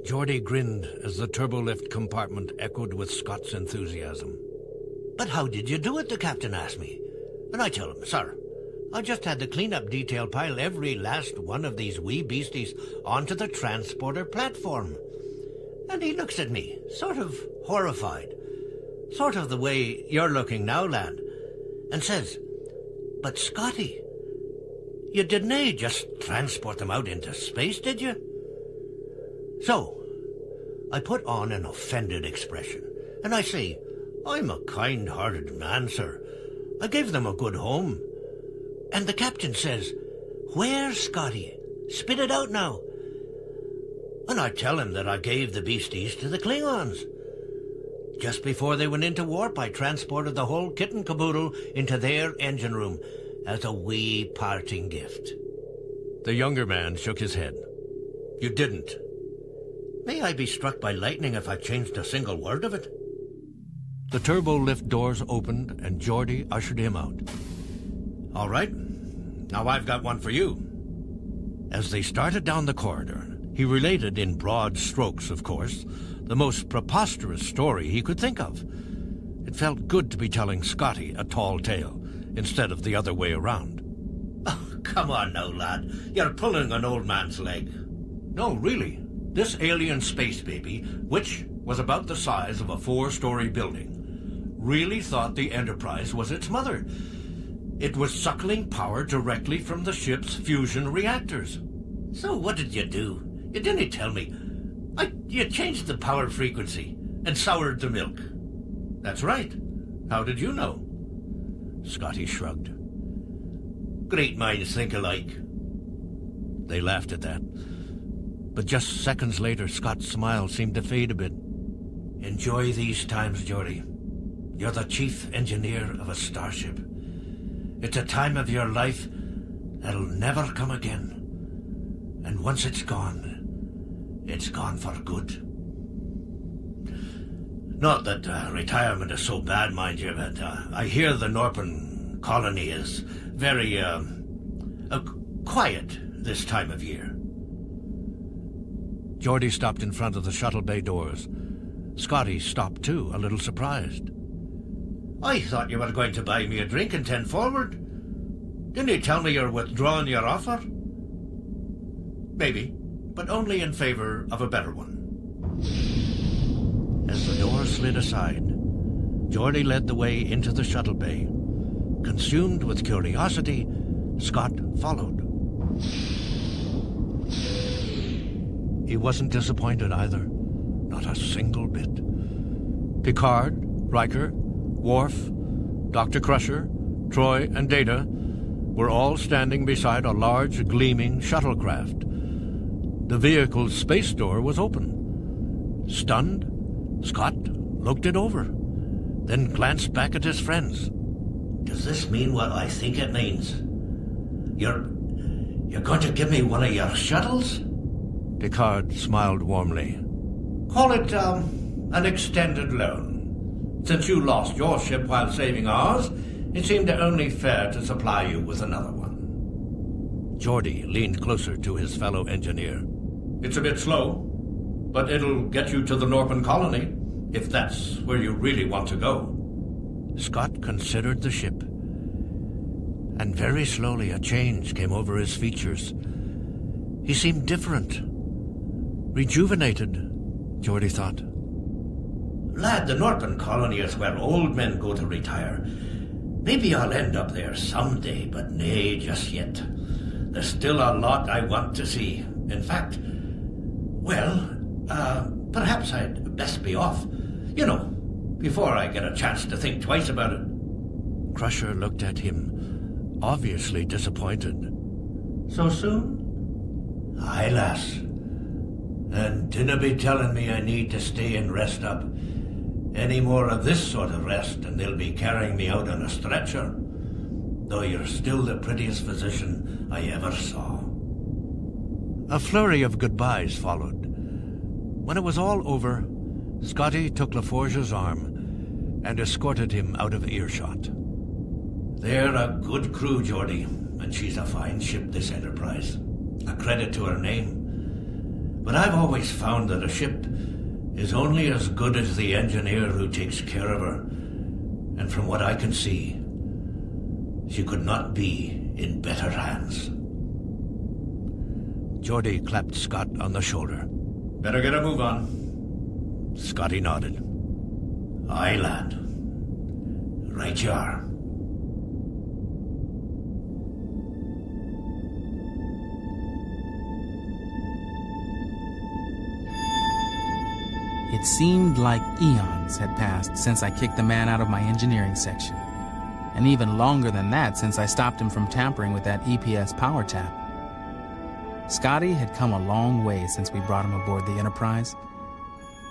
Geordi grinned as the turbolift compartment echoed with Scott's enthusiasm. But how did you do it, the captain asked me. And I tell him, sir, I just had the cleanup detail pile every last one of these wee beasties onto the transporter platform. And he looks at me, sort of horrified, sort of the way you're looking now, lad, and says, "But Scotty, you didn't just transport them out into space, did you?" So, I put on an offended expression, and I say, "I'm a kind-hearted man, sir. I gave them a good home." And the captain says, "Where's Scotty? Spit it out now." And I tell him that I gave the beasties to the Klingons. Just before they went into warp, I transported the whole kit and caboodle into their engine room as a wee parting gift. The younger man shook his head. You didn't. May I be struck by lightning if I changed a single word of it? The turbo lift doors opened and Geordi ushered him out. All right. Now I've got one for you. As they started down the corridor, he related in broad strokes, of course, the most preposterous story he could think of. It felt good to be telling Scotty a tall tale instead of the other way around. Oh, come on now, lad. You're pulling an old man's leg. No, really. This alien space baby, which was about the size of a 4-story building, really thought the Enterprise was its mother. It was suckling power directly from the ship's fusion reactors. So what did you do? You didn't tell me. You changed the power frequency and soured the milk. That's right. How did you know? Scotty shrugged. Great minds think alike. They laughed at that. But just seconds later, Scott's smile seemed to fade a bit. Enjoy these times, Geordi. You're the chief engineer of a starship. It's a time of your life that'll never come again. And once it's gone for good. Not that retirement is so bad, mind you, but I hear the Norpan colony is very quiet this time of year. Geordi stopped in front of the shuttle bay doors. Scotty stopped too, a little surprised. I thought you were going to buy me a drink and 10 forward. Didn't you tell me you're withdrawing your offer? Maybe, but only in favor of a better one. As the door slid aside, Geordi led the way into the shuttle bay. Consumed with curiosity, Scott followed. He wasn't disappointed either, not a single bit. Picard, Riker, Worf, Dr. Crusher, Troy, and Data were all standing beside a large, gleaming shuttlecraft. The vehicle's space door was open. Stunned, Scott looked it over, then glanced back at his friends. Does this mean what I think it means? You're going to give me one of your shuttles? Picard smiled warmly. Call it, an extended loan. Since you lost your ship while saving ours, it seemed only fair to supply you with another one. Geordi leaned closer to his fellow engineer. It's a bit slow, but it'll get you to the Norpan colony, if that's where you really want to go. Scott considered the ship, and very slowly a change came over his features. He seemed different, rejuvenated, Geordi thought. Lad, the Norpan colony is where old men go to retire. Maybe I'll end up there someday, but nay, just yet. There's still a lot I want to see. In fact, perhaps I'd best be off. You know, before I get a chance to think twice about it. Crusher looked at him, obviously disappointed. So soon? Aye, lass. And dinna be telling me I need to stay and rest up. Any more of this sort of rest and they'll be carrying me out on a stretcher. Though you're still the prettiest physician I ever saw. A flurry of goodbyes followed. When it was all over, Scotty took La Forge's arm and escorted him out of earshot. They're a good crew, Geordi, and she's a fine ship, this Enterprise. A credit to her name. But I've always found that a ship is only as good as the engineer who takes care of her. And from what I can see, she could not be in better hands. Geordi clapped Scott on the shoulder. Better get a move on. Scotty nodded. Aye, lad. Right you are. It seemed like eons had passed since I kicked the man out of my engineering section, and even longer than that since I stopped him from tampering with that EPS power tap. Scotty had come a long way since we brought him aboard the Enterprise.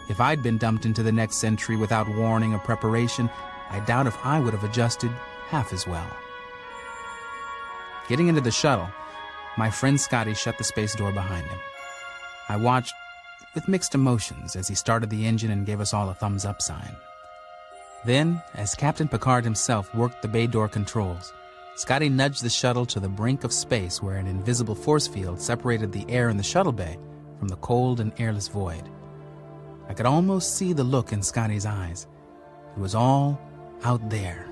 If I'd been dumped into the next century without warning or preparation, I doubt if I would have adjusted half as well. Getting into the shuttle, my friend Scotty shut the space door behind him. I watched with mixed emotions as he started the engine and gave us all a thumbs-up sign. Then, as Captain Picard himself worked the bay door controls, Scotty nudged the shuttle to the brink of space where an invisible force field separated the air in the shuttle bay from the cold and airless void. I could almost see the look in Scotty's eyes. It was all out there,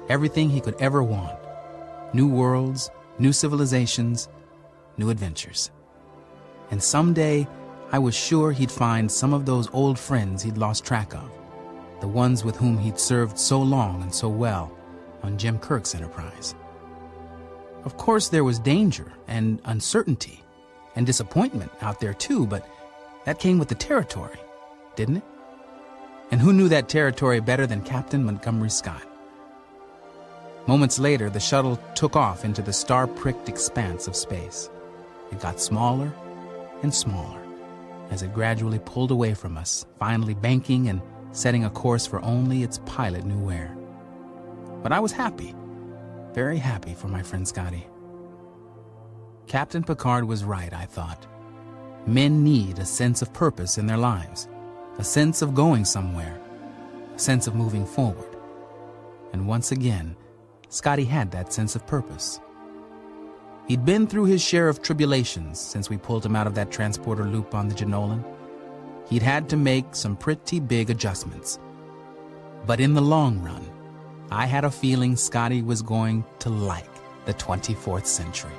everything he could ever want. New worlds, new civilizations, new adventures. And someday, I was sure he'd find some of those old friends he'd lost track of, the ones with whom he'd served so long and so well on Jim Kirk's Enterprise. Of course, there was danger and uncertainty and disappointment out there too, but that came with the territory, didn't it? And who knew that territory better than Captain Montgomery Scott? Moments later, the shuttle took off into the star-pricked expanse of space. It got smaller and smaller as it gradually pulled away from us, finally banking and setting a course for only its pilot knew where. But I was happy, very happy for my friend Scotty. Captain Picard was right, I thought. Men need a sense of purpose in their lives, a sense of going somewhere, a sense of moving forward. And once again, Scotty had that sense of purpose. He'd been through his share of tribulations since we pulled him out of that transporter loop on the Jenolan. He'd had to make some pretty big adjustments. But in the long run, I had a feeling Scotty was going to like the 24th century.